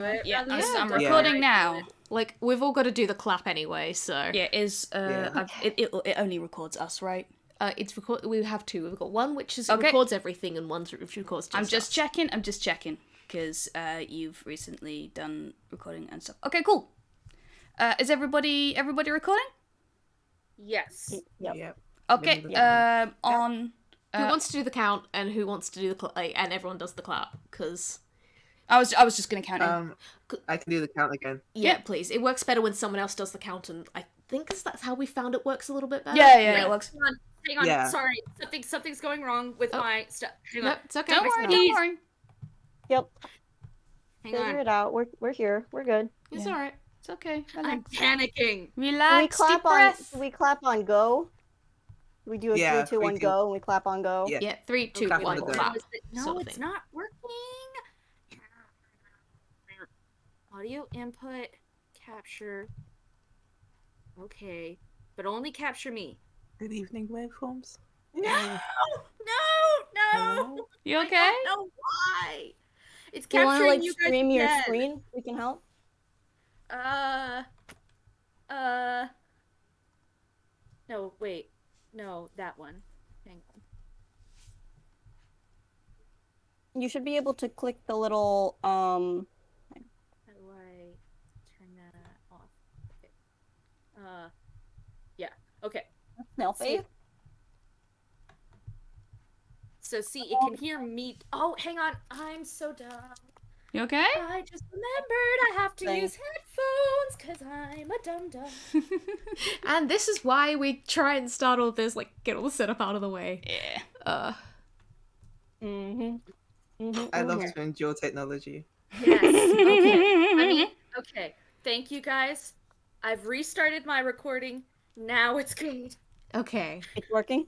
Yeah, Yeah. I'm recording now. Like, we've all got to do the clap anyway, so... Yeah, it only records us, right? We have two. We've got one which Okay. records everything, and one which records just I'm just us. checking, because you've recently done recording and stuff. Okay, cool. Is everybody recording? Yes. Yep. Okay, on... Who wants to do the count, and who wants to do the clap, and everyone does the clap, because... I was just gonna count in. I can do the count again. Yeah, please. It works better when someone else does the count, and I think that's how we found it works a little bit better. Yeah, it works. Hang on. Yeah. Sorry, something's going wrong with my stuff. Hang on. No, it's okay. Don't worry. Yep. Hang Figure on. it out. We're here. We're good. It's Yeah. alright. It's okay. I'm panicking. Relax. we Deep breath. we clap on go. We do a Yeah, 3, 2, 1 3, 2. go, and we clap on go. Yeah. Yeah, 3, 2, Clap 1, on the clap. No, sort of it's thing. not working. Audio input, capture. Okay, but only capture me. Good evening, waveforms. No! You I okay? don't know why. It's Do you want to capturing like you guys stream your dead. screen? We can help. No, wait. No, that one. Hang on. You should be able to click the little How do I turn that off? Okay. Yeah. Okay. snail See? face. So see, it can hear me. Oh, hang on. I'm so dumb. You okay? I just remembered I have to Thanks. use headphones because I'm a dum-dum. And this is why we try and start all this, like, get all the setup out of the way. Yeah. I love to endure technology. Yes. Okay. Okay. Thank you guys. I've restarted my recording. Now it's good. Okay. It's working.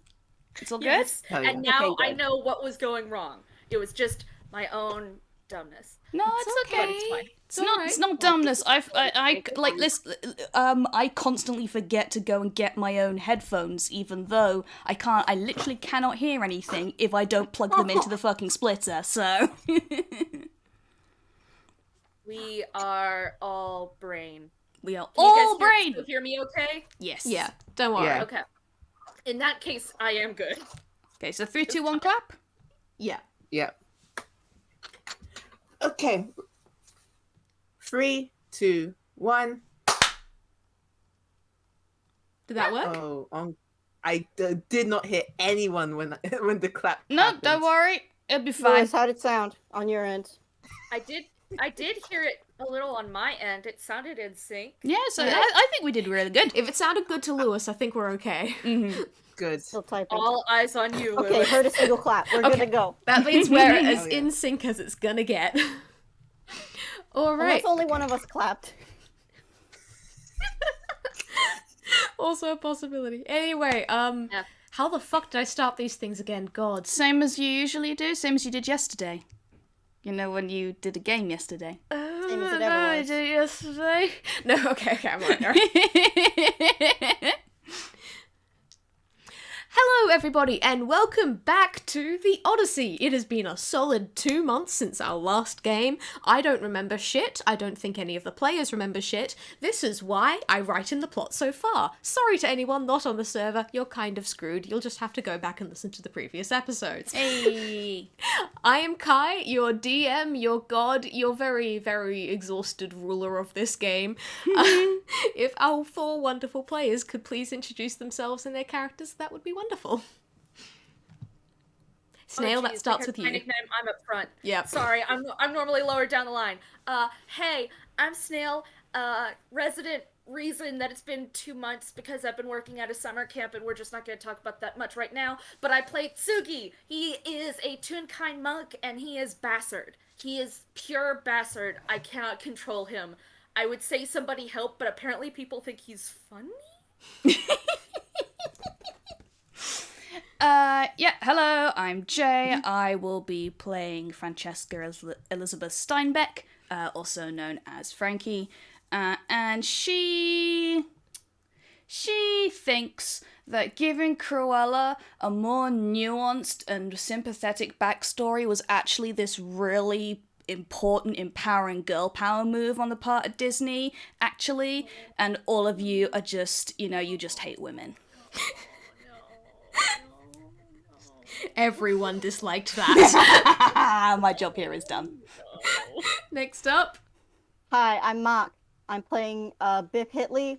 It's all good? Yes. Oh, yeah. And now Okay, I good. know what was going wrong. It was just my own dumbness. No, It's it's okay. But it's fine. It's not dumbness. I like listen. I constantly forget to go and get my own headphones, even though I can't. I literally cannot hear anything if I don't plug them into the fucking splitter. So. We are all brain. We are Can you guys all brain. Hear me okay? Yes. Yeah, don't worry. Yeah. Okay. In that case, I am good. Okay. So 3, 2, 1, clap. Yeah. Yep. Okay. 3, 2, 1. Did that work? Oh, I did not hit anyone when when the clap. No, happened. don't worry. It'll be fine. Lewis, how'd it sound on your end? I did hear it a little on my end. It sounded in sync. Yeah. So I think we did really good. If it sounded good to Lewis, I think we're okay. Mm-hmm. Good. Still typing. All eyes on you, Okay, Lewis. heard a single clap. We're good to go. That means we're as Oh, yeah. in sync as it's gonna get. All Unless right. only one of us clapped. Also a possibility. Anyway, Yeah. how the fuck did I start these things again? God. Same as you usually do. Same as you did yesterday. You know when you did a game yesterday. Same as it ever I was. did yesterday. No, okay, I'm right there. Hello, everybody, and welcome back to the Oddyssey. It has been a solid 2 months since our last game. I don't remember shit. I don't think any of the players remember shit. This is why I write in the plot so far. Sorry to anyone not on the server. You're kind of screwed. You'll just have to go back and listen to the previous episodes. Hey. I am Kai, your DM, your god, your very, very exhausted ruler of this game. If our 4 wonderful players could please introduce themselves and their characters, that would be wonderful. Snail, Oh, that geez, starts because with my you. nickname, I'm up front. Yep. Sorry, I'm normally lower down the line. Hey, I'm Snail. Resident reason that it's been 2 months because I've been working at a summer camp and we're just not going to talk about that much right now. But I played Tsugi. He is a Toonkind monk and he is bastard. He is pure bastard. I cannot control him. I would say somebody help, but apparently people think he's funny. Yeah, hello, I'm Jay. I will be playing Francesca Elizabeth Steinbeck, also known as Frankie. And she thinks that giving Cruella a more nuanced and sympathetic backstory was actually this really important, empowering girl power move on the part of Disney, actually, and all of you are just, you just hate women. Everyone disliked that. My job here is done. Next up. Hi, I'm Mark. I'm playing Biff Hitley.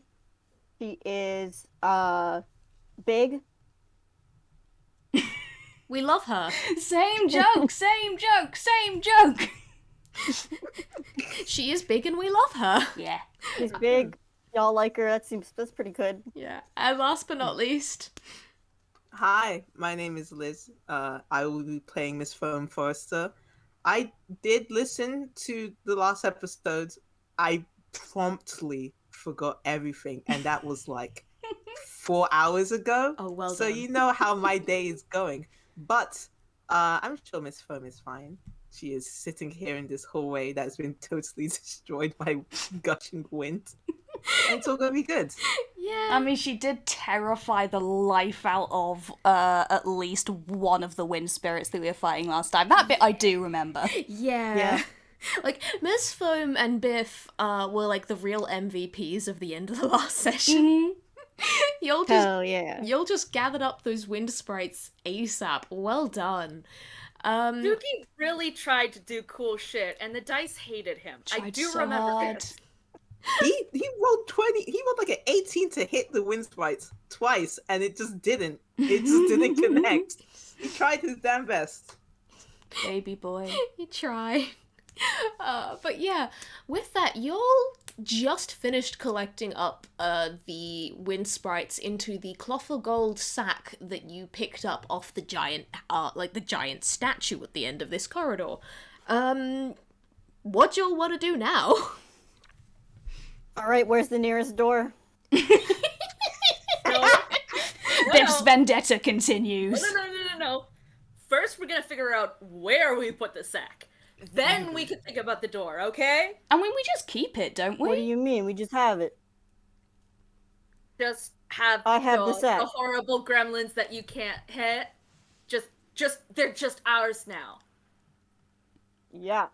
She is big. We love her. Same joke, same joke, same joke. She is big and we love her. Yeah. She's big. Y'all like her. That's pretty good. Yeah. And last but not least. Hi, my name is Liz. I will be playing Miss Foam Forrester. I did listen to the last episode. I promptly forgot everything, and that was like 4 hours ago. Oh, well so done. you know how my day is going. But I'm sure Miss Foam is fine. She is sitting here in this hallway that's been totally destroyed by gushing wind. And it's all gonna be good. Yeah. I mean, she did terrify the life out of at least one of the wind spirits that we were fighting last time. That bit I do remember. Yeah. Like, Miss Foam and Biff were like the real MVPs of the end of the last session. You'll just Hell yeah. You'll just gathered up those wind sprites ASAP. Well done. Tsugi really tried to do cool shit, and the dice hated him. I Tried do so remember hard. this. He rolled 20. He rolled like an 18 to hit the wind sprites twice, and it just didn't. It just didn't connect. He tried his damn best. Baby boy. You try. But yeah, with that, y'all just finished collecting up the wind sprites into the cloth of gold sack that you picked up off the giant, the giant statue at the end of this corridor. What y'all want to do now? All right, where's the nearest door? Biff's vendetta continues. No. First, we're gonna figure out where we put the sack. Then we can think about the door, okay? I mean, we just keep it, don't we? What do you mean? We just have it. Just have I have the sack. the horrible gremlins that you can't hit. They're just ours now. Yeah.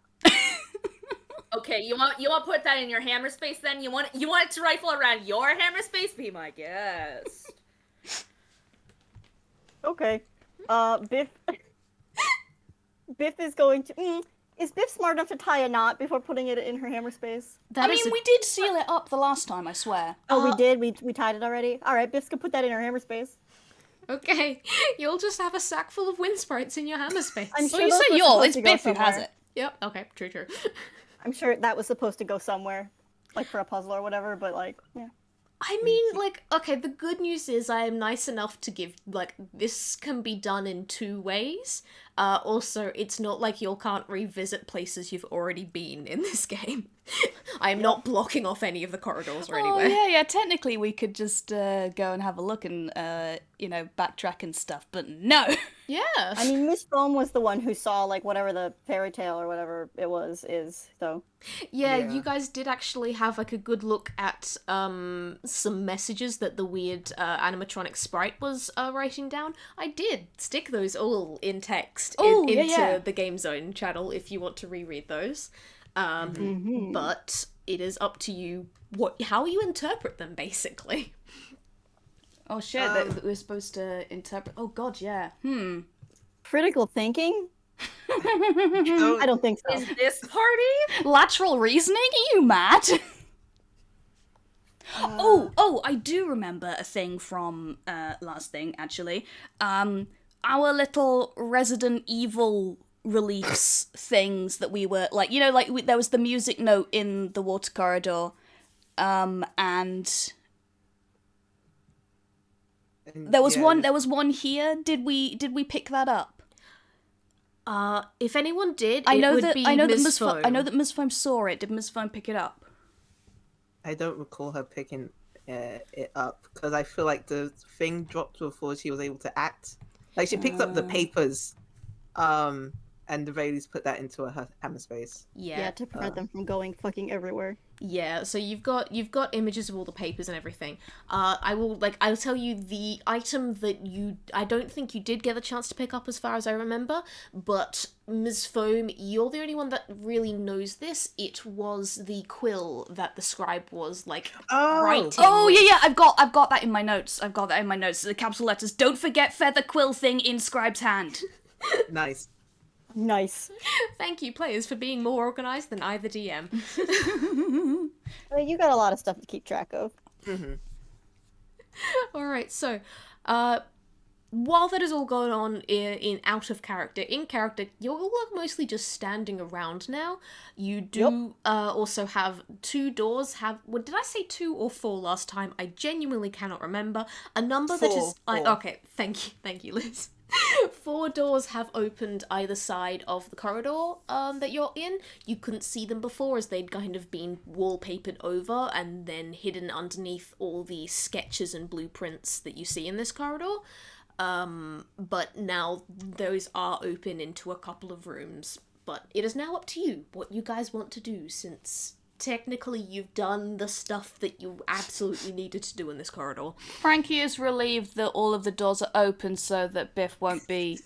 Okay, you want to put that in your hammer space then? You want it to rifle around your hammer space? Be my guest. Okay. Biff. Biff is going to. Is Biff smart enough to tie a knot before putting it in her hammer space? I mean, we did seal it up the last time, I swear. Oh, we did. We tied it already. All right, Biff's gonna put that in her hammer space. Okay, you'll just have a sack full of wind sprites in your hammer space. I'm Well, sure you those say were y'all, supposed it's to go Biff who has somewhere. it. Yep, okay, true. I'm sure that was supposed to go somewhere, like for a puzzle or whatever. But like, yeah. I mean, like, okay, the good news is I am nice enough to give, like, this can be done in 2 ways. Also, it's not like you can't revisit places you've already been in this game. I am not blocking off any of the corridors or Oh, anywhere. yeah, technically we could just go and have a look and, backtrack and stuff, but no! Yeah. I mean, Miss Foam was the one who saw like whatever the fairy tale or whatever it is. So Yeah, Yeah. you guys did actually have, like, a good look at some messages that the weird animatronic sprite was writing down. I did stick those all in text into the Game Zone channel if you want to reread those. But it is up to you how you interpret them, basically. Oh shit, that we're supposed to interpret. Oh god, yeah. critical thinking? Don't- I don't think so. Is this party? Lateral reasoning? Are you mad? Oh, I do remember a thing from last thing, actually. Our little Resident Evil reliefs things that we were, like, there was the music note in the water corridor, and there was one here. Did we pick that up? If anyone did, I know it would that be Ms. Foam. I know that Ms. Foam saw it. Did Ms. Foam pick it up? I don't recall her picking it up because I feel like the thing dropped before she was able to act. Like she picked up the papers, and the very least put that into her hammer space. Yeah, to prevent them from going fucking everywhere. Yeah, so you've got images of all the papers and everything. I'll tell you the item that I don't think you did get the chance to pick up as far as I remember, but Ms. Foam, you're the only one that really knows this. It was the quill that the scribe was, like, writing. Oh, yeah, I've got that in my notes. The capital letters. Don't forget feather quill thing in scribe's hand. Nice. Nice. Thank you, players, for being more organized than either DM. Well, you got a lot of stuff to keep track of. Mm-hmm. Alright, so, while that is all going on in out of character, in character, you're all mostly just standing around now. You do also have 2 doors. What did I say 2 or 4 last time? I genuinely cannot remember. A number that is... Four. Okay, thank you, Liz. 4 doors have opened either side of the corridor that you're in. You couldn't see them before as they'd kind of been wallpapered over and then hidden underneath all the sketches and blueprints that you see in this corridor. But now those are open into a couple of rooms. But it is now up to you what you guys want to do, since technically you've done the stuff that you absolutely needed to do in this corridor. Frankie is relieved that all of the doors are open so that Biff won't be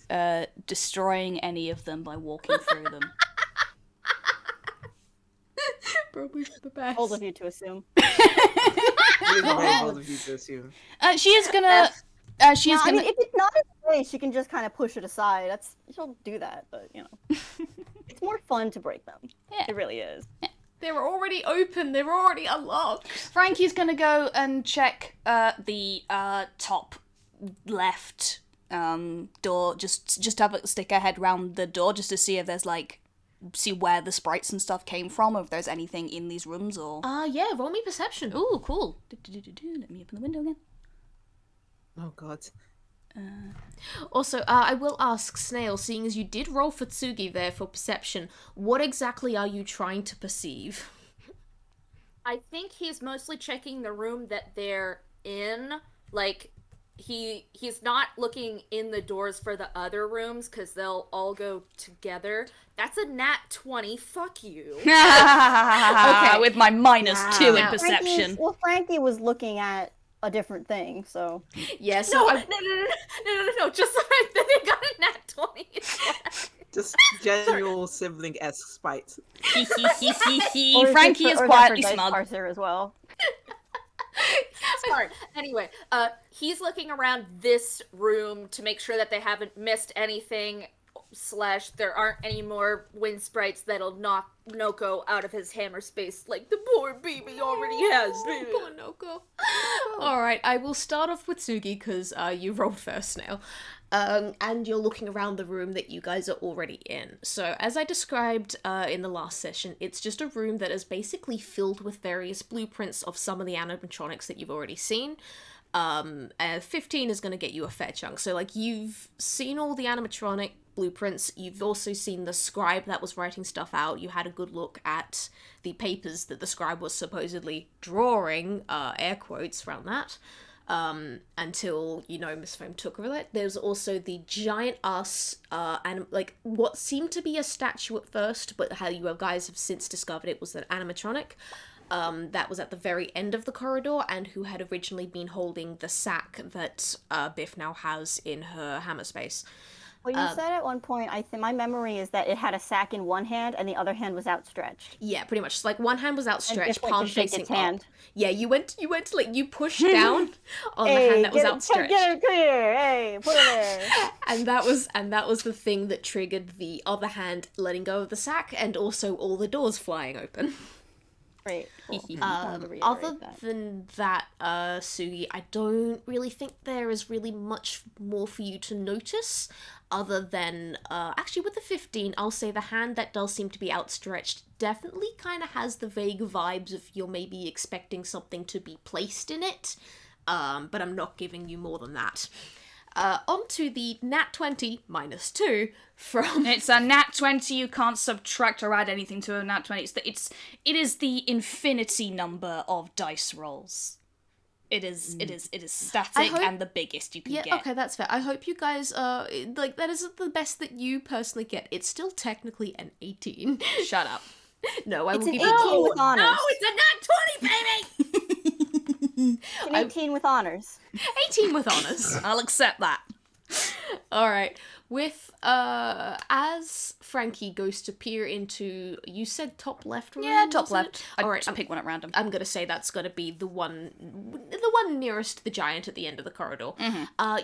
destroying any of them by walking through them. Probably for the best. Bold of you to assume. It is very bold of you to assume. She is gonna... I mean, if it's not in the way, she can just kind of push it aside. She'll do that, but, you know. It's more fun to break them. Yeah. It really is. They're already open, they're already unlocked. Frankie's gonna go and check the top left door. Just have a stick her head round the door just to see if there's see where the sprites and stuff came from, or if there's anything in these rooms or... Yeah, roll me perception. Ooh, cool. Let me open the window again. Oh god. Also, I will ask Snail, seeing as you did roll for Tsugi there for perception, what exactly are you trying to perceive? I think he's mostly checking the room that they're in. Like, he's not looking in the doors for the other rooms, because they'll all go together. That's a nat 20, fuck you. Okay, with my -2 in Now, perception. Frankie was looking at a different thing, so... Yeah, so No, no, just the fact that they got a nat 20 is fine. Just general sibling-esque spite. Or Frankie is or quietly dice smug. parser as well. Sorry. Anyway, he's looking around this room to make sure that they haven't missed anything, / there aren't any more wind sprites that'll knock Noko out of his hammer space like the poor baby already has. Poor Noko. Alright, I will start off with Tsugi, because you rolled first, Snail. And you're looking around the room that you guys are already in. So, as I described in the last session, it's just a room that is basically filled with various blueprints of some of the animatronics that you've already seen. 15 is going to get you a fair chunk. So, you've seen all the animatronic blueprints, you've also seen the scribe that was writing stuff out, you had a good look at the papers that the scribe was supposedly drawing, air quotes around that, until, Miss Foam took over it. There's also the giant ass, and what seemed to be a statue at first, but how you guys have since discovered it was an animatronic, that was at the very end of the corridor, and who had originally been holding the sack that Biff now has in her hammer space. Well, you said at one point, I think my memory is that it had a sack in one hand and the other hand was outstretched. Yeah, pretty much. One hand was outstretched, palm facing up. Hand. Yeah, you went to you pushed down on the hand that was outstretched. Get it clear. Hey, put it there. and that was the thing that triggered the other hand letting go of the sack, and also all the doors flying open. Great. Cool. Other than that, Tsugi, I don't really think there is really much more for you to notice, other than, actually with the 15, I'll say the hand that does seem to be outstretched definitely kind of has the vague vibes of you're maybe expecting something to be placed in it, but I'm not giving you more than that. Onto the nat 20 -2 from... It's a nat 20, you can't subtract or add anything to a nat 20. It is the infinity number of dice rolls. It is static and the biggest you can get. Yeah, okay, that's fair. I hope you guys, that is the best that you personally get. It's still technically an 18. Shut up. No, I it's will an give 18 you... with honors. No, it's a nat 20, baby! It's an 18 with honors. 18 with honors. I'll accept that. Alright, with, as Frankie goes to peer into, you said top left room? Yeah, top was it? left. I'd Alright, just pick one at random. I'm gonna say that's gotta be the one nearest the giant at the end of the corridor.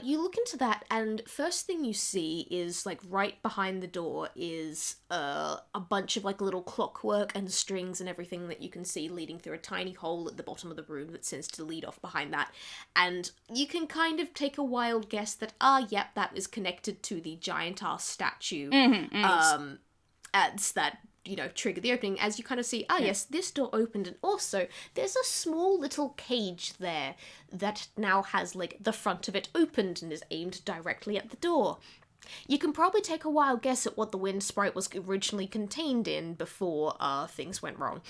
You look into that, and first thing you see is, like, right behind the door is a bunch of, like, little clockwork and strings and everything that you can see leading through a tiny hole at the bottom of the room that seems to lead off behind that. And you can kind of take a wild guess that, yep, that is connected to the giant-ass statue. As that, trigger the opening, as you kind of see, yes, this door opened, and also there's a small little cage there that now has, like, the front of it opened and is aimed directly at the door. You can probably take a wild guess at what the wind sprite was originally contained in before things went wrong.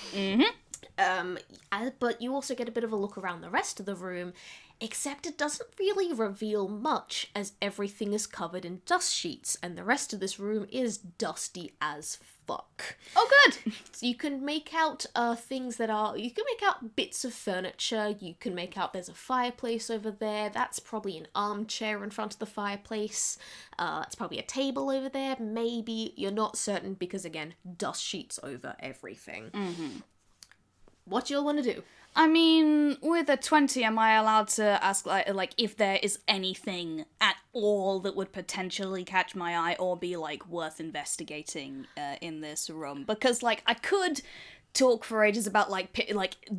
But you also get a bit of a look around the rest of the room, except it doesn't really reveal much, as everything is covered in dust sheets, and the rest of this room is dusty as fuck. Oh, good! So you can make out things that are... You can make out bits of furniture, you can make out there's a fireplace over there, that's probably an armchair in front of the fireplace, it's probably a table over there, maybe, you're not certain, because again, dust sheets over everything. What do you all want to do? I mean, with a 20, am I allowed to ask, like, if there is anything at all that would potentially catch my eye or be, like, worth investigating in this room? Because, like, I could talk for ages about, like,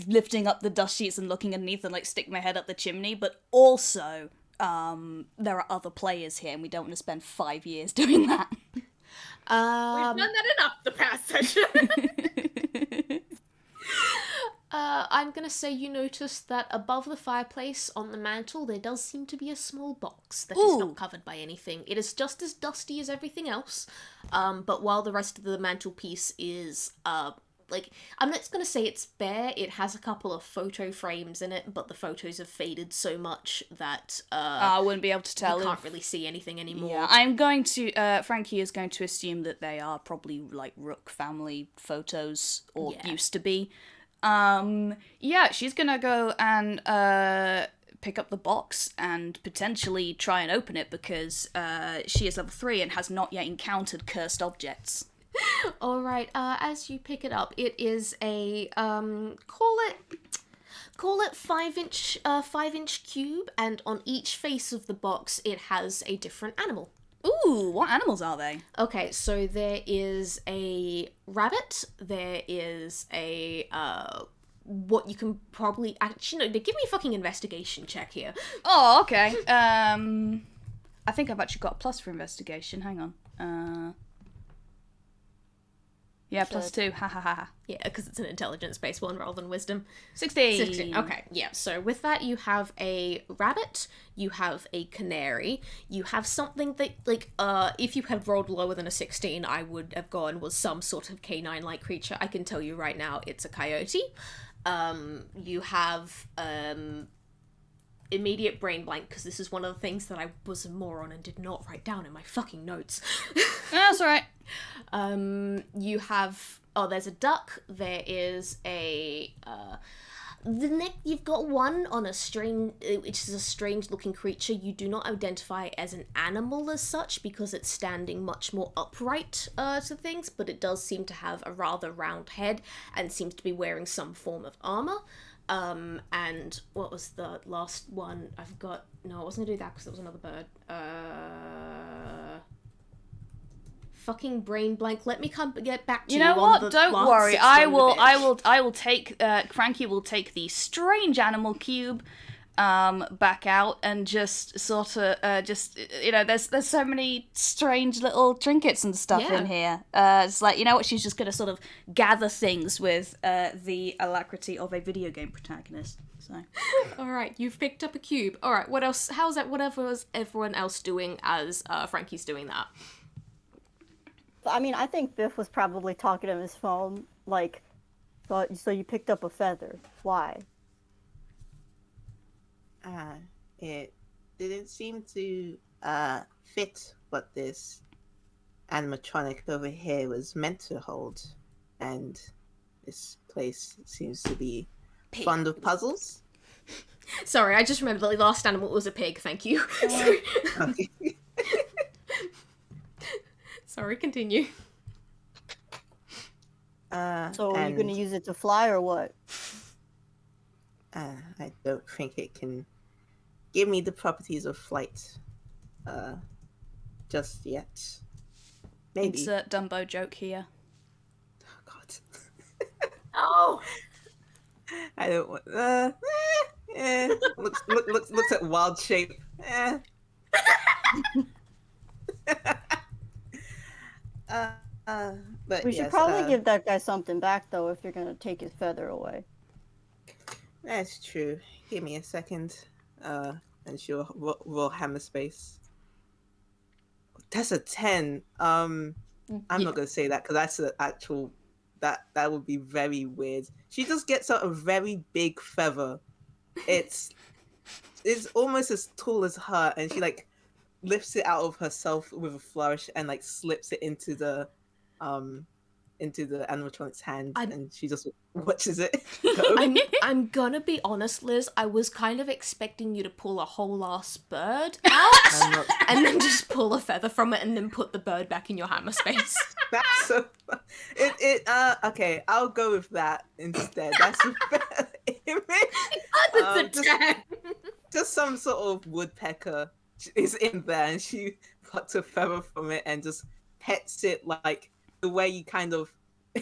lifting up the dust sheets and looking underneath and, like, stick my head up the chimney, but also, there are other players here and we don't want to spend 5 years doing that. We've done that enough the past session. I'm gonna say you notice that above the fireplace on the mantle there does seem to be a small box that is not covered by anything. It is just as dusty as everything else, but while the rest of the mantelpiece is, I'm not gonna say it's bare, it has a couple of photo frames in it, but the photos have faded so much that, I wouldn't be able to tell. You can't really see anything anymore. Yeah, I'm going to, Frankie is going to assume that they are probably, like, Rook family photos, or used to be. She's gonna go and pick up the box and potentially try and open it because she is level 3 and has not yet encountered cursed objects. Alright, as you pick it up, it is a, call it 5-inch cube, and on each face of the box it has a different animal. Ooh, what animals are they? Okay, so there is a rabbit, there is a, what you can probably... Actually, no, give me a fucking investigation check here. Oh, okay. I think I've actually got a plus for investigation. Hang on. Yeah, +2. Ha ha ha. Yeah, because it's an intelligence-based one rather than wisdom. 16. Okay, yeah. So with that, you have a rabbit, you have a canary, you have something that, like, if you had rolled lower than a 16, I would have gone was some sort of canine-like creature. I can tell you right now, it's a coyote. You have, immediate brain blank, because this is one of the things that I was a moron and did not write down in my fucking notes. That's alright. You have, there's a duck, there is a, you've got one on a string, which is a strange looking creature. You do not identify as an animal as such, because it's standing much more upright, to things, but it does seem to have a rather round head, and seems to be wearing some form of armor. And what was the last one I've got? No, I wasn't gonna do that because it was another bird. Fucking brain blank. Let me get back to you. You know what? Don't worry. I will take. Frankie will take the strange animal cube, back out and just sort of there's so many strange little trinkets and stuff in here. It's like, you know what? She's just gonna sort of gather things with the alacrity of a video game protagonist. So. All right, you've picked up a cube. All right, what else? How's that? Whatever was everyone else doing as Frankie's doing that? I mean, I think Biff was probably talking on his phone, like, so you picked up a feather. Why? It didn't seem to fit what this animatronic over here was meant to hold. And this place seems to be fond of puzzles. Sorry, I just remembered the last animal was a pig, thank you. Okay. Sorry, continue. So are you and gonna use it to fly or what? I don't think it can give me the properties of flight just yet. Maybe. Insert Dumbo joke here. Oh, God. Oh, I don't want. Looks at wild shape. Uh, but We should yes, probably give that guy something back though if you're gonna take his feather away. that's true. Give me a second. And she'll roll hammer space. That's a 10. I'm not gonna say that because that's an actual. That would be very weird. She just gets out a very big feather. It's almost as tall as her, and she like lifts it out of herself with a flourish and like slips it into the animatronic's hand, and she just watches it go. I'm gonna be honest, Liz. I was kind of expecting you to pull a whole ass bird out and then just pull a feather from it and then put the bird back in your hammer space. That's so okay, I'll go with that instead. That's a better image. Just some sort of woodpecker is in there, and she plucks a feather from it and just pets it like the way you kind of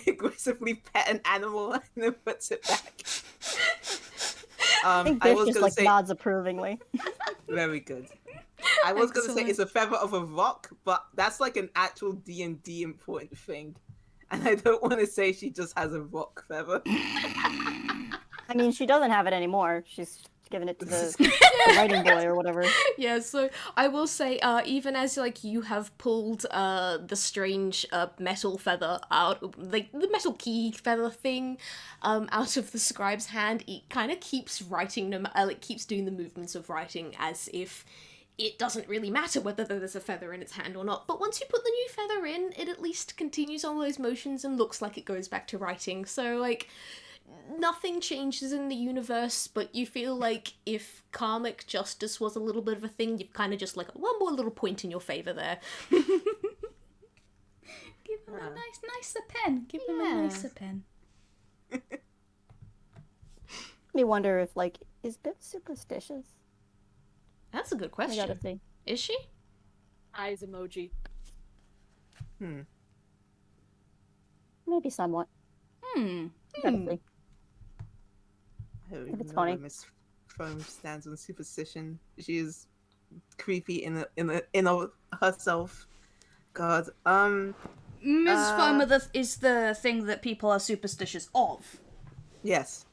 aggressively pet an animal and then puts it back. I think I Biff was just gonna like say nods approvingly. very good. I was gonna say it's a feather of a rock, but that's like an actual D&D important thing, and I don't want to say she just has a rock feather. I mean, she doesn't have it anymore. She's giving it to the writing boy or whatever. Yeah, so I will say, even as like you have pulled the strange metal feather out, like the metal key feather thing, out of the scribe's hand, it kind of keeps writing them, like keeps doing the movements of writing as if it doesn't really matter whether there's a feather in its hand or not. But once you put the new feather in, it at least continues on those motions and looks like it goes back to writing. So like, nothing changes in the universe, but you feel like if karmic justice was a little bit of a thing, you've kind of just like one more little point in your favor there. Give him a nicer pen. Give him a nicer pen. Me wonder if like, is Biff superstitious? That's a good I question. gotta see. Is she? eyes emoji. Maybe somewhat. Gotta see. I don't If even it's know funny. where Miss Foam stands on superstition. She is creepy in herself. God. Ms. Foam is the thing that people are superstitious of. Yes.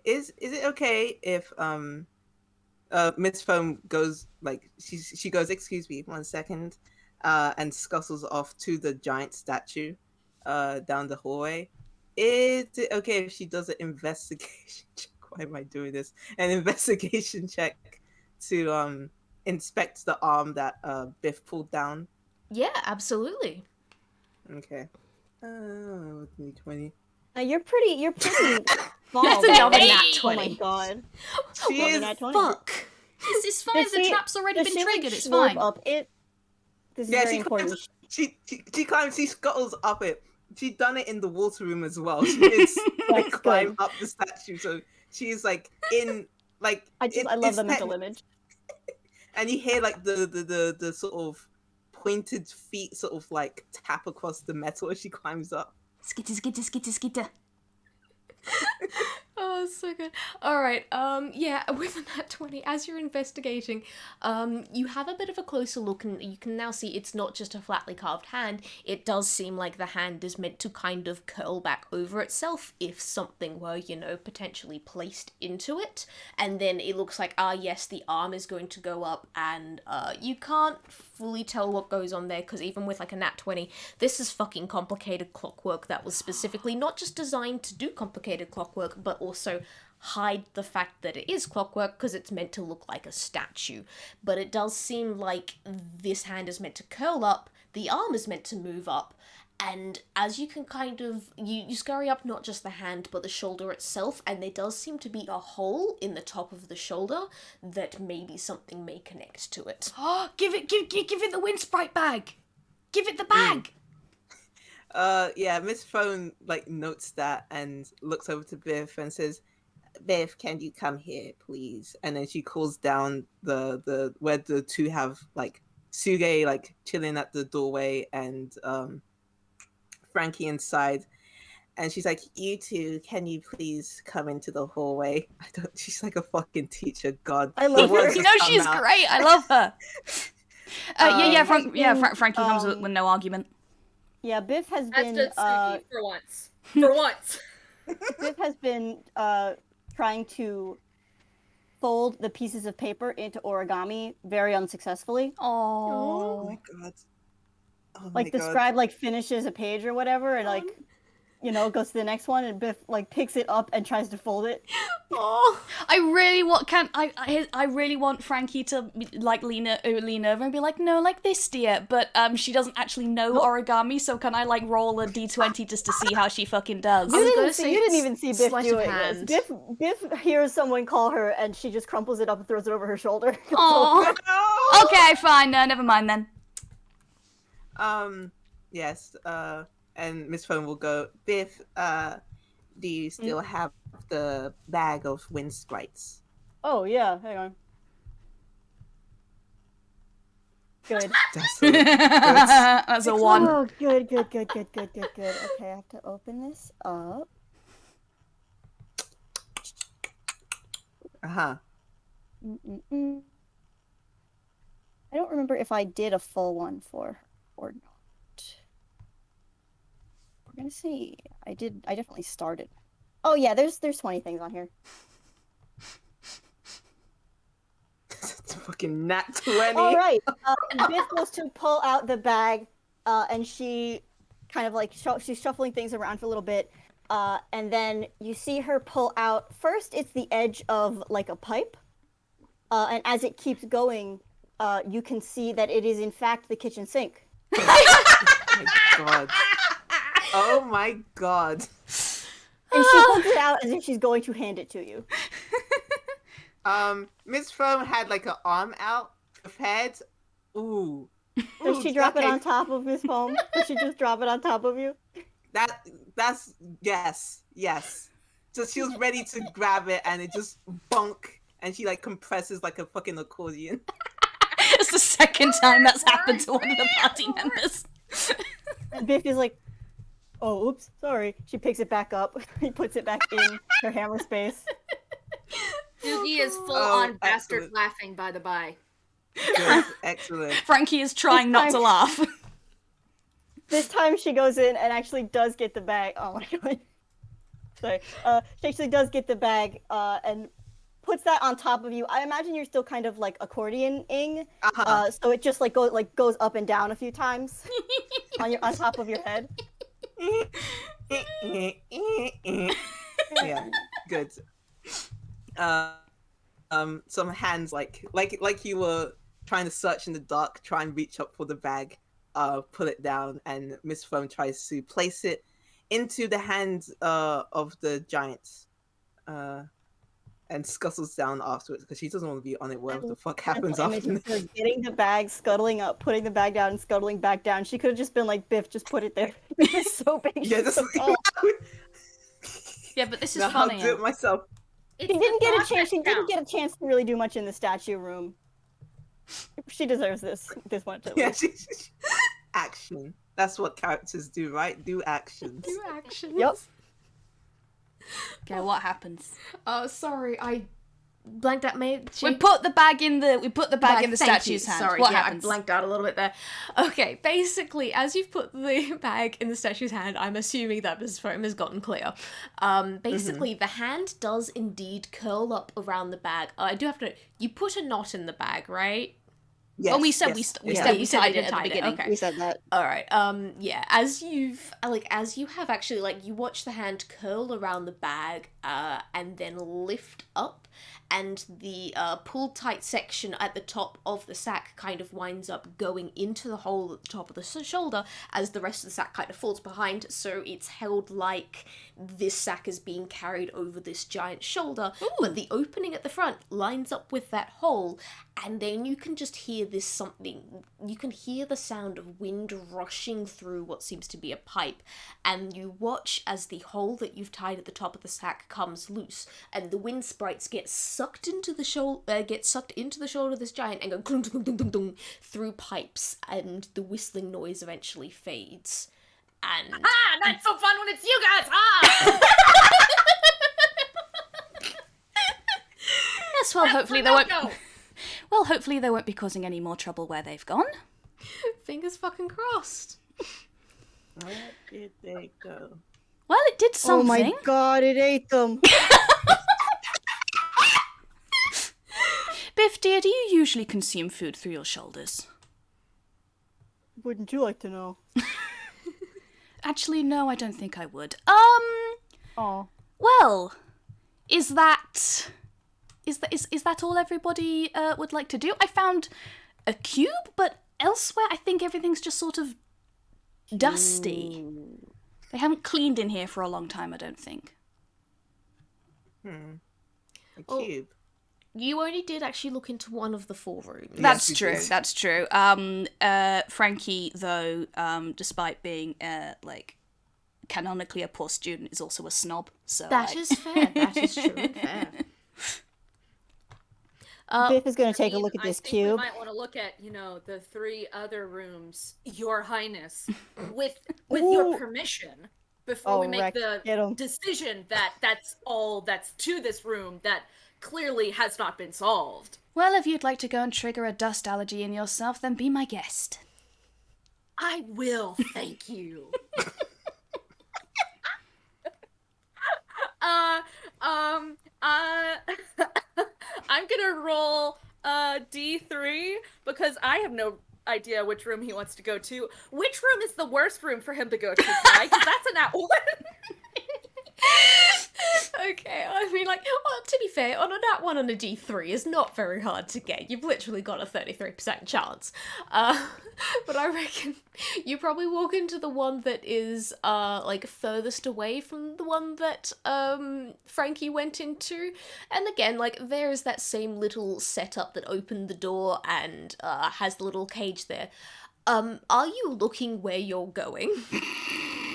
Is it okay if Miss Foam goes like she goes, excuse me, 1 second, and scuttles off to the giant statue down the hallway? Is it okay if she does an investigation check? Why am I doing this? An investigation check to inspect the arm that Biff pulled down? Yeah, absolutely. Okay. 20. You're pretty small. That's though. another nat Oh my 20. god. She Another is nat 20. Fuck. It's fine, Does the she- trap's already does been she, like, triggered, it's slurp fine. up it? This is Yeah, very she important. climbs. She climbs. She scuttles up it. She done it in the water room as well. She did like That's climb good. up the statue, so she's like in like. I love it's the mental image. And you hear like the sort of pointed feet sort of like tap across the metal as she climbs up. Skitter, skitter, skitter, skitter. Oh, so good. Alright, yeah, with that 20, as you're investigating, you have a bit of a closer look and you can now see it's not just a flatly carved hand, it does seem like the hand is meant to kind of curl back over itself if something were, potentially placed into it, and then it looks like, yes, the arm is going to go up, and, you can't fully tell what goes on there, because even with, like, a nat 20, this is fucking complicated clockwork that was specifically not just designed to do complicated clockwork, but also hide the fact that it is clockwork because it's meant to look like a statue. But it does seem like this hand is meant to curl up, the arm is meant to move up, and as you can kind of, you scurry up not just the hand but the shoulder itself, and there does seem to be a hole in the top of the shoulder that maybe something may connect to it. Oh, give it the wind sprite bag. Give it the bag. Yeah, Miss Phone like notes that and looks over to Biff and says, "Biff, can you come here, please?" And then she calls down the where the two have like Tsugi like chilling at the doorway and Frankie inside. And she's like, "You two, can you please come into the hallway?" I don't. She's like a fucking teacher. God, I love the her. words You just know come she's out. great. I love her. Frankie comes been, with no argument. Yeah, Biff has As been does Tsugi, for once. For once. Biff has been trying to fold the pieces of paper into origami very unsuccessfully. Oh Oh. my god. Oh Like my the god. scribe like finishes a page or whatever and like goes to the next one and Biff like picks it up and tries to fold it. Oh, I really want I really want Frankie to like lean over and be like, "No, like this, dear." But she doesn't actually know origami, so can I like roll a d20 just to see how she fucking does? I was gonna You say didn't even see Biff sleight of doing hand. this. Biff hears someone call her and she just crumples it up and throws it over her shoulder. Oh. No! Okay, fine. No, never mind then. Yes. And Miss Phone will go, "Biff, do you still have the bag of wind sprites?" Oh yeah, hang on. Good. That's so good. That's a one. Oh, good. Okay, I have to open this up. Uh-huh. I don't remember if I did a full one for her or not. We're gonna see. I definitely started. Oh yeah, there's 20 things on here. It's a fucking nat 20. All right. Biff goes to pull out the bag, and she kind of like she's shuffling things around for a little bit, and then you see her pull out. First, it's the edge of like a pipe, and as it keeps going, you can see that it is in fact the kitchen sink. Oh my god. Oh my god. And she holds it out as if she's going to hand it to you. Miss Phone had like an arm out prepared. Ooh. Does she drop it okay. on top of Miss Foam? Does she just drop it on top of you? That's yes. So she was ready to grab it and it just bunk and she like compresses like a fucking accordion. It's the second time that's happened to one of the party members. And Biff is like, "Oh, oops, sorry." She picks it back up. He puts it back in her hammer space. Tsugi is full on bastard excellent. laughing, by the by. Good. Excellent. Frankie is trying not to laugh. This time she goes in and actually does get the bag. Oh my god. Sorry. She actually does get the bag and puts that on top of you. I imagine you're still kind of like accordion-ing. So it just like goes up and down a few times on top of your head. Yeah, good. Some hands like you were trying to search in the dark, try and reach up for the bag, pull it down, and Miss Phone tries to place it into the hands of the giants, and scuttles down afterwards because she doesn't want to be on it. Whatever the fuck happens after this. Getting the bag, scuttling up, putting the bag down, and scuttling back down. She could have just been like, "Biff, just put it there." It's so big. Yeah, she's just so tall. Yeah, but this is Now funny. I'll do it myself. She didn't get a chance. She didn't get a chance to really do much in the statue room. She deserves this one. Yeah, action. That's what characters do, right? Do actions. do actions. Yep. Okay, what happens? Oh, sorry, I blanked out. We put the bag in the Thank you. statue's hand. Sorry, What yeah, happens? I blanked out a little bit there. Okay, basically, as you've put the bag in the statue's hand, I'm assuming that Mrs. Foam has gotten clear. Basically, the hand does indeed curl up around the bag. I do have to. You put a knot in the bag, right? Yes, Well, we said yes, we yes. said You we said tied you it at the tied it, beginning. okay. We said that. All right. Yeah. As you have actually you watch the hand curl around the bag, and then lift up, and the pull tight section at the top of the sack kind of winds up going into the hole at the top of the shoulder, as the rest of the sack kind of falls behind. So it's held like this sack is being carried over this giant shoulder, but the opening at the front lines up with that hole, and then you can just hear hear this something. You can hear the sound of wind rushing through what seems to be a pipe, and you watch as the hole that you've tied at the top of the sack comes loose, and the wind sprites get sucked into the shoulder of this giant and go clunk, clunk, clunk, clunk, clunk, through pipes, and the whistling noise eventually fades. And not so fun when it's you guys, huh? Yes, well, hopefully they won't. Well, hopefully they won't be causing any more trouble where they've gone. fingers fucking crossed. Where did they go? Well, it did something. Oh my god, it ate them. Biff, dear, do you usually consume food through your shoulders? Wouldn't you like to know? Actually, no, I don't think I would. Oh. Well, is that all everybody would like to do? I found a cube, but elsewhere I think everything's just sort of dusty. They haven't cleaned in here for a long time, I don't think. A cube. You only did actually look into one of the 4 rooms. That's we true. did. That's true. Frankie, though, despite being canonically a poor student, is also a snob. So That is fair. That is true and fair. Biff is going to take a look at I this think cube. We might want to look at, the 3 other rooms, Your Highness, with your permission, before we make Wreck, the get 'em. decision that that's all that's to this room that clearly has not been solved. Well, if you'd like to go and trigger a dust allergy in yourself, then be my guest. I will, thank you. I'm gonna roll D3 because I have no idea which room he wants to go to. Which room is the worst room for him to go to, Kai? Because that's a nat 1. Okay, I mean, well, to be fair, on a nat 1 and a D3 is not very hard to get. You've literally got a 33% chance. But I reckon you probably walk into the one that is, furthest away from the one that, Frankie went into. And again, there is that same little setup that opened the door and, has the little cage there. Are you looking where you're going?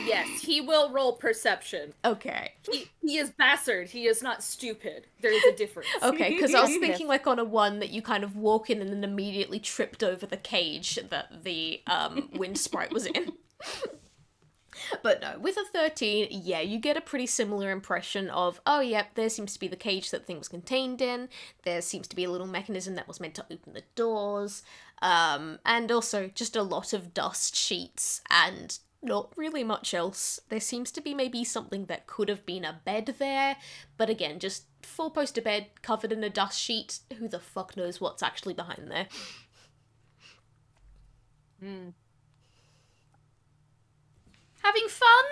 Yes, he will roll perception. Okay. He is bastard. He is not stupid. There is a difference. Okay, because I was thinking on a 1 that you kind of walk in and then immediately tripped over the cage that the wind sprite was in. But no, with a 13, yeah, you get a pretty similar impression of, oh yep, there seems to be the cage that thing was contained in, there seems to be a little mechanism that was meant to open the doors, and also just a lot of dust sheets and not really much else. There seems to be maybe something that could have been a bed there, but again, just 4-poster bed covered in a dust sheet. Who the fuck knows what's actually behind there? Having fun?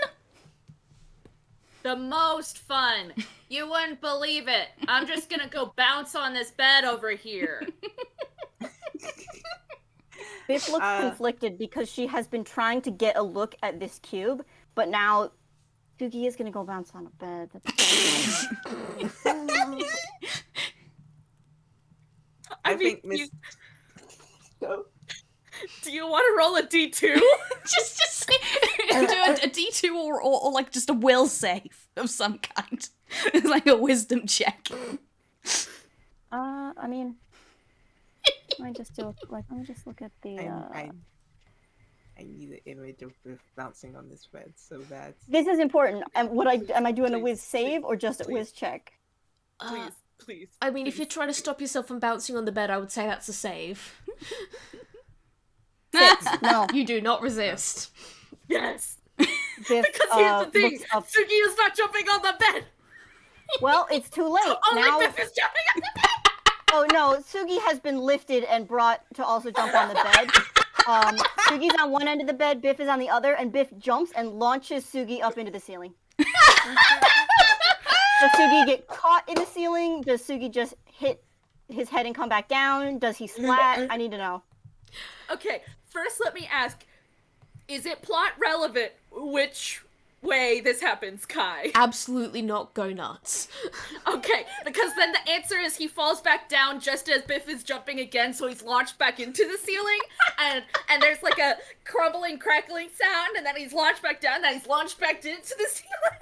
The most fun. You wouldn't believe it. I'm just gonna go bounce on this bed over here. Biff looks conflicted because she has been trying to get a look at this cube, but now Tsugi is going to go bounce on a bed. I think Miss. Do you want to roll a D2? just do a D2 or just a will save of some kind. It's like a wisdom check. I mean, let me just look at the. I need an image of Biff bouncing on this bed so bad. This is important. Am I doing a whiz save or just a whiz check? Please. I mean, if you're trying to stop yourself from bouncing on the bed, I would say that's a save. No. You do not resist. Yes. Biff, Because here's the thing, looks up. Tsugi is not jumping on the bed. Well, it's too late. Only Now, Biff is jumping on the bed. oh no, Tsugi has been lifted and brought to also jump on the bed. Tsugi's on one end of the bed, Biff is on the other, and Biff jumps and launches Tsugi up into the ceiling. Does Tsugi get caught in the ceiling? Does Tsugi just hit his head and come back down? Does he splat? I need to know. Okay, first let me ask, is it plot relevant which way this happens, Kai. Absolutely not, go nuts. Okay, because then the answer is he falls back down just as Biff is jumping again, so he's launched back into the ceiling, and there's like a crumbling, crackling sound, and then he's launched back down, and then he's launched back into the ceiling.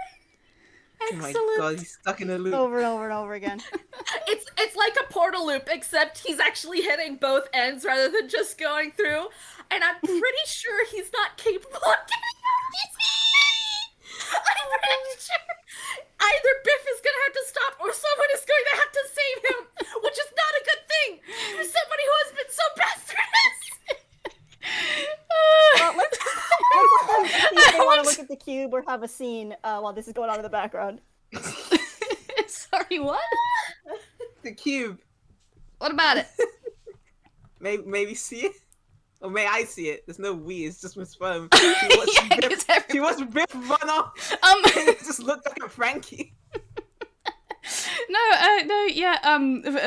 Oh my Excellent. god, he's stuck in a loop. Over and over and over again. It's like a portal loop, except he's actually hitting both ends rather than just going through, and I'm pretty sure he's not capable of getting out of this. I'm pretty sure either Biff is gonna have to stop or someone is going to have to save him, which is not a good thing for somebody who has been so bastardous. Well, let's let them see if they want to look at the cube or have a scene while this is going on in the background. Sorry, what? The cube. What about it? Maybe see it? Or may I see it? There's no we, it's just Miss Foam. She watched Biff run off. And it just looked like a Frankie.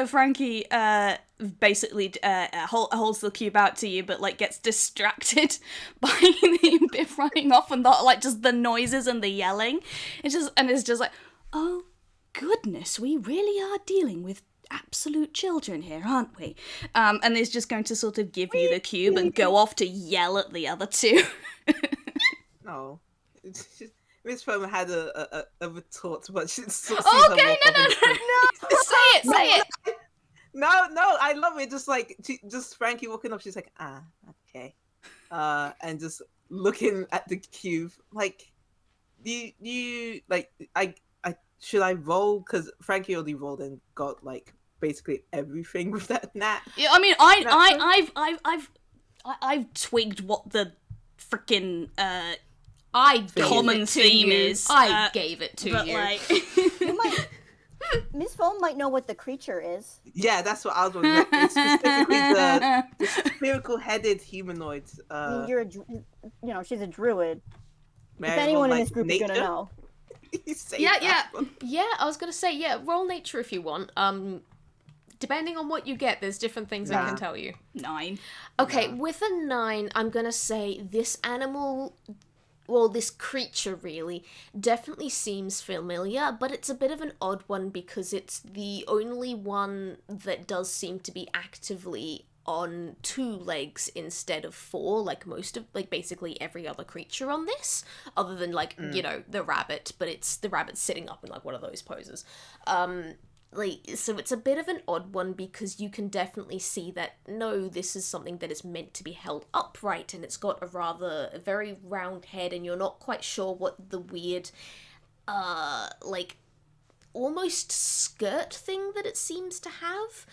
Frankie basically holds the cube out to you, but like gets distracted by the Biff running off and like just the noises and the yelling. It's just like, oh goodness, we really are dealing with absolute children here, aren't we? And is just going to sort of give you the cube and go off to yell at the other two. No. Miss Foam had a retort, but she's still Okay, no. Say it. No, I love it. Just Frankie walking up, she's like, okay. And just looking at the cube, like, you like, I should I roll? Because Frankie already rolled and got, like, basically everything with that nat. Yeah, I mean, I've twigged what the freaking common theme is. I gave it to but you. like, Miss Foam might know what the creature is. Yeah, that's what I was wondering. It's specifically the spherical-headed humanoid. I mean, she's a druid. May If I anyone roll, in this group is nature? gonna know. You say Yeah, that. I was gonna say, roll nature if you want. Depending on what you get, there's different things I can tell you. 9. Okay, with a 9, I'm gonna say this animal, well, this creature really, definitely seems familiar, but it's a bit of an odd one because it's the only one that does seem to be actively on 2 legs instead of 4, like basically every other creature on this, other than the rabbit, but it's the rabbit sitting up in like one of those poses. So it's a bit of an odd one because you can definitely see that, no, this is something that is meant to be held upright, and it's got a very round head, and you're not quite sure what the weird, almost skirt thing that it seems to have.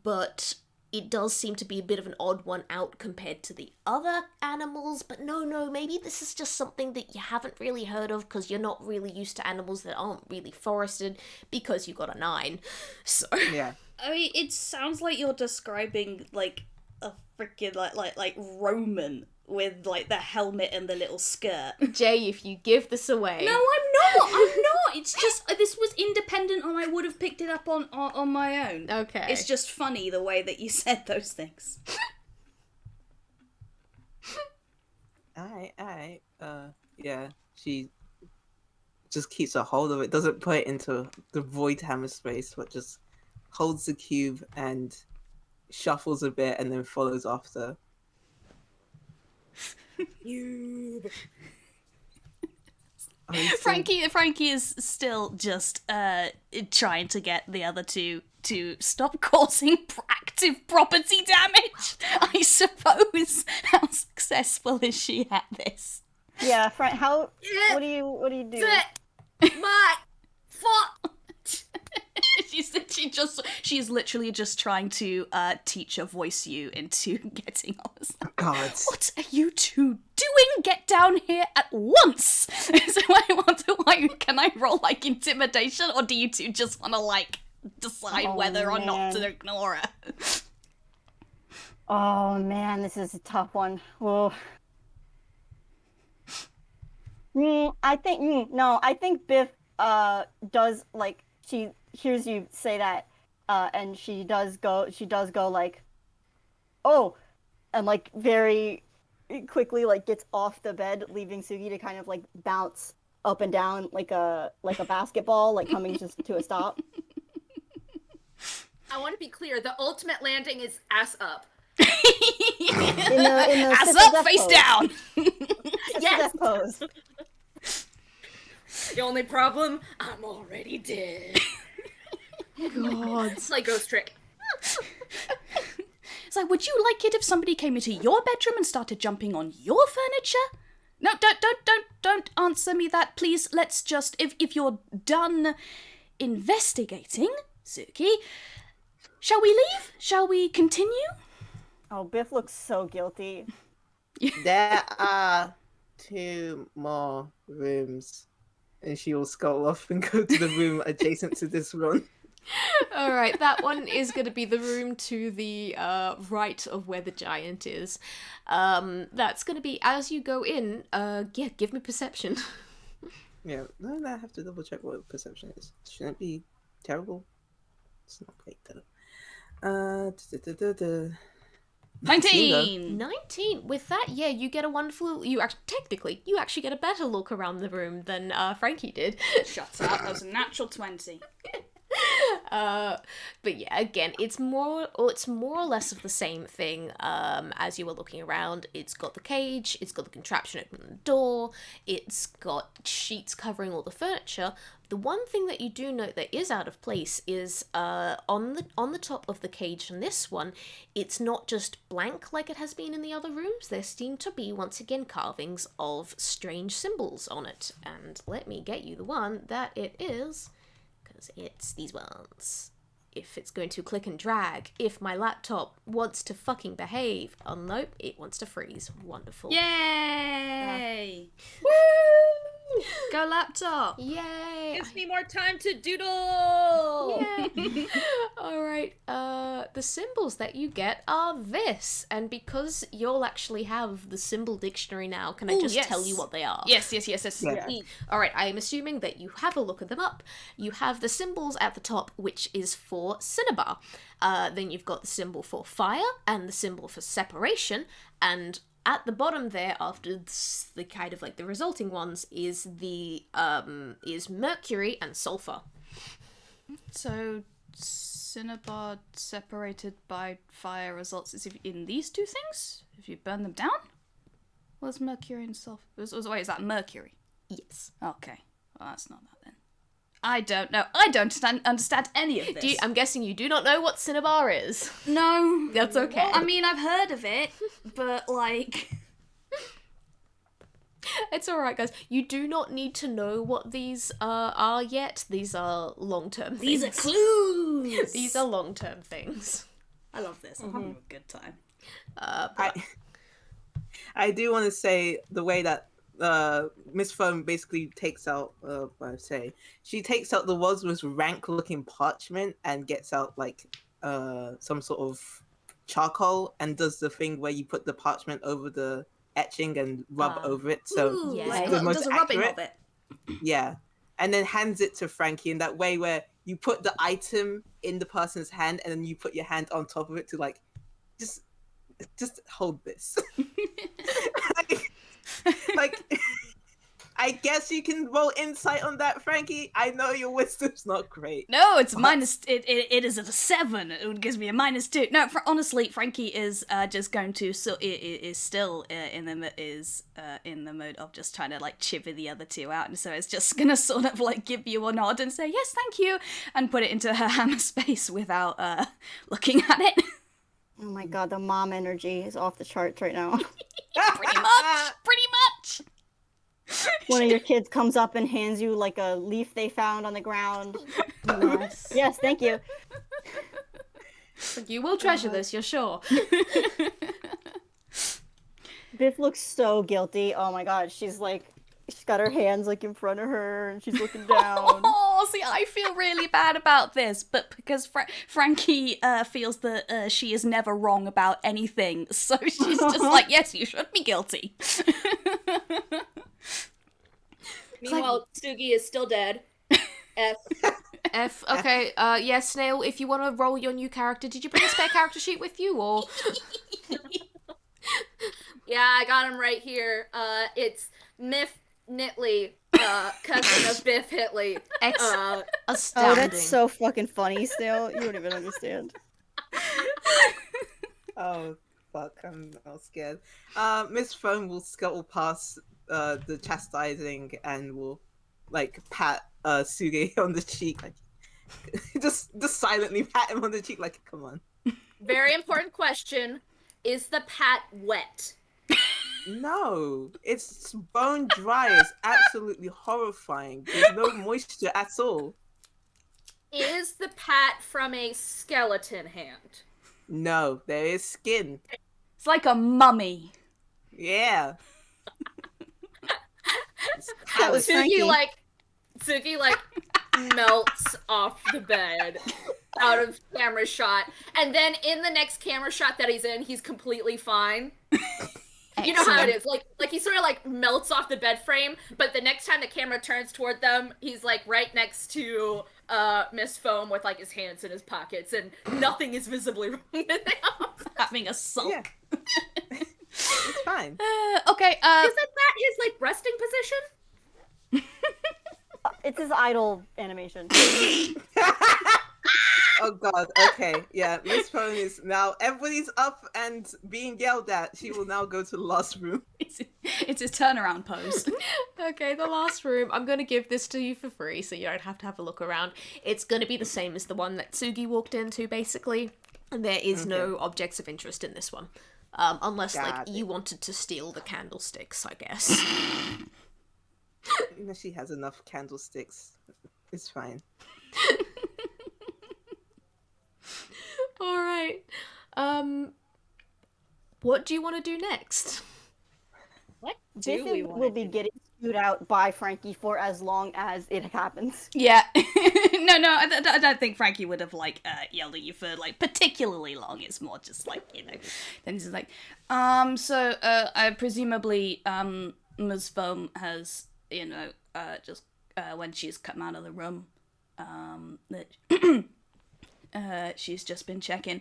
But it does seem to be a bit of an odd one out compared to the other animals, but no, maybe this is just something that you haven't really heard of because you're not really used to animals that aren't really forested because you got a 9. So Yeah. I mean, it sounds like you're describing like a freaking like Roman with like the helmet and the little skirt. Jay, if you give this away. No, I'm not. It's just this was independent, and I would have picked it up on my own. Okay. It's just funny the way that you said those things. Alright. Yeah, she just keeps a hold of it, doesn't put it into the void hammer space, but just holds the cube and shuffles a bit and then follows after. Frankie is still just trying to get the other two to stop causing active property damage, I suppose. How successful is she at this? Yeah, Frank. What do you do? My fault. She's literally just trying to teacher voice you into getting us. God. What are you two doing? Get down here at once! So I wonder, can I roll like intimidation, or do you two just want to like decide whether or not to ignore her? Oh man, this is a tough one. Whoa. I think Biff does, like, she hears you say that, and she does go like, oh, and like very quickly like gets off the bed, leaving Tsugi to kind of like bounce up and down like a basketball, like coming just to a stop. I want to be clear. The ultimate landing is ass up. In the Ass sister up, death face pose. down. Sister death pose. The only problem, I'm already dead. God. It's like Ghost Trick. It's like, would you like it if somebody came into your bedroom and started jumping on your furniture? No, don't answer me that, please. Let's just, if you're done investigating, Tsugi, shall we leave? Shall we continue? Oh, Biff looks so guilty. There are 2 more rooms. And she will scuttle off and go to the room adjacent to this one. Alright, that one is going to be the room to the right of where the giant is. That's going to be, as you go in, give me perception. Yeah, no, I have to double check what perception is. Shouldn't it be terrible? It's not great though. 19! 19. With that, yeah, you get a wonderful, you actually get a better look around the room than Frankie did. Shut up, that was a natural 20. But yeah, again, it's more or less of the same thing. As you were looking around, it's got the cage, it's got the contraption opening the door, it's got sheets covering all the furniture. The one thing that you do note that is out of place is on the top of the cage in this one, it's not just blank like it has been in the other rooms. There seem to be once again carvings of strange symbols on it. And let me get you the one that it is. It's these ones. If it's going to click and drag, if my laptop wants to fucking behave. Oh, nope, it wants to freeze. Wonderful. Yay! Woo! Go laptop! Yay! Gives me more time to doodle. Yeah. Alright, the symbols that you get are this. And because you'll actually have the symbol dictionary now, can I just tell you what they are? Yes. Yeah. Alright, I am assuming that you have a look at them up. You have the symbols at the top, which is for cinnabar. Then you've got the symbol for fire and the symbol for separation. And at the bottom there, after the kind of like the resulting ones, is the is mercury and sulfur. So, cinnabar separated by fire results is in these 2 things? If you burn them down? What's mercury and sulfur? Wait, is that mercury? Yes. Okay. Well, that's not that then. I don't know. I don't understand any of this. I'm guessing you do not know what cinnabar is. No. That's okay. I mean, I've heard of it, but like... It's alright, guys. You do not need to know what these are yet. These are long-term things. These are clues! These are long-term things. I love this. I'm having a good time. I do want to say the way that Miss Foam basically takes out, she takes out the most rank-looking parchment and gets out like some sort of charcoal and does the thing where you put the parchment over the etching and rub over it. So Ooh, yeah. like, the most does a rubbing accurate. of it. Yeah, and then hands it to Frankie in that way where you put the item in the person's hand and then you put your hand on top of it to like just hold this. like I guess you can roll insight on that, Frankie. I know your wisdom's not great. No, it's minus. It is at a 7. It gives me a -2. No, honestly, Frankie is just going to is still in the mode of just trying to like chivvy the other 2 out, and so it's just gonna sort of like give you a nod and say yes, thank you, and put it into her hammer space without looking at it. Oh my god, the mom energy is off the charts right now. Pretty much. One of your kids comes up and hands you like a leaf they found on the ground. Yes. Yes, thank you. You will treasure this, you're sure. Biff looks so guilty. Oh my god, she's got her hands like in front of her and she's looking down. Oh, see, I feel really bad about this, but because Frankie feels that she is never wrong about anything, so she's just like, yes, you should be guilty. Meanwhile, Tsugi is still dead. F. Okay, yeah, Snail, if you want to roll your new character, did you bring a spare character sheet with you, or... Yeah, I got him right here. It's Miff Nitley, cousin of Biff Hitley. Astounding. Oh, that's so fucking funny still. You don't even understand. Oh, fuck, I'm all scared. Miss Foam will scuttle past the chastising and will, like, pat Tsugi on the cheek. Like, just silently pat him on the cheek, like, come on. Very important question. Is the pat wet? No, it's bone dry. It's absolutely horrifying. There's no moisture at all. Is the pat from a skeleton hand? No, there is skin. It's like a mummy. Yeah. That was Frankie. Tsugi melts off the bed out of camera shot, and then in the next camera shot that he's in, he's completely fine. You know how it is, like he sort of like melts off the bed frame, but the next time the camera turns toward them, he's like right next to Miss Foam with like his hands in his pockets, and nothing is visibly wrong with him. Having a sulk. Yeah. It's fine. Okay, Isn't that his like resting position? It's his idol animation. Oh god, okay. Yeah, Miss Foam is now, everybody's up and being yelled at. She will now go to the last room. it's his turnaround pose. Okay, the last room. I'm going to give this to you for free, so you don't have to have a look around. It's going to be the same as the one that Tsugi walked into, basically. And there is no objects of interest in this one. Unless, you wanted to steal the candlesticks, I guess. You know, she has enough candlesticks. It's fine. Alright. What do you want to do next? What Biff will be getting spewed out by Frankie for as long as it happens. Yeah. No, I don't think Frankie would have, like, yelled at you for, like, particularly long. It's more just, like, you know, then he's like, I presumably, Ms. Foam has, you know, just, when she's come out of the room, that, she's just been checking.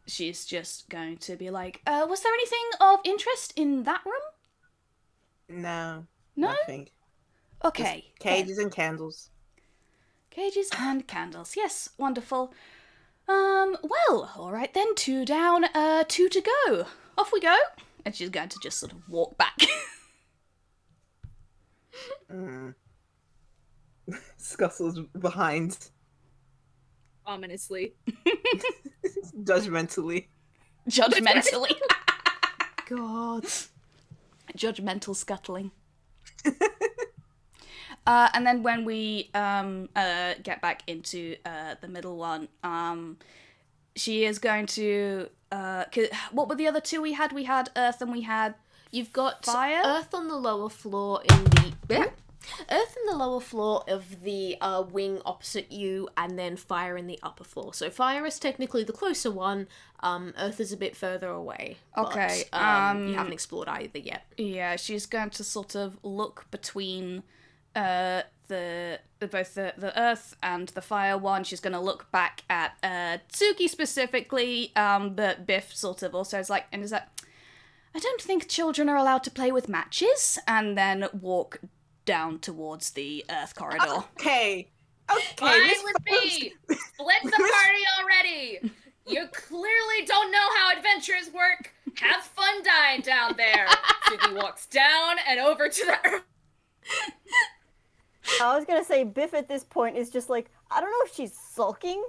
She's just going to be like, was there anything of interest in that room? No. No? Nothing. Okay. Just cages and candles. Cages and candles. Yes, wonderful. Well, alright then, 2 down, 2 to go. Off we go. And she's going to just sort of walk back. Scuttle's behind. Ominously. Judgmentally. Judgmentally. God. Judgmental scuttling. And then when we get back into the middle one, she is going to... what were the other two we had? We had Earth and we had... You've got Fire? Earth on the lower floor in the... Earth in the lower floor of the wing opposite you, and then Fire in the upper floor. So Fire is technically the closer one. Earth is a bit further away. Okay. But, you haven't explored either yet. Yeah, she's going to sort of look between both the Earth and the Fire one. She's going to look back at Tsugi specifically, but Biff sort of also is like, and is like, I don't think children are allowed to play with matches, and then walk down towards the Earth corridor. Okay. Fine with me. Split the party already. You clearly don't know how adventures work. Have fun dying down there. Tsugi walks down and over to the Earth. I was gonna say Biff at this point is just like, I don't know if she's sulking,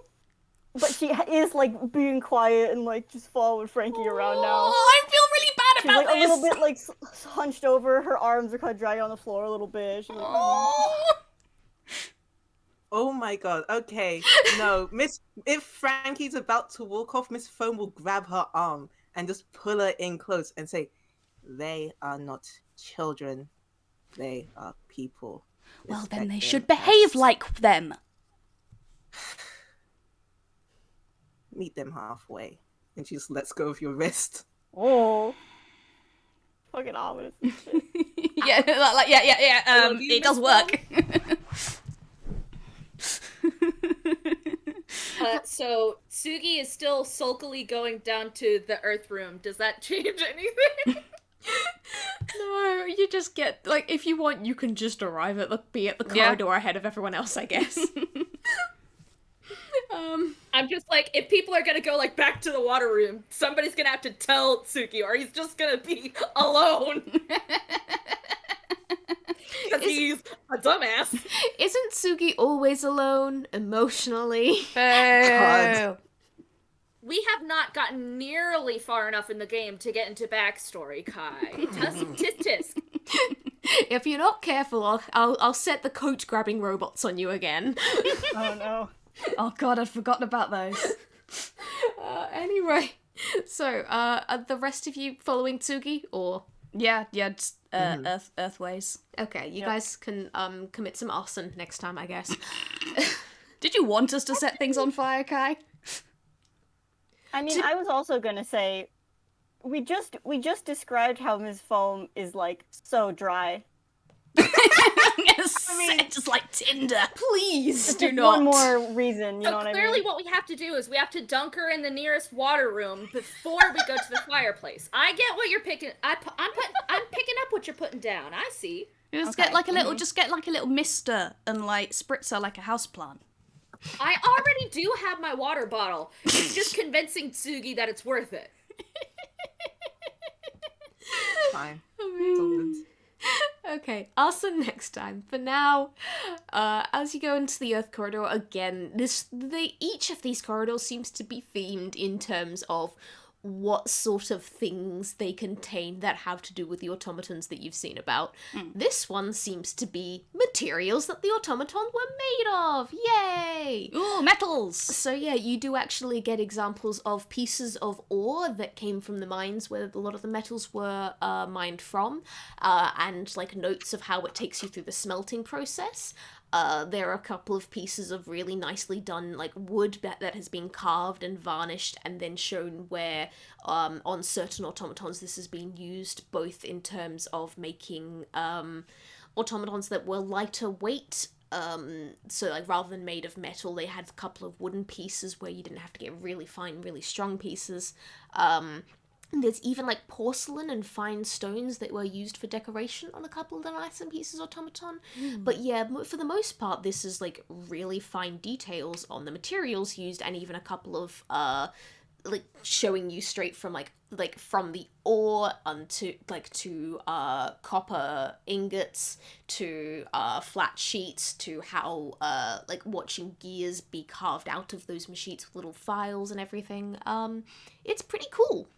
but she is like being quiet and like just following Frankie around now. Oh, I feel really bad She's about like this. a little bit like hunched over. Her arms are kind of dragging on the floor a little bit. She's like, Oh my god, okay. No, if Frankie's about to walk off, Miss Foam will grab her arm and just pull her in close and say, they are not children. They are people. Well, then Respect they them should as behave like them. Meet them halfway. And she just lets go of your wrist. oh, fucking ominous. and shit. Yeah, love you, it does Miss work. So Tsugi is still sulkily going down to the Earth room. Does that change anything? No, you just get, like, if you want, you can just arrive at the corridor ahead of everyone else, I guess. I'm just like, if people are gonna go, like, back to the water room, somebody's gonna have to tell Tsugi, or he's just gonna be alone. Because he's a dumbass. Isn't Tsugi always alone, emotionally? Oh. We have not gotten nearly far enough in the game to get into backstory, Kai. Tisk. If you're not careful, I'll set the coat-grabbing robots on you again. Oh no. Oh god, I'd forgotten about those. Anyway, so, are the rest of you following Tsugi, or...? Yeah, just Earthways. Okay, you guys can commit some arson next time, I guess. Did you want us to set things on fire, Kai? I mean, I was also gonna say, we just described how Ms. Foam is like so dry. Just like Tinder. Please do Just not. one more reason, you know what I Clearly mean? what we have to do is we have to dunk her in the nearest water room before we go to the fireplace. I get what you're picking. I'm picking up what you're putting down. I see. Just get like a little mister and like spritzer like a houseplant. I already do have my water bottle. It's just convincing Tsugi that it's worth it. Fine. It's all good. Okay, arson next time. For now, as you go into the Earth corridor again, each of these corridors seems to be themed in terms of what sort of things they contain that have to do with the automatons that you've seen about. This one seems to be materials that the automaton were made of. Yay! Ooh, metals! So yeah, you do actually get examples of pieces of ore that came from the mines where a lot of the metals were mined from, and like notes of how it takes you through the smelting process. There are a couple of pieces of really nicely done, like, wood that has been carved and varnished and then shown where, on certain automatons this has been used, both in terms of making, automatons that were lighter weight, so, like, rather than made of metal, they had a couple of wooden pieces where you didn't have to get really fine, really strong pieces. There's even, like, porcelain and fine stones that were used for decoration on a couple of the nicer pieces of automaton. But yeah, for the most part, this is, like, really fine details on the materials used, and even a couple of, like, showing you straight from, like from the ore onto, like, to, copper ingots, to, flat sheets, to how, like, watching gears be carved out of those machines with little files and everything. It's pretty cool.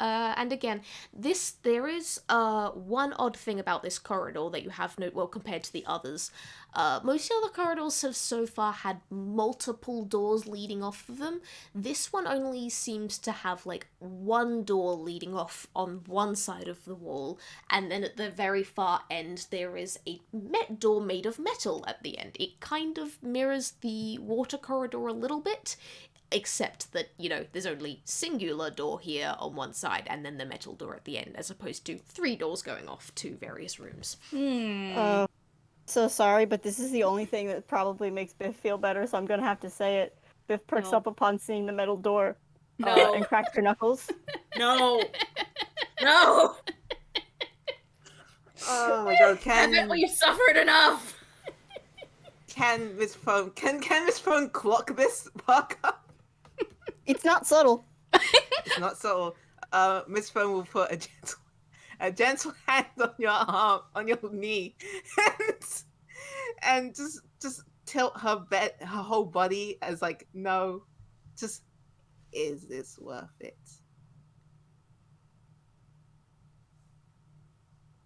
And again, there is one odd thing about this corridor that you have compared to the others. Most of the other corridors have so far had multiple doors leading off of them. This one only seems to have like one door leading off on one side of the wall, and then at the very far end there is a door made of metal at the end. It kind of mirrors the water corridor a little bit, except that, you know, there's only singular door here on one side and then the metal door at the end, as opposed to 3 doors going off to various rooms. So sorry, but this is the only thing that probably makes Biff feel better, so I'm gonna have to say it. Biff perks up upon seeing the metal door and cracks her knuckles. No. No. Oh my god, I bet we've suffered enough. Can Miss Phone clock this, Parker? It's not subtle. It's not subtle. Miss Phone will put a gentle hand on your arm, on your knee, and just tilt her whole body as like, no, just, is this worth it?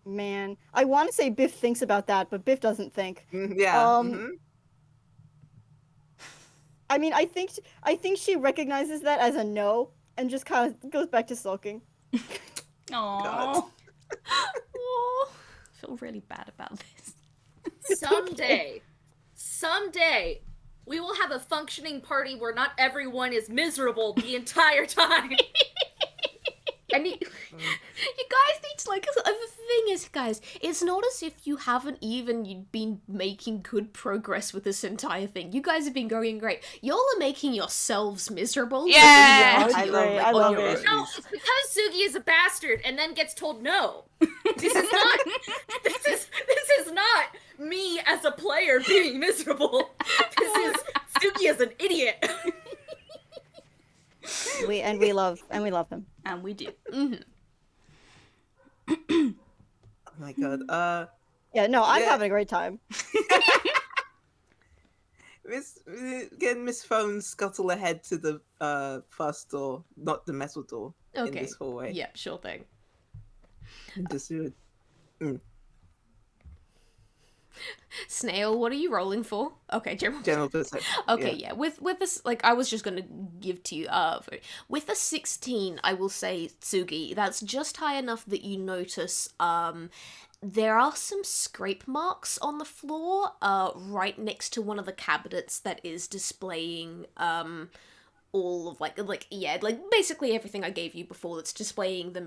Man, I want to say Biff thinks about that, but Biff doesn't think. Yeah. I mean, I think she recognizes that as a no, and just kind of goes back to sulking. Aww. Aw. I feel really bad about this. Someday, we will have a functioning party where not everyone is miserable the entire time. And you guys need to, like, the thing is, guys, it's not as if you haven't even been making good progress with this entire thing. You guys have been going great. Y'all are making yourselves miserable. Yeah! I love it. No, it's because Tsugi is a bastard and then gets told no. This is not. This is not me as a player being miserable. This is Tsugi as an idiot. We love him. And we do. Mm-hmm. Oh my god. Yeah, no, I'm Yeah. having a great time. Miss Phone scuttle ahead to the first door, not the metal door in Okay. this hallway. Yep, sure thing. Just do it. Snail, what are you rolling for? Okay, General perception. Okay, yeah. With this, like, I was just gonna give to you. With a 16, I will say Tsugi. That's just high enough that you notice. There are some scrape marks on the floor. Right next to one of the cabinets that is displaying all of like basically everything I gave you before that's displaying the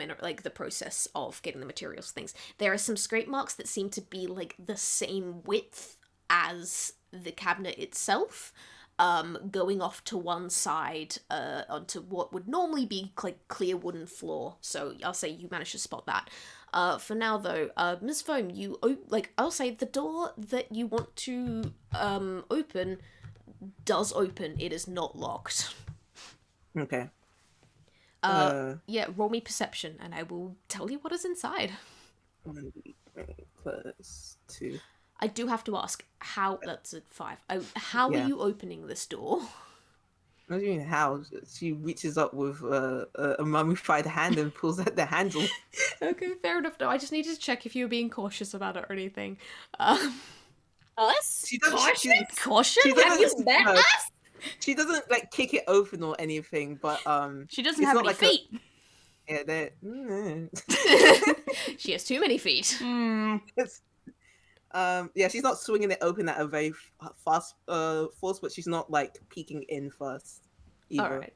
the process of getting the materials things. There are some scrape marks that seem to be like the same width as the cabinet itself, going off to one side onto what would normally be like clear wooden floor. So I'll say you managed to spot that. For now though, Ms. Foam, I'll say the door that you want to open does open. It is not locked. Okay. Yeah, roll me perception, and I will tell you what is inside. 1+2. I do have to ask, how... That's a 5. How Yeah. are you opening this door? What do you mean how? She reaches up with a mummified hand and pulls out the handle. Okay, fair enough. No, I just needed to check if you were being cautious about it or anything. Us? She doesn't. Caution? She Have doesn't- you met no, us? She doesn't like kick it open or anything, but She doesn't It's have not any like a- feet. yeah, they're. She has too many feet. It's, yeah, she's not swinging it open at a very fast force, but she's not like peeking in first either.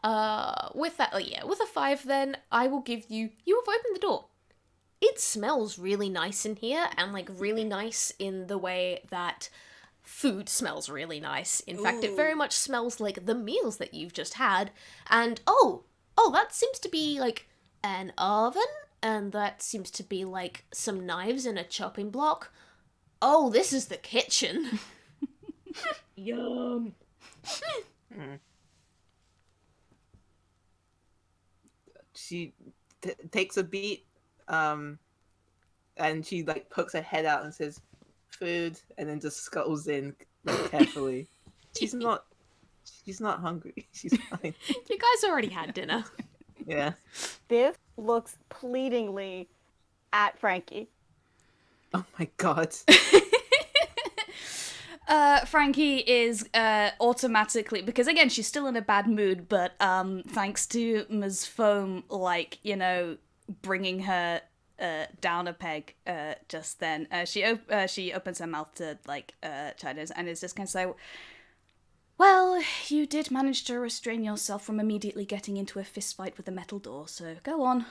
Alright. With that, with a 5 then, I will give you... You have opened the door. It smells really nice in here, and like really nice in the way that food smells really nice. In fact, it very much smells like the meals that you've just had. And oh, that seems to be like an oven, and that seems to be like some knives and a chopping block. Oh, this is the kitchen. Yum. She takes a beat, and she like pokes her head out and says, "Food," and then just scuttles in carefully. She's not hungry. She's fine. You guys already had dinner. Yeah. Biff looks pleadingly at Frankie. Oh my god. Frankie is automatically, because again she's still in a bad mood, but thanks to Ms. Foam, like, you know, bringing her down a peg just then, she opens her mouth to like China's and is just gonna say, well, you did manage to restrain yourself from immediately getting into a fist fight with the metal door, so go on.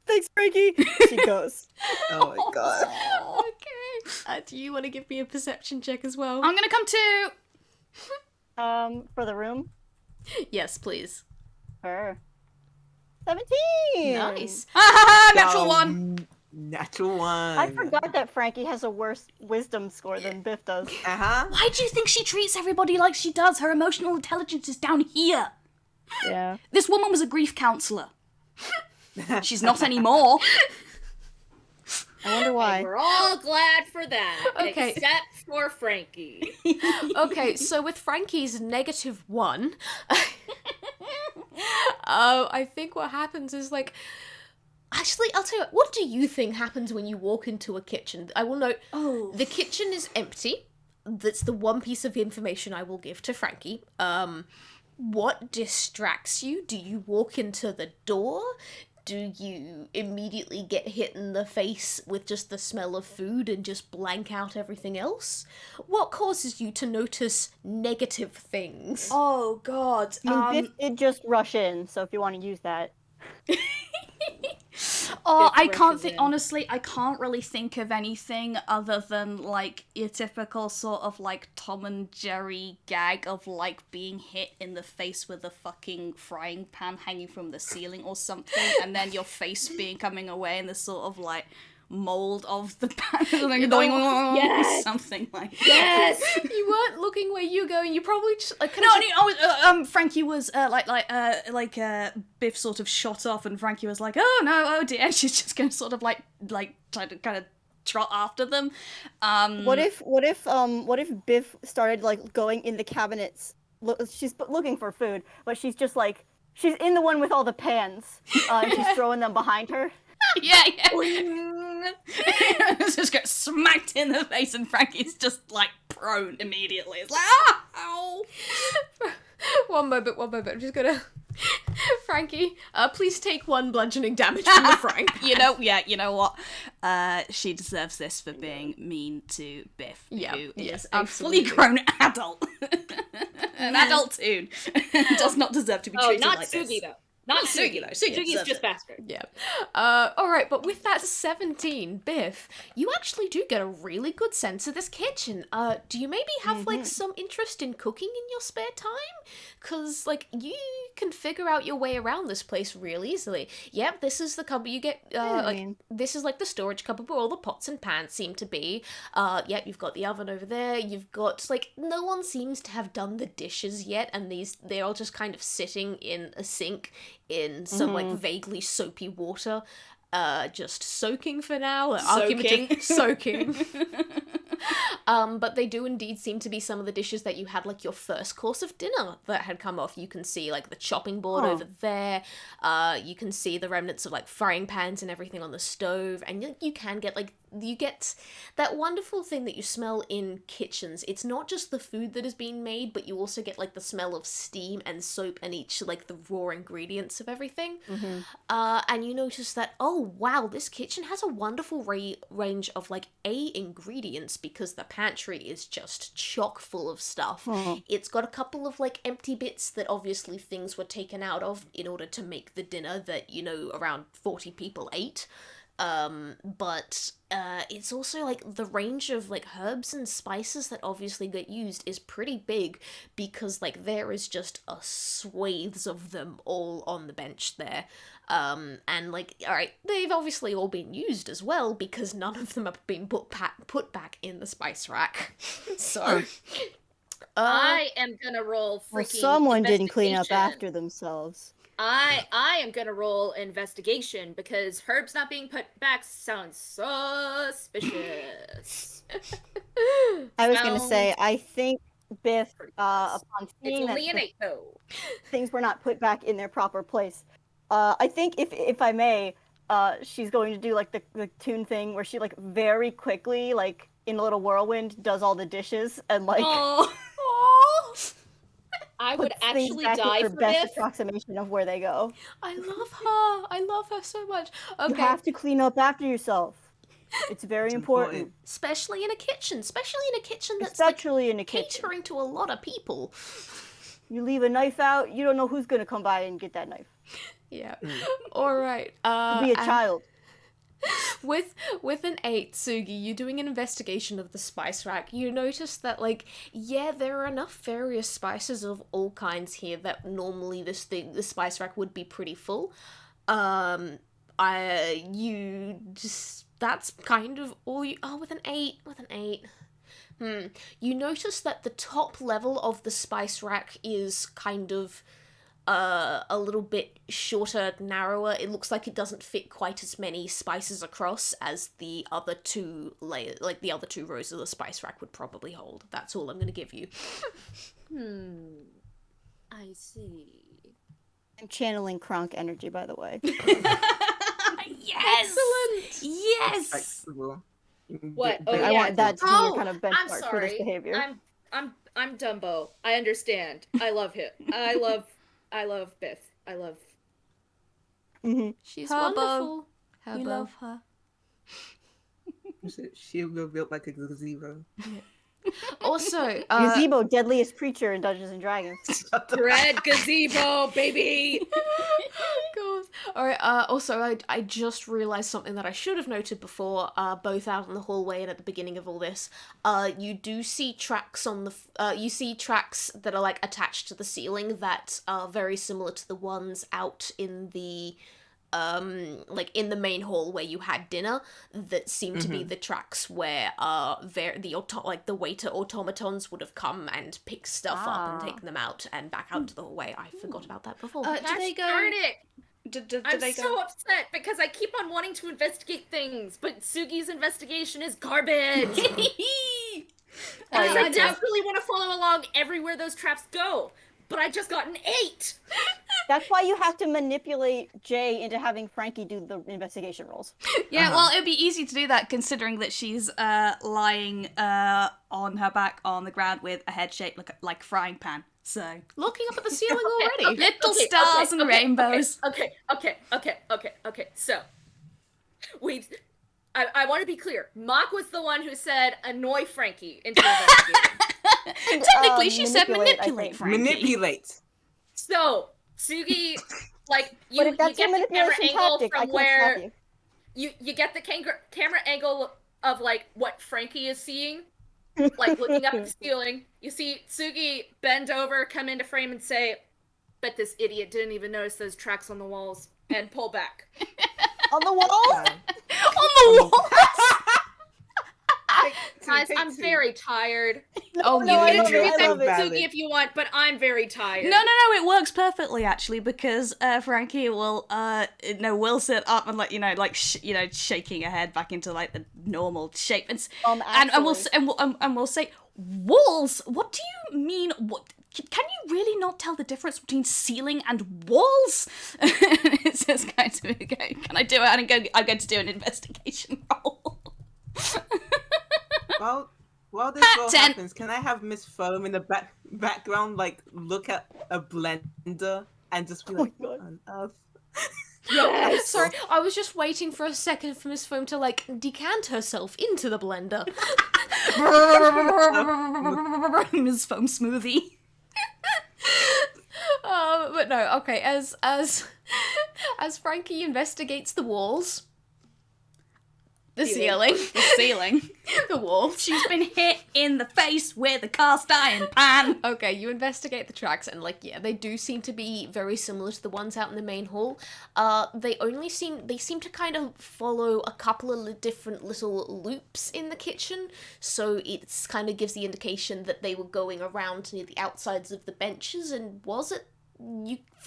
Thanks, Frankie. She goes. Oh my god. Okay. Do you want to give me a perception check as well? I'm gonna come too. For the room. Yes, please. Sure. 17. Nice. Natural one. Natural one. I forgot that Frankie has a worse wisdom score than Biff does. Uh-huh. Why do you think she treats everybody like she does? Her emotional intelligence is down here. Yeah. This woman was a grief counselor. She's not anymore. I wonder why. We're all glad for that, Okay. except for Frankie. Okay, so with Frankie's -1, I think what happens is like... Actually, I'll tell you what do you think happens when you walk into a kitchen? I will note, the kitchen is empty. That's the one piece of information I will give to Frankie. What distracts you? Do you walk into the door? do you immediately get hit in the face with just the smell of food and just blank out everything else? What causes you to notice negative things? Oh God. I mean, Biff did just rush in, so if you want to use that. Oh, I Biff can't rushes think. in. Honestly, I can't really think of anything other than like your typical sort of like Tom and Jerry gag of like being hit in the face with a fucking frying pan hanging from the ceiling or something, and then your face being coming away in the sort of like mold of the pan, like going yes! something like that. Yes! You weren't looking where you go, and you probably just like No, Frankie was Biff sort of shot off, and Frankie was like, "Oh no, oh dear," and she's just gonna sort of like try to kind of trot after them. What if Biff started like going in the cabinets? She's looking for food, but she's just like she's in the one with all the pans, and she's throwing them behind her. Yeah. Just get smacked in the face, and Frankie's just like prone immediately. It's like, ah, ow. One moment. I'm just gonna... Frankie, please take 1 bludgeoning damage from the frying pan. You know what? She deserves this for being mean to Biff, Yeah, who yes, is a absolutely. fully grown adult. An adult toon does not deserve to be treated not like Tsugi, this. though. Not Tsugi, Tsugi. though. Tsugi Tsugi's deserves just it. bastard. Yeah. Alright, but with that 17, Biff, you actually do get a really good sense of this kitchen. Do you maybe have, like, some interest in cooking in your spare time? Because, like, you can figure out your way around this place real easily. Yep, this is the cupboard you get, this is, like, the storage cupboard where all the pots and pans seem to be. Yep, you've got the oven over there, you've got, like, no one seems to have done the dishes yet, and they're all just kind of sitting in a sink in some like vaguely soapy water, just soaking for now. Soaking. But they do indeed seem to be some of the dishes that you had like your first course of dinner that had come off. You can see like the chopping board over there. You can see the remnants of like frying pans and everything on the stove, and you can get like you get that wonderful thing that you smell in kitchens. It's not just the food that is being made, but you also get like the smell of steam and soap and each like the raw ingredients of everything. And you notice that, oh wow, this kitchen has a wonderful range of like ingredients because the pantry is just chock full of stuff. It's got a couple of like empty bits that obviously things were taken out of in order to make the dinner that, you know, around 40 people ate. But it's also like the range of like herbs and spices that obviously get used is pretty big because like there is just a swathes of them all on the bench there. And like, alright, they've obviously all been used as well because none of them have been put back in the spice rack. So... I am gonna roll freaking Well, someone didn't clean up investigation. after themselves. I am gonna roll investigation because herbs not being put back sounds suspicious. I was gonna say, Sounds I think Biff, pretty upon It's seeing that only an the 8 though. things were not put back in their proper place, I think if I may, she's going to do like the Toon thing where she like very quickly, like in a little whirlwind, does all the dishes and like Oh. I would puts things actually back in die her for best Biff. approximation of where they go. I love her so much. You Okay. have to clean up after yourself. It's very important. Especially in a kitchen that's Especially like in a kitchen. catering to a lot of people. You leave a knife out, you don't know who's gonna come by and get that knife. Yeah. All right. Be a And child. with an 8, Tsugi, you're doing an investigation of the spice rack. You notice that, like, yeah, there are enough various spices of all kinds here that normally the spice rack would be pretty full. That's kind of all you... Oh, with an 8. You notice that the top level of the spice rack is kind of a little bit shorter, narrower. It looks like it doesn't fit quite as many spices across as the other 2 layers, like the other 2 rows of the spice rack would probably hold. That's all I'm going to give you. I see. I'm channeling Kronk energy, by the way. Yes. Excellent. Yes. Flexible. What? Oh, I yeah. want that to be your kind of I'm benchmark for this sorry. behavior. I'm Dumbo. I understand. I love him. I love Biff. She's Herbo. wonderful. We Herbo. love her. She will build like a gazebo. Also, Gazebo, deadliest creature in Dungeons and Dragons. Red gazebo, baby. God. All right. Also, I just realized something that I should have noted before. Both out in the hallway and at the beginning of all this. You do see tracks on the. You see tracks that are like attached to the ceiling that are very similar to the ones out in the. Like in the main hall where you had dinner, that seem to be the tracks where the waiter automatons would have come and picked stuff up and taken them out and back out to the hallway. I forgot about that before. Do they go? Darn it. Do I'm they go? so upset because I keep on wanting to investigate things, but Tsugi's investigation is garbage. I definitely want to follow along everywhere those traps go, but I just got an 8. That's why you have to manipulate Jay into having Frankie do the investigation rolls. Yeah, well, it'd be easy to do that considering that she's lying on her back on the ground with a head shaped like a frying pan. So Looking up at the ceiling already. little stars and rainbows. Okay. So, I want to be clear. Mock was the one who said annoy Frankie into investigating. Technically, she said manipulate, I manipulate think. Frankie. Manipulate. So, Tsugi, like, But you if that's get your the camera manipulation angle tactic, I from can't stop where you. you get the camera angle of, like, what Frankie is seeing, like, looking up at the ceiling. You see Tsugi bend over, come into frame, and say, bet this idiot didn't even notice those tracks on the walls, and pull back. On the walls? On the wall. Guys, I'm very tired. Oh, no, you I You love can it, attribute I that love to it. Tsugi if you want, but I'm very tired. No, it works perfectly actually because Frankie will sit up and shaking her head back into like the normal shape and we'll say walls. What do you mean? What can you really not tell the difference between ceiling and walls? It's just going to be okay. Can I do it? I'm going to do an investigation roll. While this all 10. happens, can I have Miss Foam in the background, like, look at a blender and just be like, what on earth? Yes. Sorry, I was just waiting for a second for Miss Foam to like decant herself into the blender. Ms. Foam Smoothie. But no, okay. As Frankie investigates the walls, the ceiling, the wall. She's been hit in the face with a cast iron pan. Okay, you investigate the tracks, and they do seem to be very similar to the ones out in the main hall. They seem to kind of follow a couple of different little loops in the kitchen, so it's kind of gives the indication that they were going around near the outsides of the benches. And was it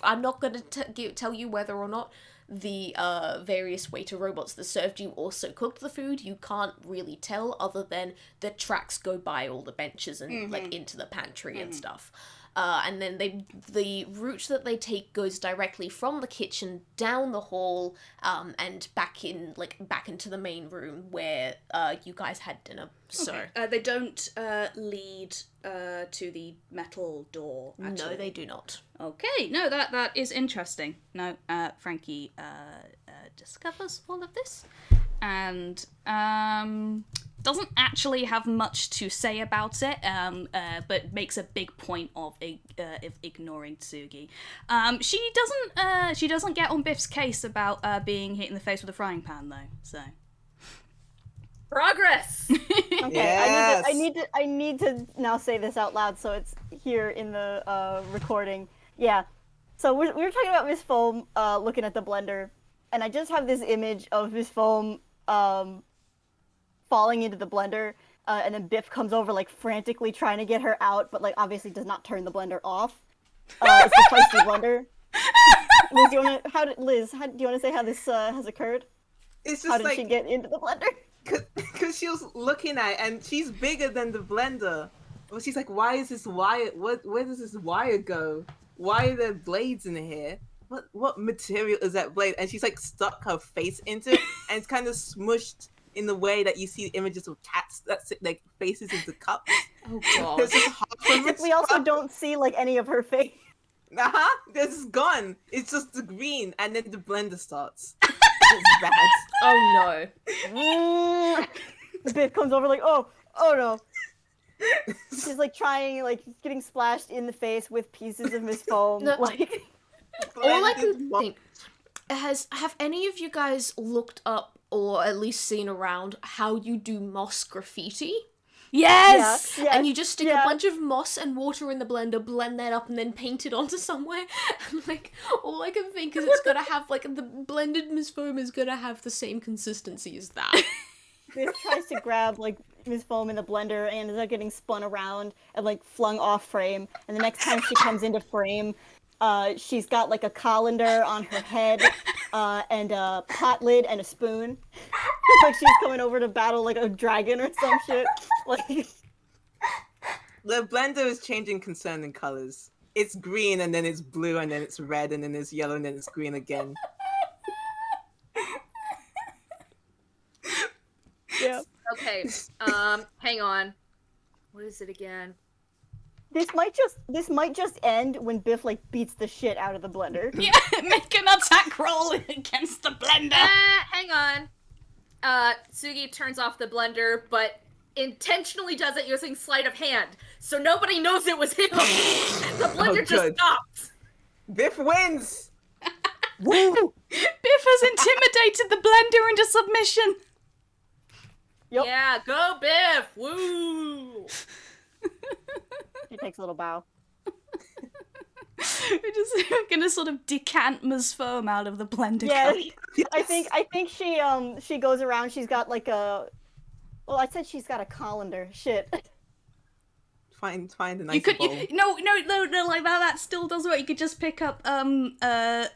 I'm not going to tell you whether or not the various waiter robots that served you also cooked the food. You can't really tell other than the tracks go by all the benches and like into the pantry and stuff. And then the route that they take goes directly from the kitchen down the hall and back into the main room where you guys had dinner. So they don't lead to the metal door. Actually. no, they do not. Okay, no, that is interesting. No, Frankie discovers all of this and doesn't actually have much to say about it, but makes a big point of ignoring Tsugi. She doesn't get on Biff's case about being hit in the face with a frying pan though. So Progress. Okay, Yes. I need to now say this out loud so it's here in the recording. Yeah. So we were talking about Miss Foam looking at the blender, and I just have this image of Miss Foam falling into the blender, and then Biff comes over like frantically trying to get her out, but like obviously does not turn the blender off. It's a feisty blender. Liz, do you want to say how this has occurred? It's just How did like, she get into the blender? because she was looking at it, and she's bigger than the blender. But she's like, why is this wire, where does this wire go? Why are there blades in here? What material is that blade? And she's like stuck her face into it, and it's kind of smushed in the way that you see images of cats that sit like faces into cups. oh god. There's just half of it We also don't see like any of her face. This is gone. It's just the green, and then the blender starts. It's bad. Oh no. Biff comes over like, oh no. She's like trying, like getting splashed in the face with pieces of Miss Foam. No. Like, All I can Blended think have any of you guys looked up or at least seen around how you do moss graffiti? Yes! yes, And you just stick a yeah. bunch of moss and water in the blender, blend that up, and then paint it onto somewhere. And like, all I can think is it's gonna have like the blended Miss Foam is gonna have the same consistency as that. Biff tries to grab like Miss Foam in the blender and ends up getting spun around and like flung off frame. And the next time she comes into frame, she's got like a colander on her head, and a pot lid and a spoon. Like she's coming over to battle like a dragon or some shit. Like, The blender is changing concerning colors. It's green, and then it's blue, and then it's red, and then it's yellow, and then it's green again. yeah. Okay. Hang on. What is it again? This might just end when Biff like beats the shit out of the blender. Yeah, make an attack roll against the blender. Hang on. Tsugi turns off the blender, but intentionally does it using sleight of hand, so nobody knows it was him. The blender just good. stopped. Biff wins! Woo! Biff has intimidated the blender into submission. Yep. Yeah, go Biff! Woo! She takes a little bow. We're gonna sort of decant Ms. Foam out of the blender Yeah, cup. I think she goes around. She's got like a. Well, I said she's got a colander. Shit. Find a nice You could, bowl. no, like that still does work. You could just pick up the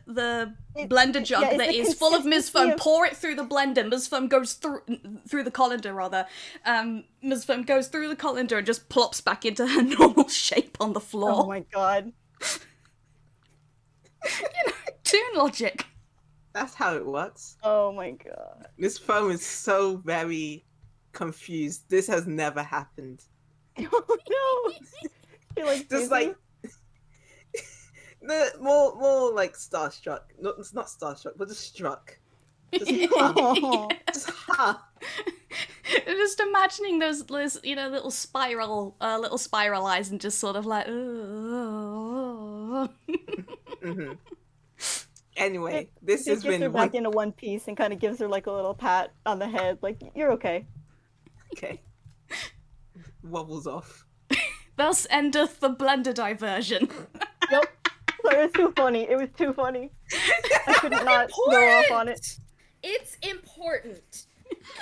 blender jug it's that the is full of Ms. Foam, consistency of- pour it through the blender. Ms. Foam goes through the colander rather. Ms. Foam goes through the colander and just plops back into her normal shape on the floor. Oh my god. Toon logic. That's how it works. Oh my god. Miss Foam is so very confused. This has never happened. Oh no. She like Just like the more like starstruck. No, it's not starstruck, but just struck. Just Oh. just ha. Just imagining those little spiral eyes and just sort of like. hmm Anyway, this She has gets her been back into one piece and kind of gives her like a little pat on the head, like you're okay. okay. Wobbles off. Thus endeth the blender diversion. Yep. So it was too funny. It was too funny. I could not go off on it. It's important.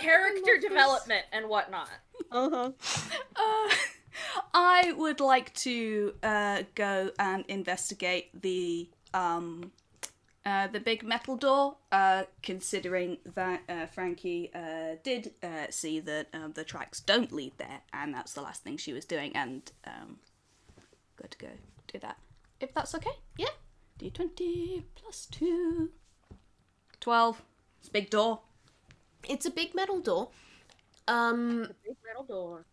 Character development and whatnot. Uh-huh. I would like to go and investigate the big metal door, considering that Frankie did see that the tracks don't lead there, and that's the last thing she was doing, and good to go do that. If that's okay? Yeah. D20 plus 2. 12. It's a big door. It's a big metal door. Big metal door.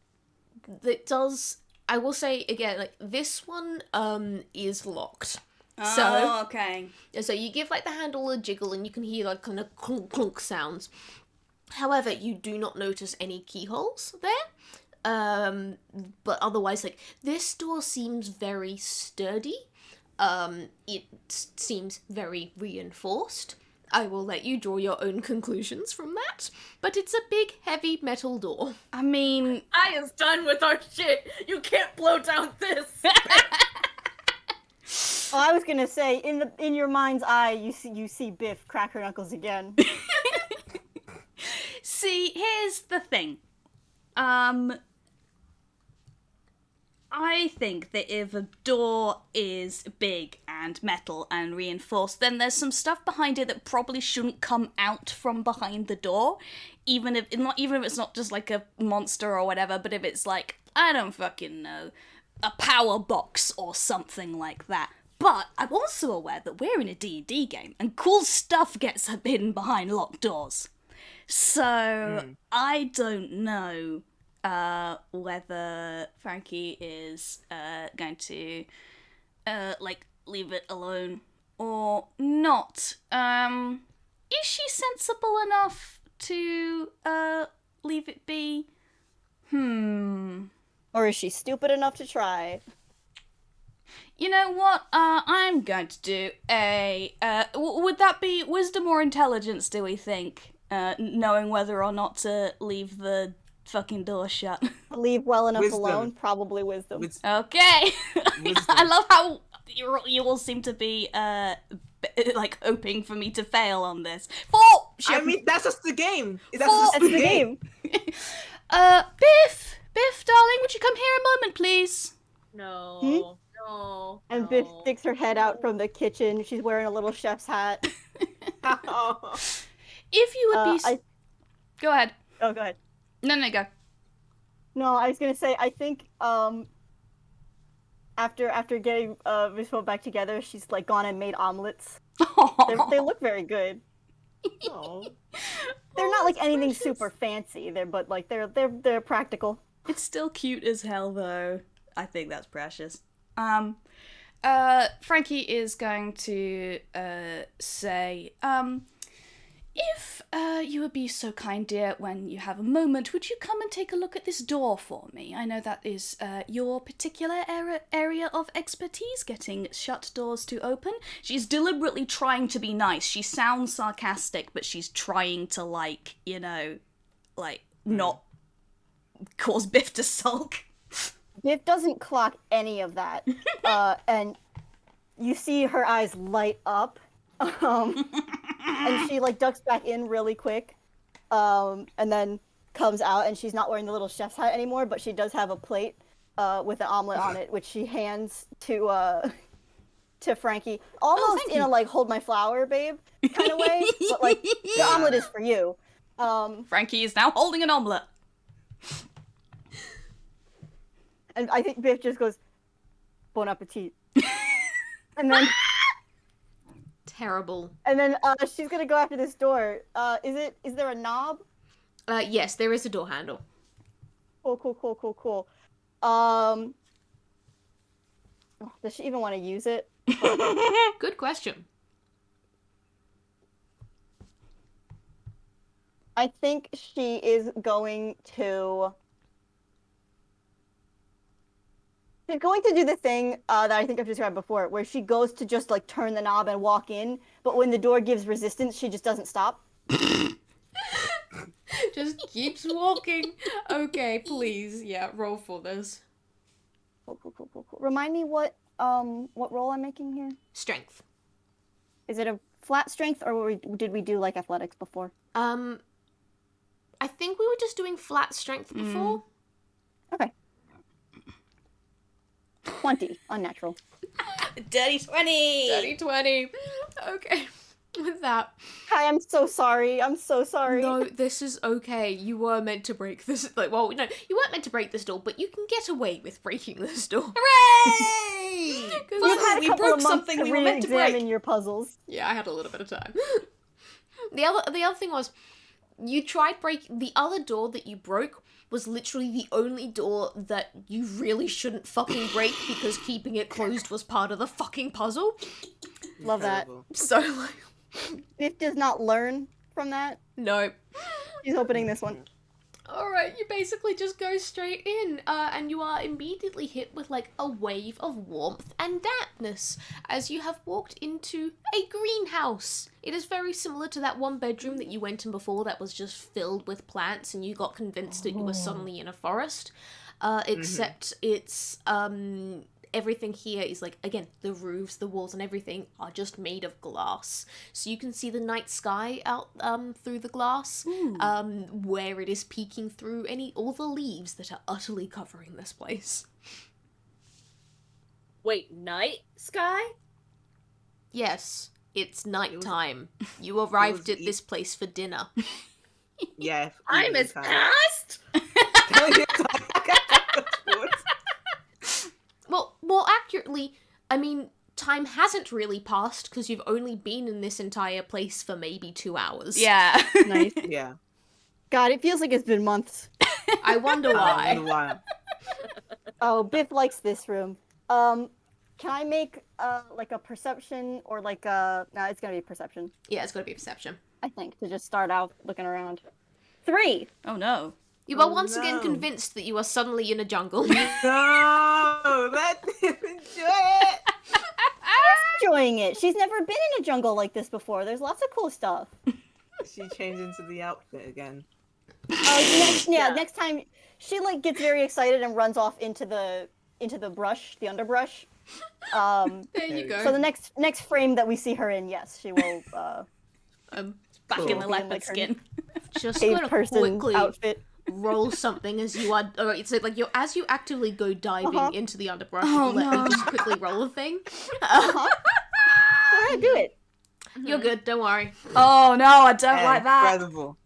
That does. I will say again, like this one is locked. Oh, okay. So you give like the handle a jiggle and you can hear like kind of clunk clunk sounds. However, you do not notice any keyholes there. But otherwise, like this door seems very sturdy. It seems very reinforced. I will let you draw your own conclusions from that. But it's a big, heavy metal door. I mean, I is done with our shit. You can't blow down this. Oh, I was gonna say, in your mind's eye, you see Biff crack her knuckles again. see, here's the thing. I think that if a door is big and metal and reinforced, then there's some stuff behind it that probably shouldn't come out from behind the door, even if it's not just like a monster or whatever, but if it's like, I don't fucking know, a power box or something like that. But I'm also aware that we're in a D&D game, and cool stuff gets hidden behind locked doors. So, I don't know whether Frankie is going to, leave it alone or not? Is she sensible enough to leave it be? Or is she stupid enough to try? You know what? I'm going to do a. Would that be wisdom or intelligence, do we think? Knowing whether or not to leave the fucking door shut. Leave well enough Wisdom. alone? Probably wisdom. Okay. Wisdom. I love how you all seem to be, like, hoping for me to fail on this. I mean, that's just the game. That's Four- just That's the game. Biff, darling, would you come here a moment, please? No. Hmm? No. And no. Biff sticks her head out from the kitchen. She's wearing a little chef's hat. If you would be... I- Go ahead. Oh, go ahead. No, go. No, I was gonna say, I think, after getting, Miss Phone back together, she's, like, gone and made omelets. They look very good. Oh. They're not, like, anything super fancy, they're practical. It's still cute as hell, though. I think that's precious. Frankie is going to, say, if, you would be so kind, dear, when you have a moment, would you come and take a look at this door for me? I know that is, your particular area of expertise, getting shut doors to open. She's deliberately trying to be nice. She sounds sarcastic, but she's trying to, like, you know, like, not cause Biff to sulk. Biff doesn't clock any of that. And you see her eyes light up. And she, like, ducks back in really quick. And then comes out, and she's not wearing the little chef's hat anymore, but she does have a plate with an omelet on it, which she hands to Frankie. Almost in a, like, hold my flower, babe kind of way. But, like, the omelet is for you. Frankie is now holding an omelette. And I think Biff just goes, bon appetit. And then Terrible. she's gonna go after this door. Is there a knob? Yes, there is a door handle. Cool. Does she even want to use it? Good question. I think she is going to... She's going to do the thing that I think I've described before, where she goes to just, like, turn the knob and walk in, but when the door gives resistance, she just doesn't stop. Just keeps walking. Okay, please. Yeah, roll for this. Cool. Remind me what role I'm making here? Strength. Is it a flat strength, or did we do, like, athletics before? I think we were just doing flat strength before. Okay. 20, unnatural. Dirty 20! Dirty 20. Okay. With that. Hi, I'm so sorry. No, this is okay. You were meant to break this. Like, well, no, you weren't meant to break this door, but you can get away with breaking this door. Hooray! You've had a we couple broke of months something to we were meant to break. re-examine your puzzles. Yeah, I had a little bit of time. The other thing was, you tried the other door that you broke was literally the only door that you really shouldn't fucking break because keeping it closed was part of the fucking puzzle. Love that. Incredible. So, like... Biff does not learn from that. No. She's opening this one. Alright, you basically just go straight in, and you are immediately hit with, like, a wave of warmth and dampness as you have walked into a greenhouse. It is very similar to that one bedroom that you went in before that was just filled with plants and you got convinced that you were suddenly in a forest. Except it's, everything here is, like, again, the roofs, the walls, and everything are just made of glass. So you can see the night sky out through the glass, where it is peeking through all the leaves that are utterly covering this place. Wait, night sky? Yes, it's nighttime. You arrived at e- this place for dinner. Yeah. I'm as kind past? Well, more accurately, I mean, time hasn't really passed because you've only been in this entire place for maybe 2 hours. Yeah. Nice. Yeah. God, it feels like it's been months. I wonder I why. wonder why. Oh, Biff likes this room. Can I make like a perception or like a no? It's gonna be perception. Yeah, it's got to be perception. I think to just start out looking around. 3. Oh no. You are Oh, once again no. convinced that you are suddenly in a jungle. No, let him enjoy it. Enjoying it. She's never been in a jungle like this before. There's lots of cool stuff. She changed into the outfit again. Oh, Yeah. next time she like gets very excited and runs off into the brush, the underbrush. There you go. So the next frame that we see her in, yes, she will Back Cool. in the Being leopard like her skin. Just cave gotta person quickly outfit. roll something as you are. Or it's like you as you actively go diving into the underbrush. Oh, let me no. just quickly roll a thing. Go ahead, do it. You're good. Don't worry. Oh no, I don't like that. Incredible.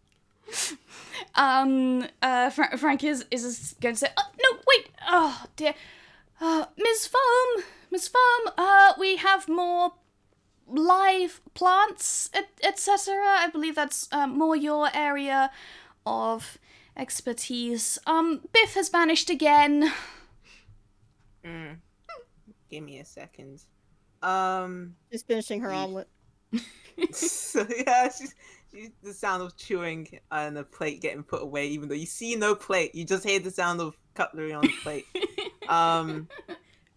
Frank is going to say, oh, no, wait, oh dear, Ms. Foam, we have more live plants, etc. I believe that's more your area of expertise. Biff has vanished again. Give me a second. Just finishing her omelet. So yeah, she's the sound of chewing and a plate getting put away, even though you see no plate, you just hear the sound of cutlery on the plate.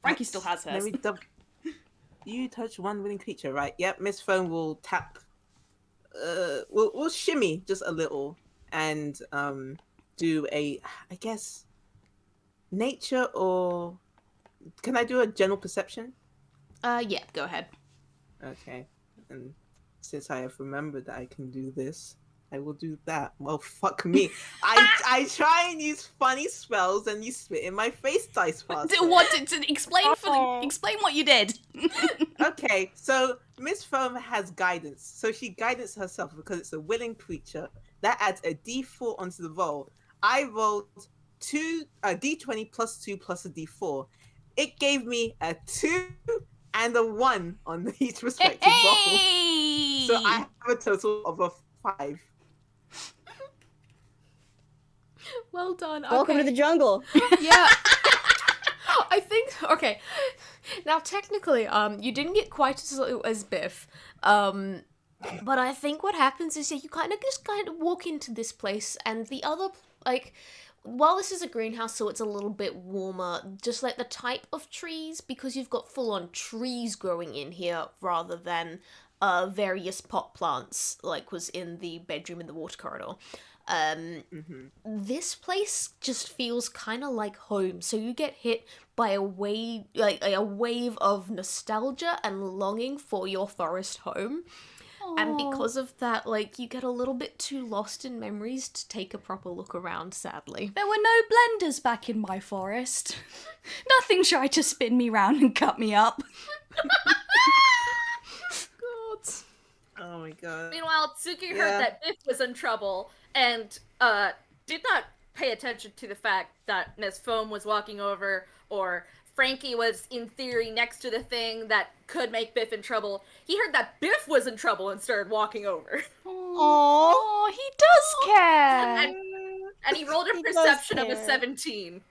Frankie still has Let hers. me You touch one willing creature, right? Yep, Miss Foam will tap. We'll shimmy just a little and do a, I guess, nature or can I do a general perception? Yeah. Go ahead. Okay, and since I have remembered that I can do this, I will do that. Well, fuck me. I try and use funny spells and you spit in my face dice faster. Explain explain what you did. Okay, so Miss Foam has guidance. So she guidance herself because it's a willing creature. That adds a d4 onto the roll. I rolled a d20 plus 2 plus a d4. It gave me a 2 and a 1 on each respective roll. Hey! So I have a total of a 5. Well done. Welcome to the jungle. Yeah. I think okay. Now technically, you didn't get quite as Biff. But I think what happens is you kind of walk into this place and the other while this is a greenhouse, so it's a little bit warmer, just like the type of trees, because you've got full-on trees growing in here rather than various pot plants like was in the bedroom in the water corridor. This place just feels kind of like home, so you get hit by a wave of nostalgia and longing for your forest home. And because of that, you get a little bit too lost in memories to take a proper look around, sadly. There were no blenders back in my forest. Nothing tried to spin me round and cut me up. God. Oh my god. Meanwhile, Tsugi Yeah. heard that Biff was in trouble and did not pay attention to the fact that Miss Foam was walking over or Frankie was in theory next to the thing that could make Biff in trouble. He heard that Biff was in trouble and started walking over. Oh, he does care. And he rolled a He does perception of a care. 17.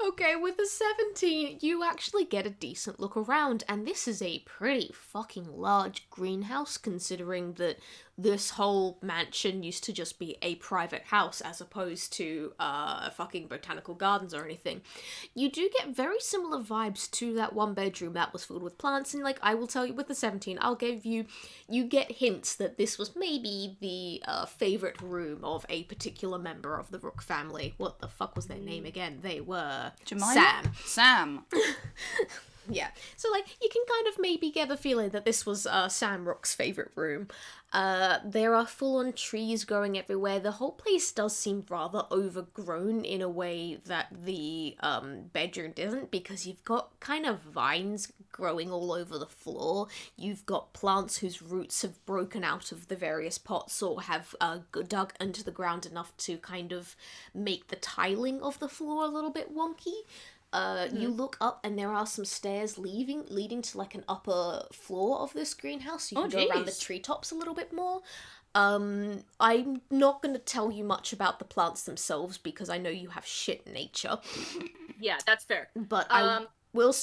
Okay, with a 17, you actually get a decent look around, and this is a pretty fucking large greenhouse, considering that this whole mansion used to just be a private house as opposed to fucking botanical gardens or anything. You do get very similar vibes to that one bedroom that was filled with plants, and I will tell you with the 17, I'll give you get hints that this was maybe the favorite room of a particular member of the Rook family. What the fuck was their name again? They were Jemima? Sam. Yeah, so you can kind of maybe get the feeling that this was Sam Rook's favourite room. There are full-on trees growing everywhere. The whole place does seem rather overgrown in a way that the bedroom doesn't, because you've got kind of vines growing all over the floor. You've got plants whose roots have broken out of the various pots or have dug into the ground enough to kind of make the tiling of the floor a little bit wonky. You look up and there are some stairs leading to an upper floor of this greenhouse. You can go around the treetops a little bit more. I'm not going to tell you much about the plants themselves because I know you have shit nature. Yeah, that's fair. But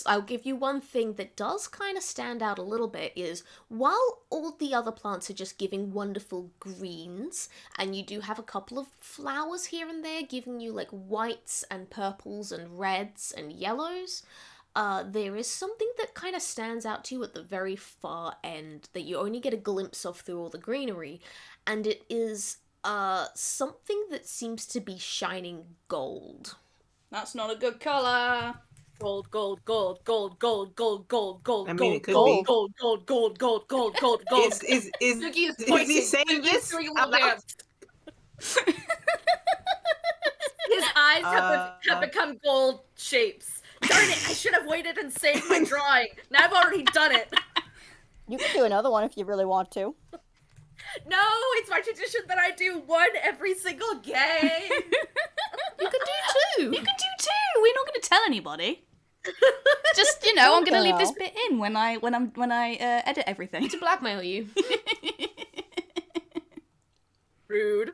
I'll give you one thing that does kind of stand out a little bit is while all the other plants are just giving wonderful greens, and you do have a couple of flowers here and there giving you like whites and purples and reds and yellows, there is something that kind of stands out to you at the very far end that you only get a glimpse of through all the greenery, and it is something that seems to be shining gold. That's not a good colour. Gold, gold, gold, gold, gold, gold, gold, gold, I mean, it gold, could gold, be. gold, gold, gold, gold, gold, gold. Is Tsugi is he pointing. saying Tsugi this is doing a out little loud? dance. His eyes have become gold shapes. Darn it! I should have waited and saved my drawing. Now I've already done it. You can do another one if you really want to. No, it's my tradition that I do one every single game. You can do two! You can do two. We're not going to tell anybody. Just, you know, I'm going to leave this bit in when I edit everything. To blackmail you. Rude.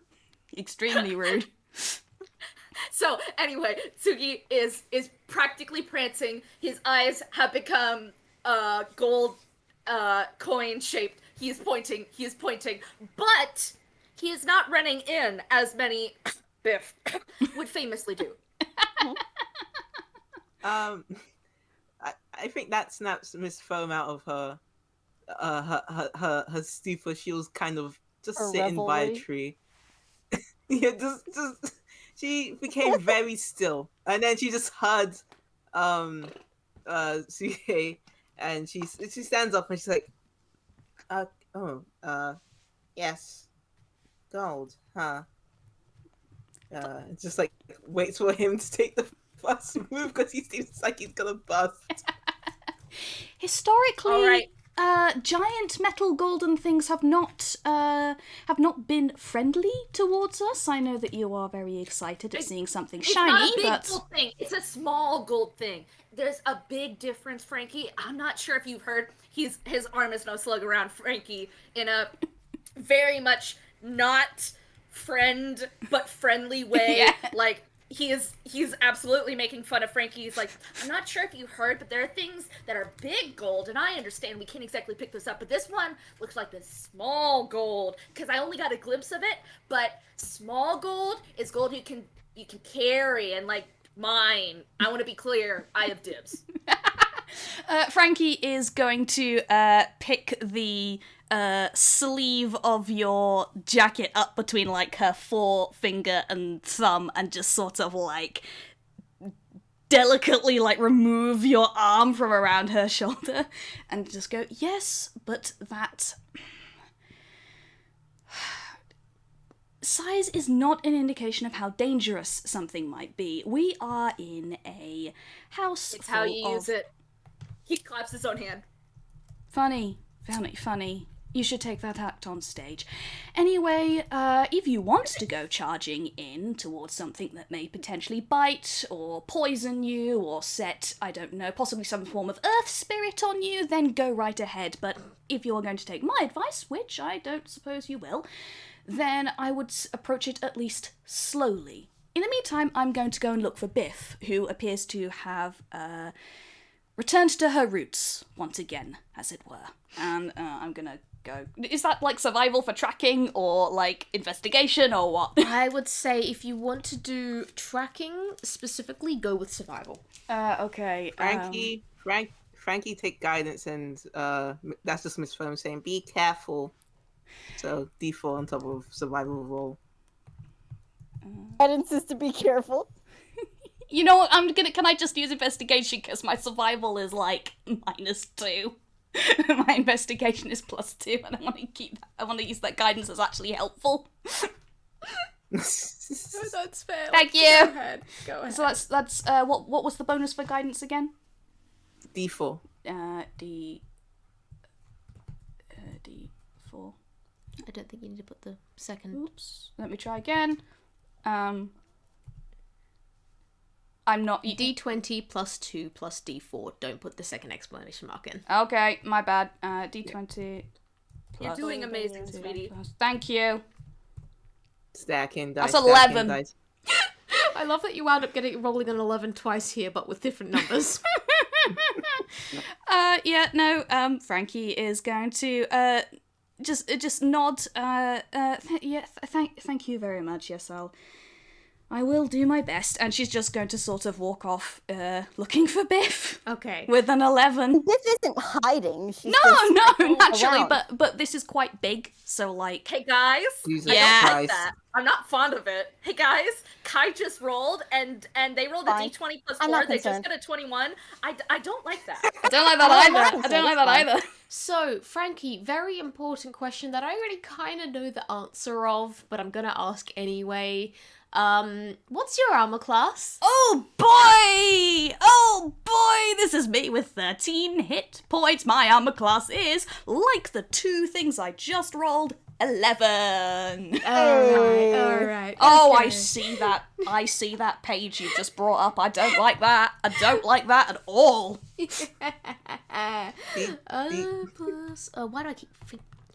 Extremely rude. So anyway, Tsugi is practically prancing. His eyes have become gold coin shaped. He is pointing, but he is not running in as many Biff would famously do. I think that snaps Miss Foam out of her stupor. She was kind of just Her sitting by a revelry. tree. Yeah, just she became very still, and then she just heard Suge, and she stands up and she's like, yes, gold, huh? Just like waits for him to take the first move because he seems like he's gonna bust. Historically, All right. Giant metal golden things have not been friendly towards us. I know that you are very excited at seeing something It's shiny, not a big but gold thing. It's a small gold thing. There's a big difference, Frankie. I'm not sure if you've heard. His arm is no slug around Frankie in a very much not friend but friendly way. Yeah. Like he's absolutely making fun of Frankie. He's like, I'm not sure if you heard, but there are things that are big gold, and I understand we can't exactly pick this up, but this one looks like this small gold, because I only got a glimpse of it, but small gold is gold you can carry, and like mine, I want to be clear, I have dibs. Frankie is going to pick the sleeve of your jacket up between like her forefinger and thumb and just sort of like delicately like remove your arm from around her shoulder and just go, yes, but that size is not an indication of how dangerous something might be. We are in a house It's full how you of... use it. He claps his own hand. Funny. You should take that act on stage. Anyway, if you want to go charging in towards something that may potentially bite or poison you or set, I don't know, possibly some form of earth spirit on you, then go right ahead. But if you are going to take my advice, which I don't suppose you will, then I would approach it at least slowly. In the meantime, I'm going to go and look for Biff, who appears to have returned to her roots once again, as it were. And I'm gonna go. Is that like survival for tracking or like investigation or what? I would say if you want to do tracking, specifically go with survival. Okay. Frankie, take guidance, and that's just Miss Foam saying, be careful. So D4 on top of survival roll. Guidance is to be careful. You know what? Can I just use investigation because my survival is like -2. My investigation is +2, and I want to keep that. I want to use that guidance as actually helpful. That's fair. Thank you. Go ahead. So that's what was the bonus for guidance again? D4. D4. I don't think you need to put the second. Oops. Let me try again. I'm not... D20 plus 2 plus D4. Don't put the second exclamation mark in. Okay, my bad. D20... You're doing amazing, 2 sweetie. plus- Thank you. Stacking dice. That's stacking 11. dice. I love that you wound up rolling an 11 twice here, but with different numbers. Yeah, no, Frankie is going to, just nod, thank you very much, yes, I will do my best, and she's just going to sort of walk off, looking for Biff. Okay. With an 11. This isn't hiding. She's No, just naturally, around. but this is quite big, so like... Hey guys, Jesus I don't Christ. like that. I'm not fond of it. Hey guys, Kai just rolled, and they rolled Fine. a d20 plus I'm 4. not They just concerned. got a 21. I don't like that. I don't like that I'm not either. I don't like that concerned, either. So, Frankie, very important question that I already kind of know the answer of, but I'm gonna ask anyway. What's your armor class? Oh boy! Oh boy! This is me with 13 hit points. My armor class is, like the two things I just rolled, 11. Alright. Oh, okay. I see that page you just brought up. I don't like that. I don't like that at all. Beep, Plus, why do I keep...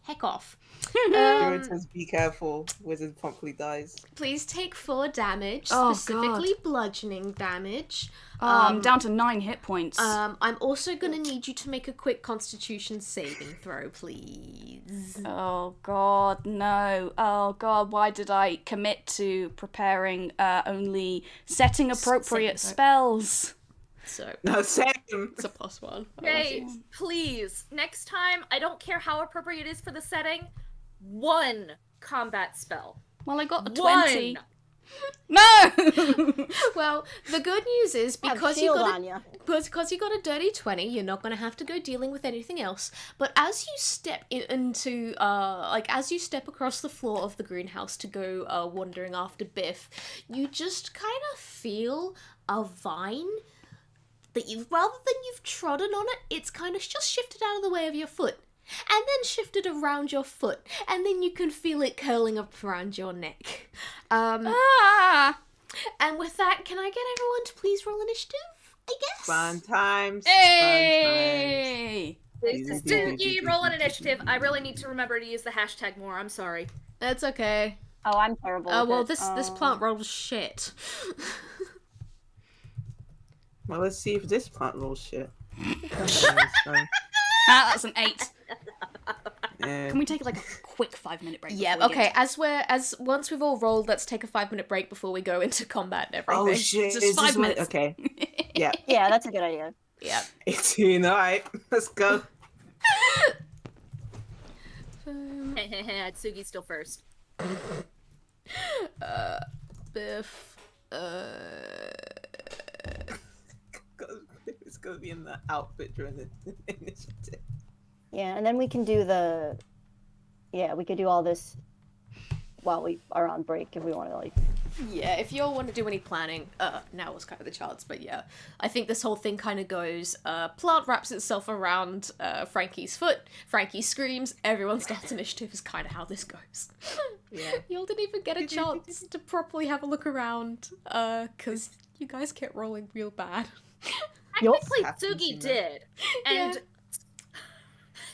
Heck off. Spirit says, be careful. Wizard promptly dies. Please take 4 damage, Oh, specifically bludgeoning damage. I'm down to 9 hit points. I'm also gonna need you to make a quick Constitution saving throw, please. Oh god, no. Oh god, why did I commit to preparing only setting appropriate Saving spells? So, No, same. it's a +1. Hey, please, next time, I don't care how appropriate it is for the setting, 1 combat spell. Well, I got a 20. 1. No! Well, the good news is Have because you shield got on ya. because you got a dirty 20, you're not going to have to go dealing with anything else. But as you step into as you step across the floor of the greenhouse to go wandering after Biff, you just kind of feel a vine that rather than you've trodden on it, it's kind of just shifted out of the way of your foot. And then shifted around your foot, and then you can feel it curling up around your neck. Ah! And with that, can I get everyone to please roll initiative? I guess. Fun times. Hey! This is Tsugi, roll an initiative. I really need to remember to use the hashtag more, I'm sorry. That's okay. Oh, I'm terrible. Oh with well, it. this plant rolls shit. Well, let's see if this plant rolls shit. That's an 8. Yeah. Can we take like a quick 5-minute break? Yeah. before we Okay. As once we've all rolled, let's take a 5-minute break before we go into combat and everything. Oh shit! Just is 5 this what- minutes. Okay. Yeah. Yeah, that's a good idea. Yeah. 18. All right. Let's go. Tsugi's still first. Biff. It's gonna be in the outfit during the initiative. Yeah, and then we can do we could do all this while we are on break if we want to like. Yeah, if you all want to do any planning, now was kind of the chance, but yeah. I think this whole thing kind of goes, plant wraps itself around Frankie's foot, Frankie screams, everyone starts initiative is kind of how this goes. Yeah. You all didn't even get a chance to properly have a look around, because you guys kept rolling real bad. Technically, Happens, you Tsugi know. did. And Yeah.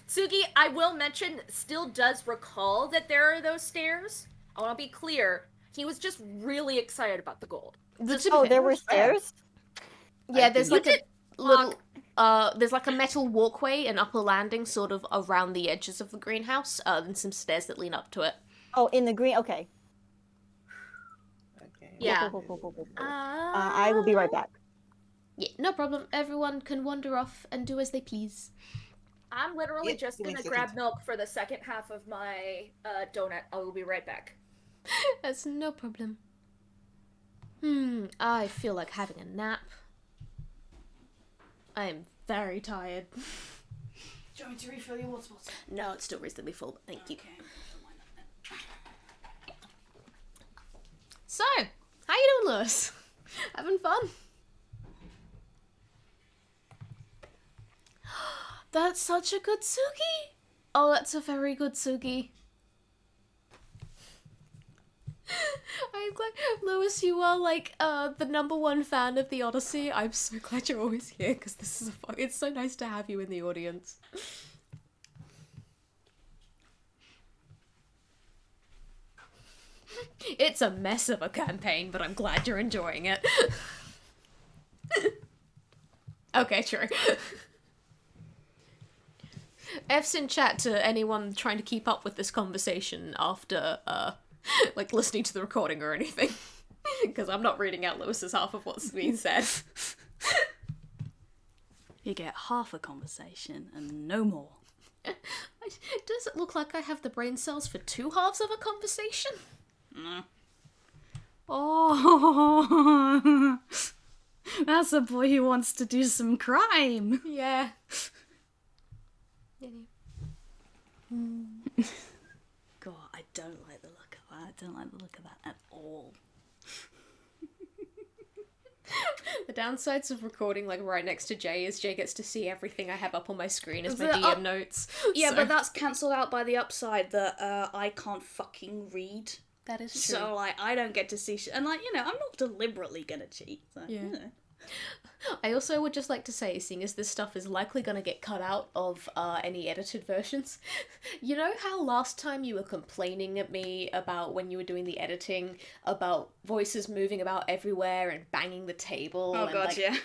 Tsugi, I will mention, still does recall that there are those stairs. I want to be clear. He was just really excited about the gold. Oh, there were stairs. Yeah, there's You like a did little there's like a metal walkway, an upper landing sort of around the edges of the greenhouse, and some stairs that lean up to it. Oh, in the green. Okay. Okay. Yeah. Cool. I will be right back. Yeah, no problem. Everyone can wander off and do as they please. I'm literally Yeah, just give me gonna a grab second. milk for the second half of my donut. I will be right back. That's no problem. I feel like having a nap. I am very tired. Do you want me to refill your water bottle? No, it's still reasonably full, but thank you. So, how you doing, Lewis? Having fun? That's such a good Tsugi. Oh, that's a very good Tsugi. I'm glad, Lewis, you are like the #1 fan of the Odyssey. I'm so glad you're always here because this is it's so nice to have you in the audience. It's a mess of a campaign, but I'm glad you're enjoying it. Okay, true. F's in chat to anyone trying to keep up with this conversation after, like, listening to the recording or anything. Because I'm not reading out Lewis's half of what's being said. You get half a conversation and no more. Does it look like I have the brain cells for 2 halves of a conversation? No. Oh, that's a boy who wants to do some crime. Yeah. God, I don't like the look of that. I don't like the look of that at all. The downsides of recording like right next to Jay is Jay gets to see everything I have up on my screen as my DM notes. Yeah, So- but that's cancelled out by the upside that I can't fucking read. that is true. So, like, I don't get to see shit. And, like, you know, I'm not deliberately gonna cheat. So, Yeah. you know. I also would just like to say, seeing as this stuff is likely going to get cut out of any edited versions, you know how last time you were complaining at me about when you were doing the editing about voices moving about everywhere and banging the table? Oh, and, God, like, yeah.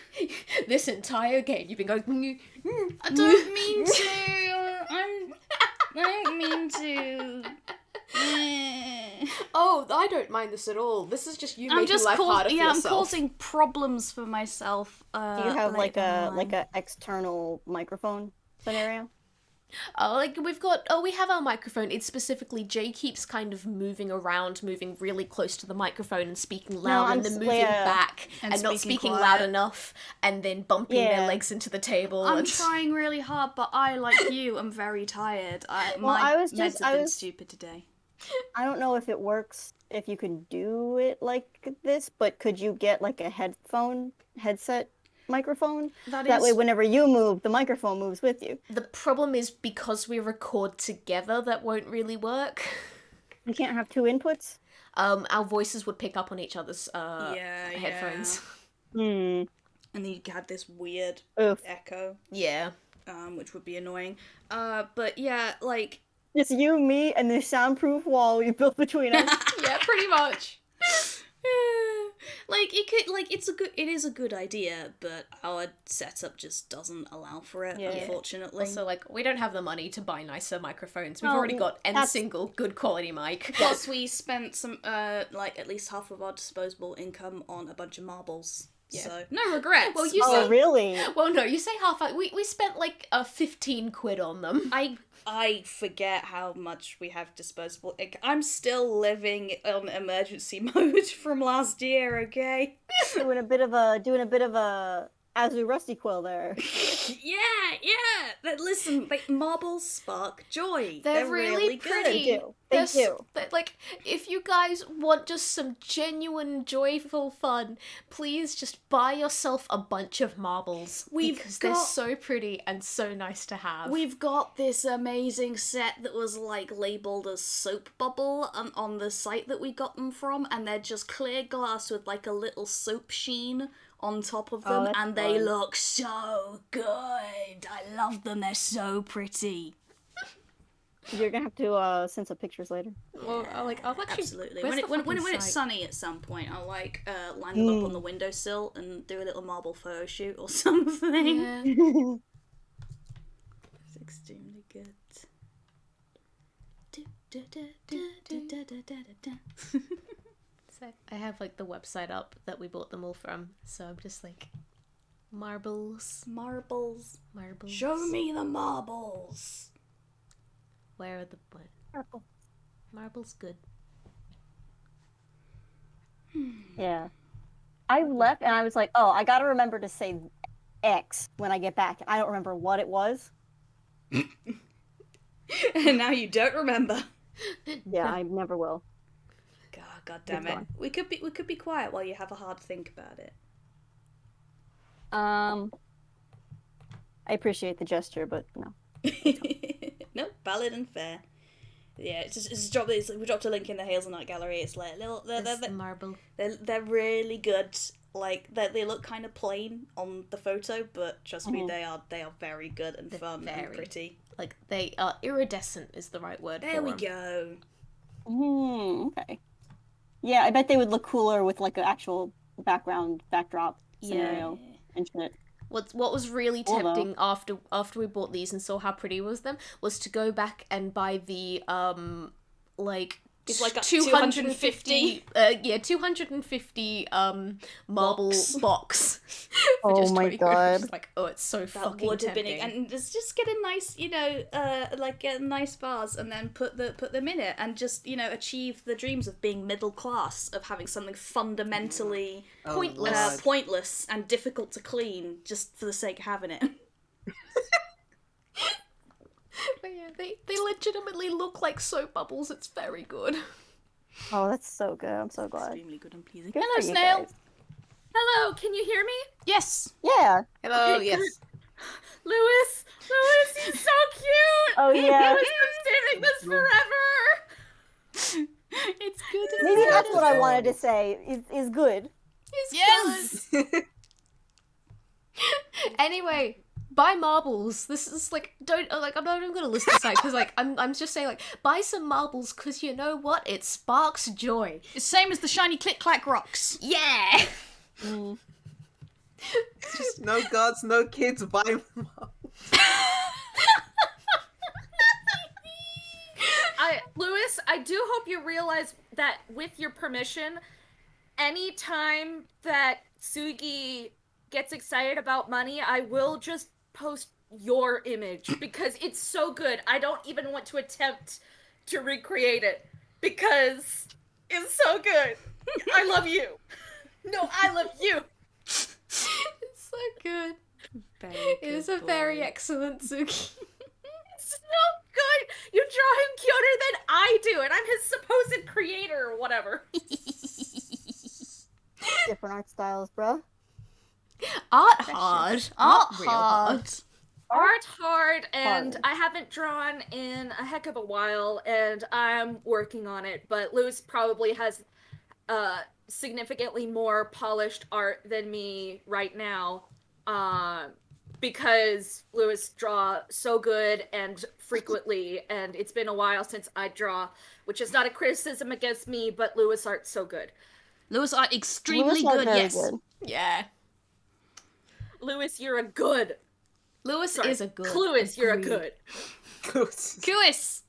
This entire game you've been going... I don't mean to. I don't mean to. Oh, I don't mind this at all. This is just you I'm making just life harder for yourself. I'm causing problems for myself. Do you have like later a on. external microphone scenario? We have our microphone. It's specifically Jay keeps kind of moving around, moving really close to the microphone and speaking loud, I'm and then s- moving yeah. back And and not speaking speaking quiet. loud enough, and then bumping their Yeah. legs into the table. I'm and... trying really hard, but I, like you, am very tired. Well, My I was meds just- have I been was- stupid today. I don't know if it works if you can do it like this, but could you get like a headset microphone? That way, whenever you move, the microphone moves with you. The problem is because we record together, that won't really work. You can't have 2 inputs. Our voices would pick up on each other's Yeah, headphones. Hmm. And then you had this weird Oof. echo, Yeah. which would be annoying. But yeah, like... It's you, me, and this soundproof wall we built between us. Yeah, pretty much. Like it is a good idea, but our setup just doesn't allow for it, Yeah. unfortunately. So, like, we don't have the money to buy nicer microphones. We've Well, already got a that's- single good quality mic. Plus we spent some like at least half of our disposable income on a bunch of marbles. Yeah. So no regrets. Well, you Oh, say... really? Well, no, you say half. We spent like 15 quid on them. I forget how much we have disposable. I'm still living on emergency mode from last year. Okay. doing a bit of a Azu Rusty Quill there. Yeah. But listen, like marbles spark joy. They're really pretty. They do. They do. Like, if you guys want just some genuine, joyful fun, please just buy yourself a bunch of marbles. Because they're so pretty and so nice to have. We've got this amazing set that was like labeled as soap bubble on the site that we got them from, and they're just clear glass with like a little soap sheen on top of them, that's and they fun. look so good. I love them. They're so pretty. You're gonna have to send some pictures later. Well, I'll actually... Absolutely. where's When the fucking it's site? sunny at some point, I'll like line them up on the windowsill and do a little marble photo shoot or something. Yeah. It's extremely good. So I have like the website up that we bought them all from. So I'm just like, marbles. Marbles. Marbles. Show me the marbles. Where are the... What? Purple. Marbles good. Yeah. I left and I was like, oh, I gotta remember to say X when I get back. I don't remember what it was. And now you don't remember. Yeah, I never will. God damn it. Goodbye. We could be quiet while you have a hard think about it. I appreciate the gesture, but no. Nope, valid and fair. Yeah, we dropped a link in the Hazelnut Gallery. It's like little That's the marble. they're really good. Like they look kind of plain on the photo, but trust me, they are very good and fun and very- pretty. Like, they are iridescent is the right word There for we them. go. Okay. Yeah, I bet they would look cooler with like an actual backdrop scenario and shit. what was really Hold on. tempting after we bought these and saw how pretty was them was to go back and buy the like It's like a 250 250 marble box for Oh just my 20 quid. God. Just like, oh, it's so That fucking would have been tempting. and just get a nice, like a nice vase and then put them in it and just, achieve the dreams of being middle class, of having something fundamentally Oh, Pointless. Lord. pointless and difficult to clean just for the sake of having it. But yeah, they legitimately look like soap bubbles. It's very good. Oh, that's so good. I'm so glad. Extremely good and pleasing. Good Hello, for you Snail. guys. Hello, can you hear me? Yes. Yeah. Hello, Okay, yes. Louis, he's so cute. Oh, yeah. Louis, I'm saving this forever. It's good. Maybe that's what I wanted to say. Is good. It's Yes. good. Anyway, buy marbles. This is like I'm not even gonna list this out because I'm just saying buy some marbles because you know what? It sparks joy. It's same as the shiny click clack rocks. Yeah. No gods, no kids, buy Louis, I do hope you realize that with your permission, anytime that Tsugi gets excited about money, I will just post your image because it's so good. I don't even want to attempt to recreate it because it's so good. I love you. No, I love you. It's so good. Very It is a very excellent Tsugi. It's so good. You draw him cuter than I do, and I'm his supposed creator or whatever. Different art styles, bro. Art hard. Art Not real hard. Art hard, and Hard. I haven't drawn in a heck of a while, and I'm working on it. But Louis probably has significantly more polished art than me right now, because Louis draw so good and frequently, and it's been a while since I draw, which is not a criticism against me, but Louis' art's so good. Lewis are extremely Lewis are good, very yes. good. Yeah. Louis, you're a good. Lewis Sorry, is a good. Cluis, you're a Agreed. good. Kuis!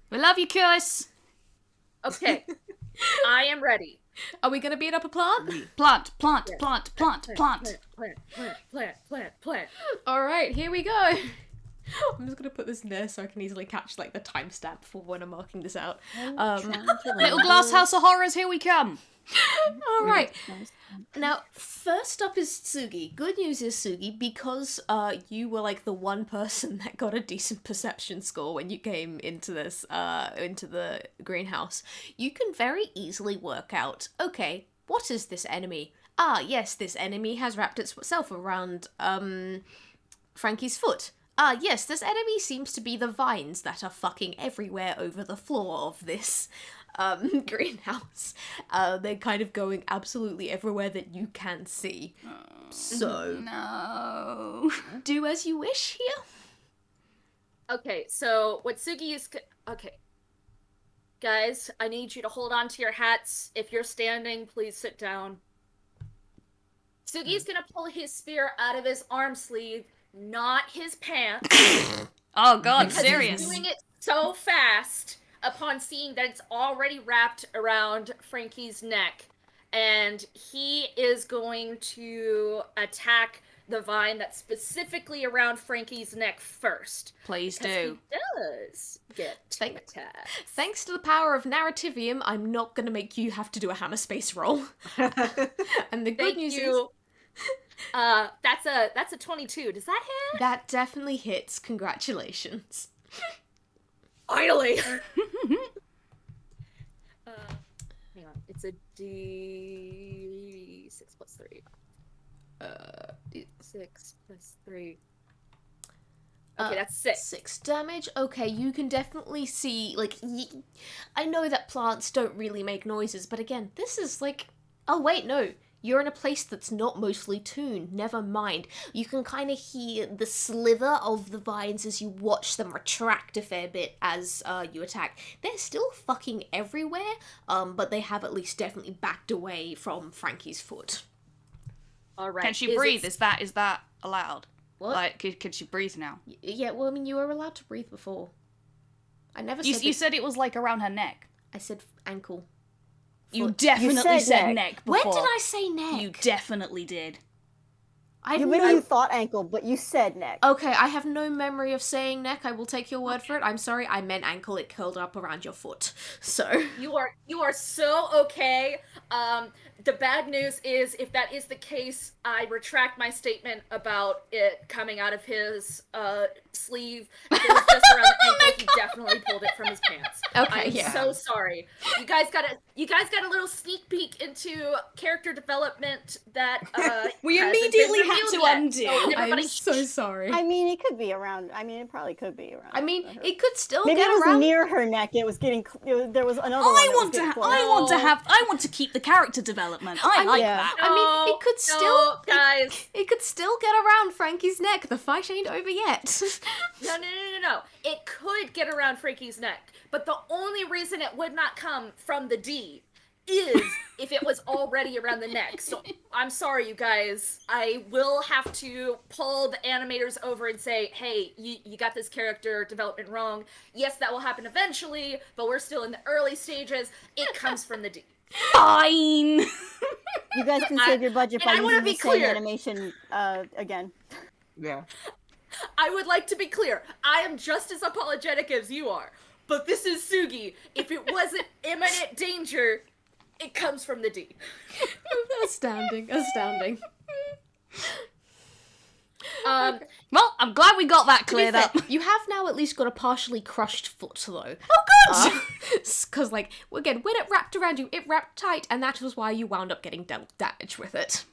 We love you, Kuis! Okay, I am ready. Are we gonna beat up a plant? Plant. Plant, plant, plant. All right, here we go. I'm just gonna put this near so I can easily catch the timestamp for when I'm marking this out. Little glass house of horrors, here we come! All right. Now, first up is Tsugi. Good news is, Tsugi, because you were the one person that got a decent perception score when you came into this, into the greenhouse, you can very easily work out, okay, what is this enemy? Ah, yes, this enemy has wrapped itself around, Frankie's foot. Ah, yes, this enemy seems to be the vines that are fucking everywhere over the floor of this greenhouse. They're kind of going absolutely everywhere that you can see. So, No. do as you wish here. Okay, so what Tsugi is... Okay. Guys, I need you to hold on to your hats. If you're standing, please sit down. Tsugi's gonna pull his spear out of his arm sleeve, not his pants. Oh god, Because serious. he's doing it so fast upon seeing that it's already wrapped around Frankie's neck. And he is going to attack the vine that's specifically around Frankie's neck first. Please 'Cause do. he does get attacked. Thanks to the power of narrativium, I'm not gonna make you have to do a hammer space roll. And the good Thank news is you. That's a 22. Does that hit? that definitely hits. Congratulations. Finally. Hang on. It's a D6 plus 3. D6 plus 3. Okay, that's 6. 6 damage. Okay, you can definitely see, I know that plants don't really make noises, but again, this is oh wait, no. You're in a place that's not mostly tuned. Never mind. You can kind of hear the slither of the vines as you watch them retract a fair bit as you attack. They're still fucking everywhere, but they have at least definitely backed away from Frankie's foot. All right. Can she breathe? Is that allowed? What? Like, can she breathe now? Yeah, well, I mean, you were allowed to breathe before. I never said You said it was like around her neck. I said ankle. You Foot. definitely said neck. neck When before. did I say neck? You definitely did. You thought ankle, but you said neck. Okay, I have no memory of saying neck. I will take your word for it. I'm sorry, I meant ankle. It curled up around your foot. So You are so okay. The bad news is, if that is the case, I retract my statement about it coming out of his sleeve. If it was just around the ankle, he definitely pulled it from his pants. Okay, I'm yeah. so sorry. You guys got a little sneak peek into character development that We hasn't been immediately had revealed to yet. undo. So everybody I'm so sorry. I mean, it could be around. I mean, it probably could be around. I mean, her. it could still Maybe get it was around. near her neck. It was getting. There was another one. I want to keep the character development. I like yeah. that. I mean, it could still, No, guys. It could still get around Frankie's neck. The fight ain't over yet. No. It could get around Frankie's neck, but the only reason it would not come from the D is if it was already around the neck. So I'm sorry, you guys. I will have to pull the animators over and say, hey, you got this character development wrong. Yes, that will happen eventually, but we're still in the early stages. It comes from the D. Fine. You guys can save your budget and by I wanna using the be same clear. animation again. Yeah. I would like to be clear. I am just as apologetic as you are. But this is Tsugi. If it wasn't imminent danger, it comes from the D. Astounding. Well, I'm glad we got that cleared up. You have now at least got a partially crushed foot, though. Oh, good. Because, like, again, when it wrapped around you, it wrapped tight, and that was why you wound up getting dealt damage with it.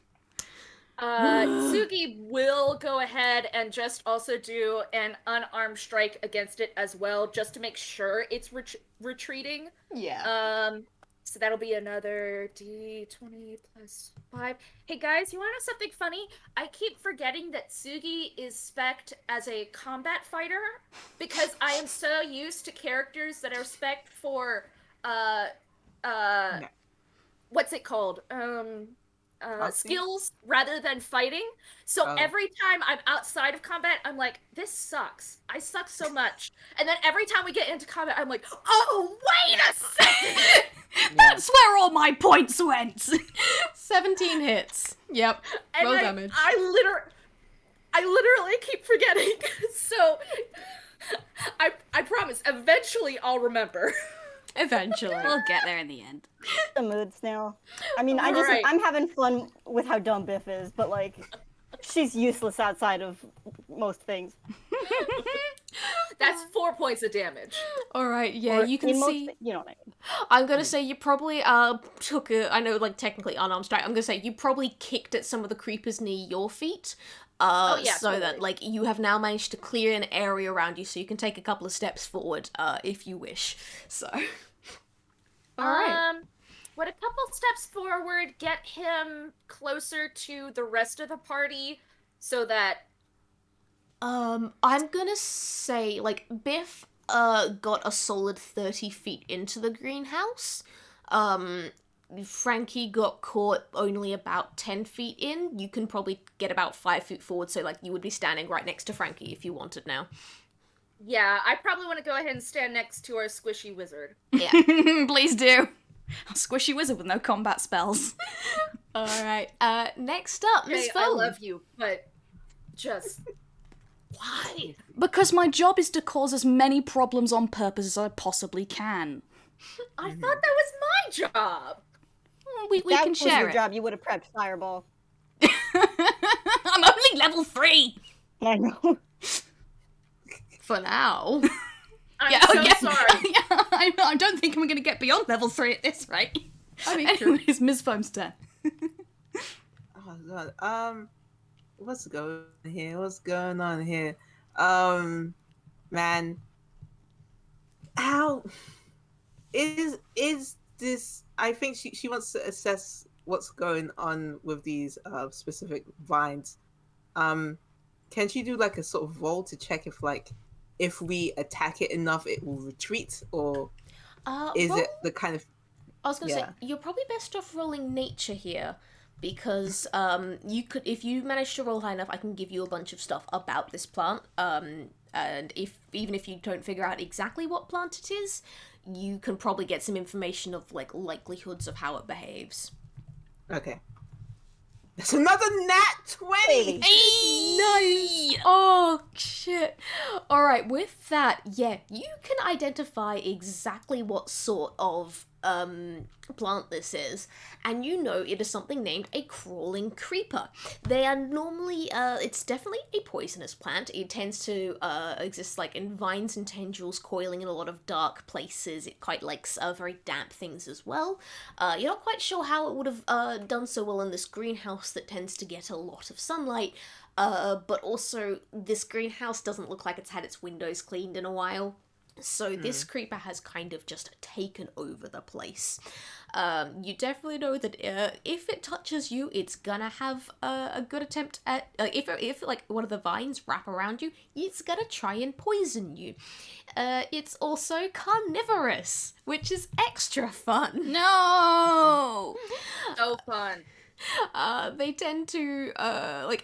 Tsugi will go ahead and just also do an unarmed strike against it as well, just to make sure it's retreating. Yeah. So that'll be another D20 plus 5. Hey guys, you want to know something funny? I keep forgetting that Tsugi is spec'd as a combat fighter, because I am so used to characters that are spec'd for, what's it called? Skills rather than fighting. So every time I'm outside of combat, I'm like, this sucks. I suck so much. And then every time we get into combat, I'm like, oh, wait a second! That's where all my points went. 17 hits. Yep. And Roll damage. I literally keep forgetting. So I promise, eventually I'll remember. Eventually. We'll get there in the end. The mood, Snail. I mean, Alright. I'm having fun with how dumb Biff is, but like, she's useless outside of most things. That's 4 points of damage. Alright, yeah, Or you can in most see... you know what I mean. I'm gonna say you probably took a, I know, like, technically unarmed strike. I'm gonna say you probably kicked at some of the creepers near your feet. yeah, so that, totally. like, you have now managed to clear an area around you, so you can take a couple of steps forward, if you wish. So. Alright. Would a couple steps forward get him closer to the rest of the party so that... I'm gonna say, like, Biff, got a solid 30 feet into the greenhouse. Frankie got caught only about 10 feet in. You can probably get about 5 feet forward, so, like, you would be standing right next to Frankie if you wanted now. Yeah, I probably want to go ahead and stand next to our squishy wizard. Yeah. Please do. A squishy wizard with no combat spells. Alright, next up, Miss Hey, Foam. I love you, but just... Why? Because my job is to cause as many problems on purpose as I possibly can. I thought that was my job! We that can was share your it. job. You would have prepped Fireball. I'm only level 3! I know. For now. I'm so sorry. Yeah, I don't think I'm going to get beyond level 3 at this rate. I mean, true. Anyways, Ms. Foam's turn. Oh god. What's going on here? What's going on here? Man. How is this? I think she wants to assess what's going on with these specific vines. Can she do like a sort of roll to check if we attack it enough it will retreat, or is roll- it the kind of... I was gonna say, Yeah. you're probably best off rolling nature here. because you could, if you manage to roll high enough, I can give you a bunch of stuff about this plant. And even if you don't figure out exactly what plant it is, you can probably get some information of like likelihoods of how it behaves. Okay. That's another nat 20! Nice! Oh, shit. Alright, with that, yeah, you can identify exactly what sort of plant this is, and you know it is something named a crawling creeper. They are normally, it's definitely a poisonous plant. It tends to exist like in vines and tendrils coiling in a lot of dark places. It quite likes very damp things as well. You're not quite sure how it would have done so well in this greenhouse that tends to get a lot of sunlight, but also this greenhouse doesn't look like it's had its windows cleaned in a while. So this creeper has kind of just taken over the place. You definitely know that if it touches you, it's gonna have a good attempt at... if like one of the vines wrap around you, it's gonna try and poison you. It's also carnivorous, which is extra fun. No! So fun. They tend to,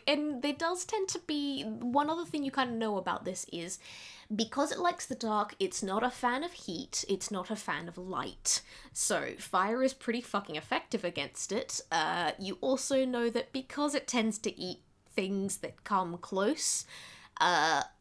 and there does tend to be... One other thing you kind of know about this is... Because it likes the dark, it's not a fan of heat, it's not a fan of light. So, fire is pretty fucking effective against it. You also know that because it tends to eat things that come close,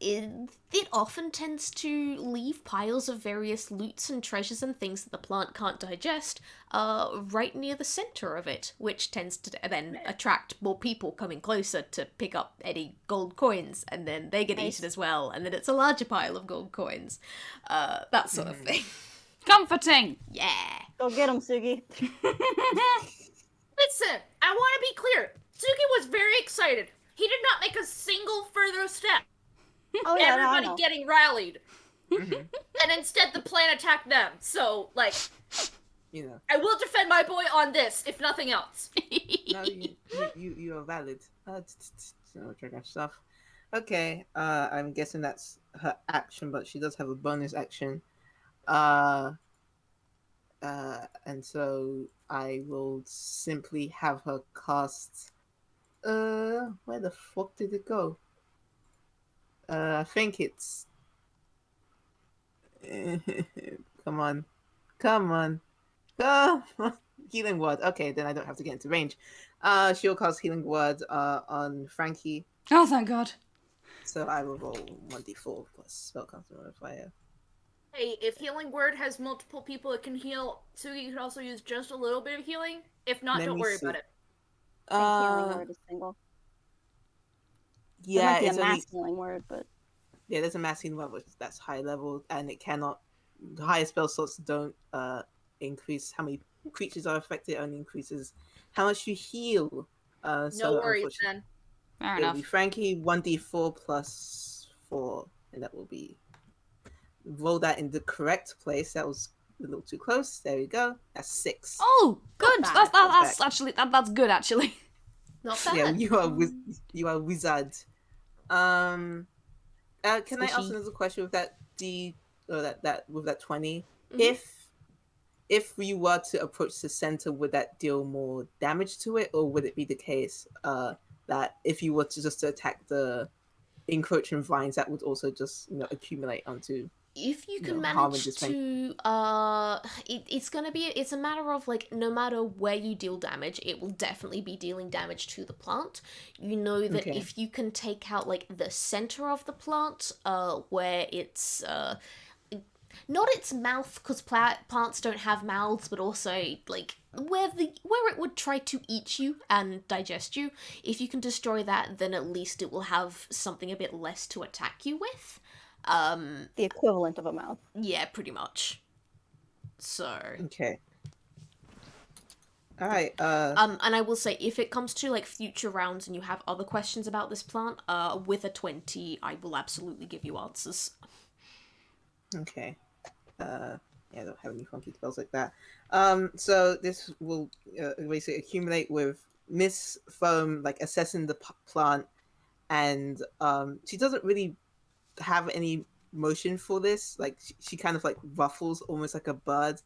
it often tends to leave piles of various loots and treasures and things that the plant can't digest right near the center of it, which tends to then attract more people coming closer to pick up any gold coins, and then they get eaten as well, and then it's a larger pile of gold coins. That sort of thing. Comforting! Yeah. Go get him, Tsugi. Listen, I want to be clear. Tsugi was very excited. He did not make a single further step. Oh yeah, no, I Everybody know. getting rallied. Mhm. And instead the plan attacked them. So, like, You know. I will defend my boy on this, if nothing else. No, you are valid. Trigger stuff. Okay, I'm guessing that's her action, but she does have a bonus action. And so I will simply have her cast. Where the fuck did it go? I think it's. Come on, come on, come on. Healing word. Okay, then I don't have to get into range. She'll cast healing word on Frankie. Oh, thank God. So I will roll 1d4 plus spellcaster modifier. Hey, if healing word has multiple people it can heal, Tsugi could also use just a little bit of healing. If not, Let don't me worry see. about it. I think healing word is single. There Yeah, might be a it's mass only healing word, but yeah. There's a mass healing word, which that's high level, and it cannot. The higher spell slots don't increase how many creatures are affected. It only increases how much you heal. No So worries unfortunately, then. Fair it'll enough. be Frankie 1d4 plus 4, and that will be roll that in the correct place. That was a little too close. There we go. That's 6. Oh, good. bad. That's actually that's good actually. Not bad. Yeah, you are wizard. Can I ask Squishy. another question with that that with that 20? Mhm. If we were to approach the center, would that deal more damage to it, or would it be the case that if you were to just attack the encroaching vines, that would also just accumulate onto? If you can harm and manage disfavor. to it's a matter of like, no matter where you deal damage, it will definitely be dealing damage to the plant. You know that Okay. if you can take out like the center of the plant, where it's not its mouth, because plants don't have mouths, but also like where it would try to eat you and digest you. If you can destroy that, then at least it will have something a bit less to attack you with. the equivalent of a mouth. Yeah, pretty much. So, Okay. All right. and I will say, if it comes to like future rounds and you have other questions about this plant, with a 20, I will absolutely give you answers. Okay. Yeah, I don't have any funky spells like that. So this will basically accumulate with Miss Foam like assessing the plant, and she doesn't really have any motion for this. Like she kind of like ruffles almost like a bird,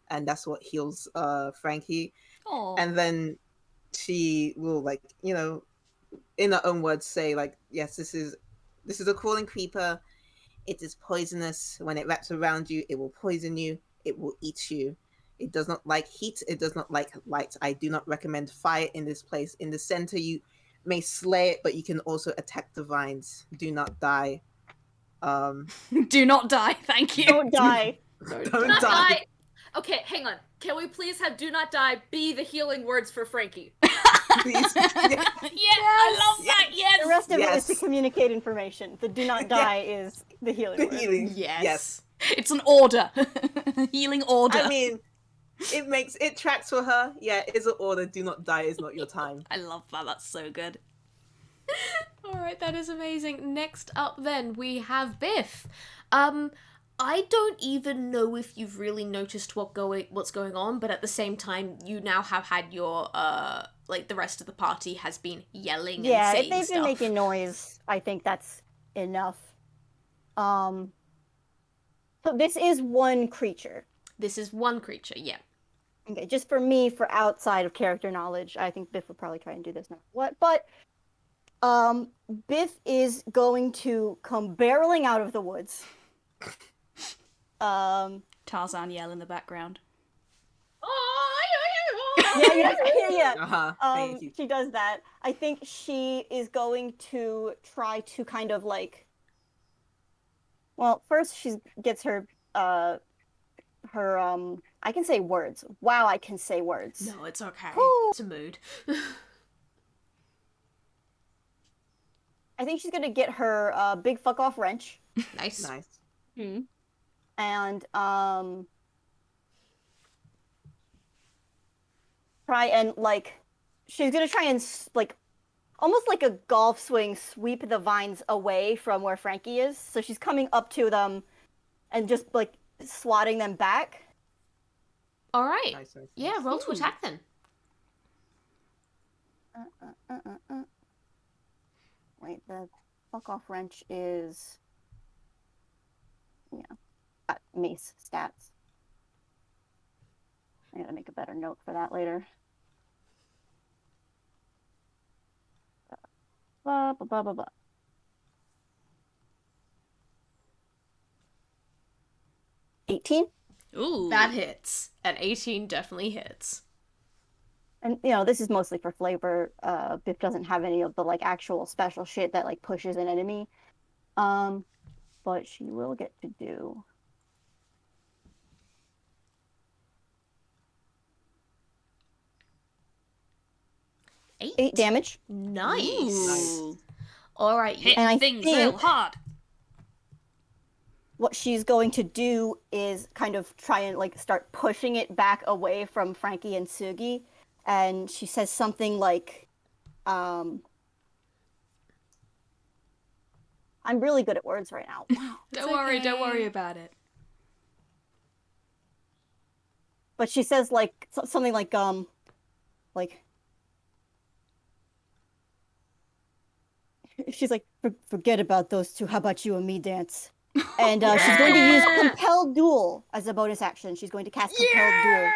and that's what heals Frankie. Oh. And then she will like, in her own words say like, yes, this is a crawling creeper. It is poisonous. When it wraps around you, it will poison you. It will eat you. It does not like heat. It does not like light. I do not recommend fire in this place. In the center, you may slay it, but you can also attack the vines. Do not die. Do not die, thank you. Don't die. Don't die. Okay, hang on. Can we please have "do not die" be the healing words for Frankie? Please. Yeah, I love that. Yes. The rest of it is Yes. to communicate information. The do not die is the healing The word. healing. Yes. It's an order. Healing order. I mean, it tracks for her. Yeah, it's an order. Do not die is not your time. I love that. That's so good. Alright, that is amazing. Next up then, we have Biff. I don't even know if you've really noticed what's going on, but at the same time, you now have had your, the rest of the party has been yelling and Yeah, saying if they've stuff. been making noise, I think that's enough. So this is one creature. This is one creature, yeah. Okay, just for me, for outside of character knowledge, I think Biff would probably try and do this now. But Biff is going to come barreling out of the woods. Tarzan yell in the background. Yeah. Thank you. She does that. I think she is going to try to kind of like. Well, first she gets her I can say words. Wow, I can say words. No, it's okay. Woo. It's a mood. I think she's gonna get her big fuck off wrench Nice. Nice. and try and like she's gonna try and like almost like a golf swing sweep the vines away from where Frankie is. So she's coming up to them and just like swatting them back. Alright. Nice. Yeah, roll to Ooh. attack then. Wait, the fuck off wrench is mace stats. I gotta make a better note for that later. Blah, blah, blah, blah, blah. 18? Ooh. That hits. An 18 definitely hits. And this is mostly for flavor. Biff doesn't have any of the like actual special shit that like pushes an enemy. But she will get to do 8 damage. Nice. Ooh. Alright, Hit And I things think- real hard. What she's going to do is kind of try and like start pushing it back away from Frankie and Tsugi. And she says something like, I'm really good at words right now. Wow. Don't worry about it. But she says like something like she's like, forget about those two. How about you and me dance? And she's going to use Compelled Duel as a bonus action. She's going to cast Compelled Duel.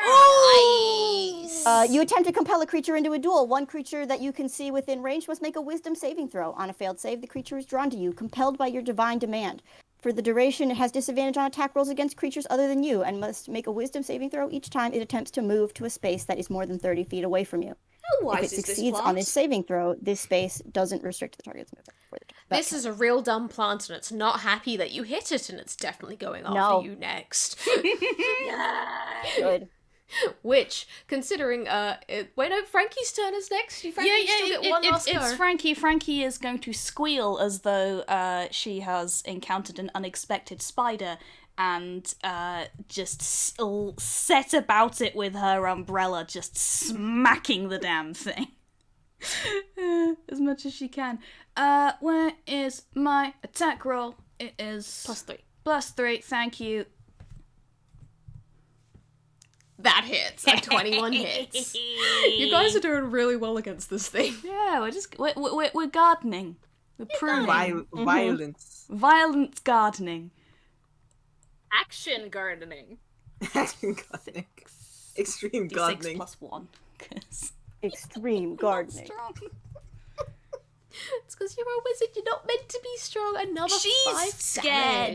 Nice. You attempt to compel a creature into a duel. One creature that you can see within range must make a Wisdom saving throw. On a failed save, the creature is drawn to you, compelled by your divine demand. For the duration, it has disadvantage on attack rolls against creatures other than you, and must make a Wisdom saving throw each time it attempts to move to a space that is more than 30 feet away from you. How wise If it is this succeeds on plant? this saving throw, this space doesn't restrict the target's movement. For the This is a real dumb plant and it's not happy that you hit it and it's definitely going after No. you next. good. Which, considering, wait, no, Frankie's turn is next. Frankie still get one last it's go. Frankie. Frankie is going to squeal as though she has encountered an unexpected spider and just set about it with her umbrella, just smacking the damn thing. As much as she can. Where is my attack roll? It is +3. +3, thank you. That hits. A 21 hits. You guys are doing really well against this thing. Yeah, we're gardening. We're pruning. Violence. Violent gardening. Action gardening. Gardening. Extreme D6 gardening. +1. 'Cause extreme Not gardening. strong. It's because you're a wizard. You're not meant to be strong. Another She's 5 scared.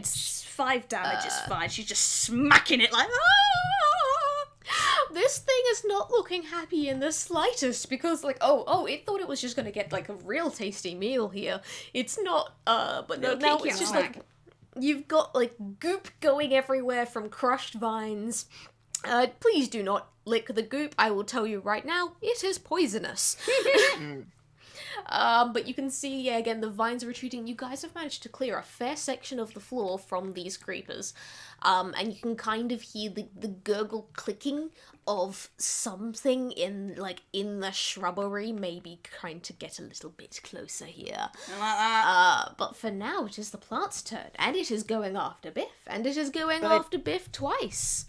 damage. 5 damage is fine. She's just smacking it like. "Ah!" This thing is not looking happy in the slightest because, like, it thought it was just gonna get like a real tasty meal here. It's not. But no, now kick it's you just back. like you've got like goop going everywhere from crushed vines. Please do not lick the goop. I will tell you right now, it is poisonous. But you can see, yeah, again, the vines are retreating. You guys have managed to clear a fair section of the floor from these creepers. And you can kind of hear the gurgle clicking of something in the shrubbery, maybe trying to get a little bit closer here. I like that. But for now, it is the plant's turn, and it is going after Biff, and it is going after Biff twice.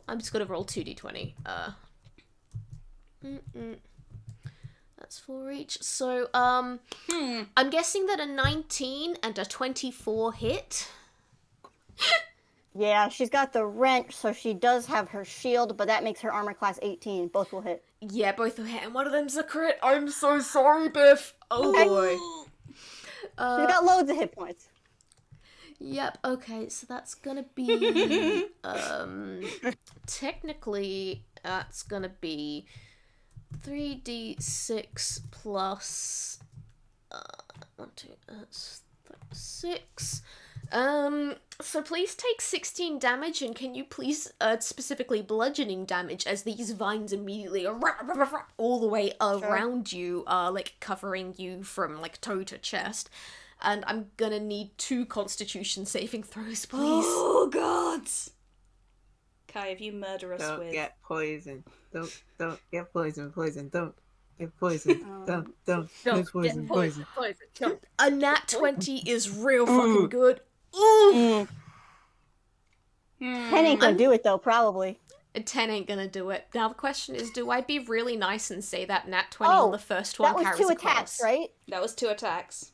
I'm just gonna roll 2d20. That's 4 each. So, I'm guessing that a 19 and a 24 hit. Yeah, she's got the wrench, so she does have her shield, but that makes her armor class 18. Both will hit. Yeah, both will hit, and one of them's a crit. I'm so sorry, Biff. Oh boy. She's got loads of hit points. Yep, okay, so that's gonna be, technically, that's gonna be 3d6 plus, 6. So please take 16 damage, and can you please, specifically bludgeoning damage, as these vines immediately all the way around you, like, covering you from, like, toe to chest. And I'm gonna need 2 constitution saving throws, please. Oh, God! Kai, if you murder us Don't with... get poisoned. Don't get poisoned. Don't get poisoned. Don't get poisoned. Don't. A nat 20 is real fucking good. Ooh! 10 ain't gonna do it, though, probably. A 10 ain't gonna do it. Now the question is, do I be really nice and say that nat 20 on the first one that was carries 2 a attacks, cross? right? That was 2 attacks.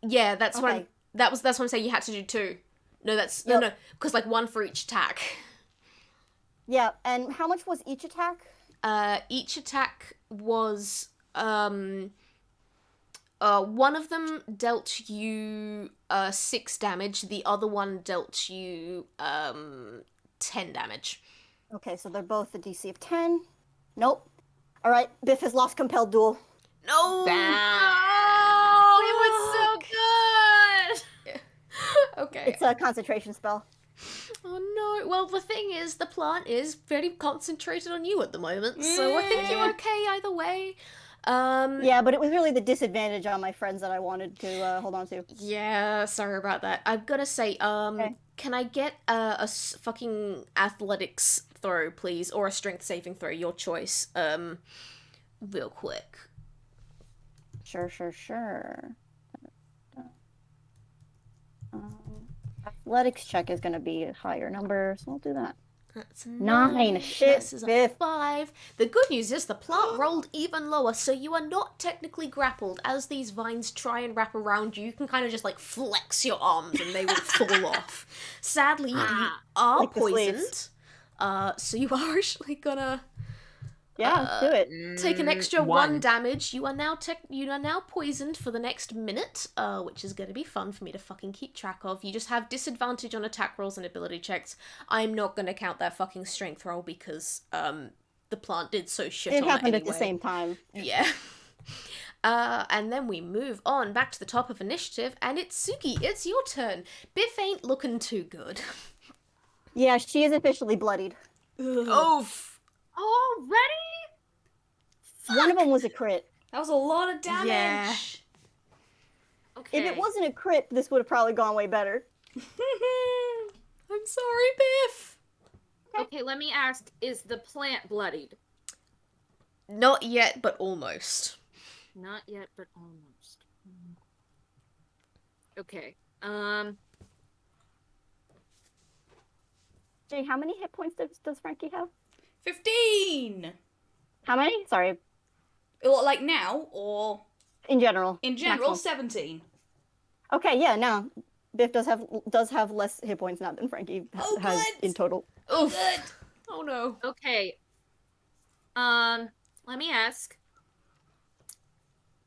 Yeah, that's Okay. that's what I'm saying. You had to do 2. No, that's no, because like 1 for each attack. Yeah, and how much was each attack? Each attack was one of them dealt you 6 damage. The other one dealt you 10 damage. Okay, so they're both a DC of 10. Nope. All right, Biff has lost compelled duel. No. Oh, it was so good. Okay. It's a concentration spell. Oh no. Well, the thing is, the plant is very concentrated on you at the moment, so I think you're okay either way. Yeah, but it was really the disadvantage on my friends that I wanted to hold on to. Yeah, sorry about that. I've got to say, Okay. can I get a fucking athletics throw, please, or a strength saving throw, your choice, real quick. Sure. Athletics check is going to be a higher number, so I'll do that. That's 9. Shit, This is a Biff. 5. The good news is the plant rolled even lower, so you are not technically grappled. As these vines try and wrap around you, you can kind of just like flex your arms and they will fall off. Sadly, you are Like the poisoned, slaves. so you are actually gonna Yeah, do it. take an extra 1 1. damage. You are now poisoned for the next minute, which is going to be fun for me to fucking keep track of. You just have disadvantage on attack rolls and ability checks. I'm not going to count that fucking strength roll because the plant did so shit It on happened it at the anyway. same time. Yeah. And then we move on back to the top of initiative, and it's Tsugi. It's your turn. Biff ain't looking too good. Yeah, she is officially bloodied. Oof. Already? One of them was a crit. That was a lot of damage. Yeah. Okay. If it wasn't a crit, this would have probably gone way better. I'm sorry, Biff. Okay, let me ask, is the plant bloodied? Not yet, but almost. Not yet, but almost. Okay. Jay, how many hit points does Frankie have? 15! How many? Sorry. Well, like now, or... In general. In general, Maximum. 17. Okay, yeah, no. Biff does have less hit points now than Frankie Oh, has good. in total. Oof. Good. Oh no. Okay. let me ask.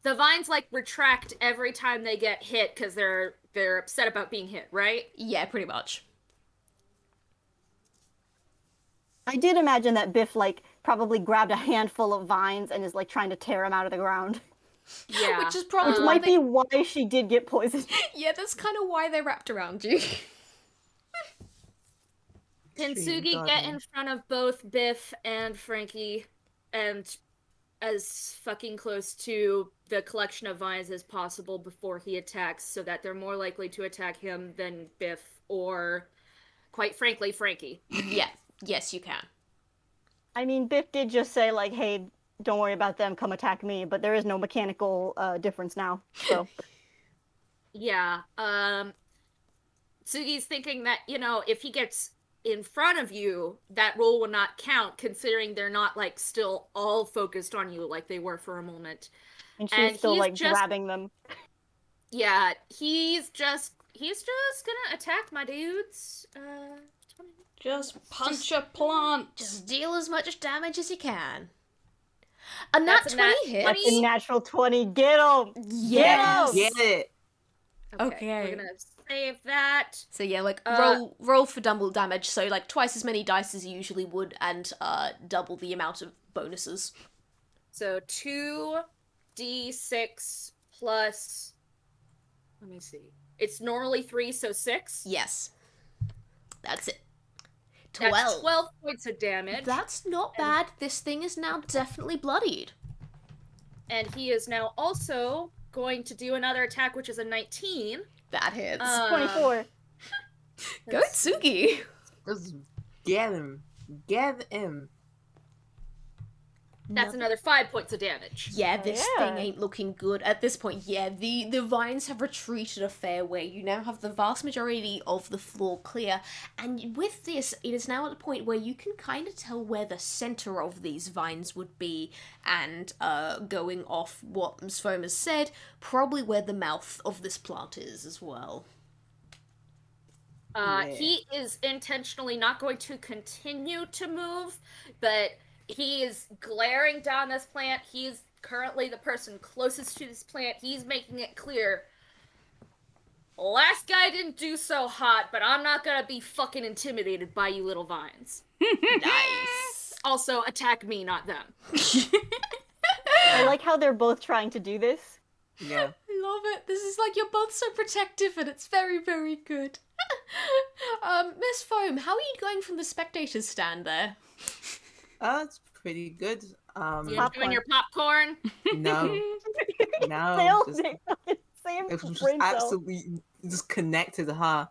The vines like retract every time they get hit because they're upset about being hit, right? Yeah, pretty much. I did imagine that Biff like probably grabbed a handful of vines and is like trying to tear them out of the ground. Yeah. Which is probably Which why might they... be why she did get poisoned. Yeah, that's kind of why they wrapped around you. Can Extreme Tsugi get gardening. in front of both Biff and Frankie and as fucking close to the collection of vines as possible before he attacks so that they're more likely to attack him than Biff or, quite frankly, Frankie? Yeah, yes, you can. I mean, Biff did just say like, "Hey, don't worry about them. Come attack me." But there is no mechanical difference now. So Yeah. Tsugi's thinking that, if he gets in front of you, that roll will not count, considering they're not, like, still all focused on you like they were for a moment. and she's And still he's like just- grabbing them. Yeah, he's just gonna attack my dudes. 20. Just punch a plant. Just deal as much damage as you can. A nat That's a 20 nat hit. 20. That's a natural 20. Get him. Yes. Get it. Okay. We're gonna save that. So yeah, like Uh, roll for double damage, so like twice as many dice as you usually would, and double the amount of bonuses. So 2d6 plus. Let me see. It's normally 3, so 6. Yes. That's it. 12. That's 12 points of damage. That's not bad. This thing is now definitely bloodied. And he is now also going to do another attack, which is a 19. That hits. 24. Go Tsugi. Just get him. Get him. That's another 5 points of damage. Yeah, this Yeah. thing ain't looking good. At this point, yeah, the vines have retreated a fair way. You now have the vast majority of the floor clear. And with this, it is now at the point where you can kind of tell where the center of these vines would be. And going off what Ms. Foam has said, probably where the mouth of this plant is as well. Yeah. He is intentionally not going to continue to move, but he is glaring down this plant. He's currently the person closest to this plant. He's making it clear. Last guy didn't do so hot, but I'm not gonna be fucking intimidated by you little vines. Nice. Also, attack me, not them. I like how they're both trying to do this. Yeah. Love it. This is like you're both so protective and it's very, very good. Miss Foam, how are you going from the spectators stand there? It's pretty good. You Popcorn. doing your popcorn? No. No. They all just- say same It was just brain cell. absolutely just connected, huh?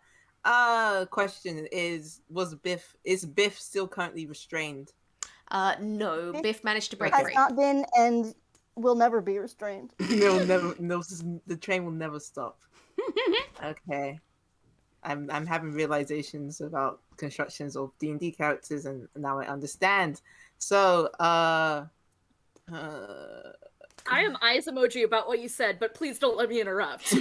Question is Biff still currently restrained? No. Biff managed to break Has free. not been and will never be restrained. The train will never stop. Okay. I'm having realizations about constructions of D&D characters and now I understand. So I am eyes emoji about what you said, but please don't let me interrupt.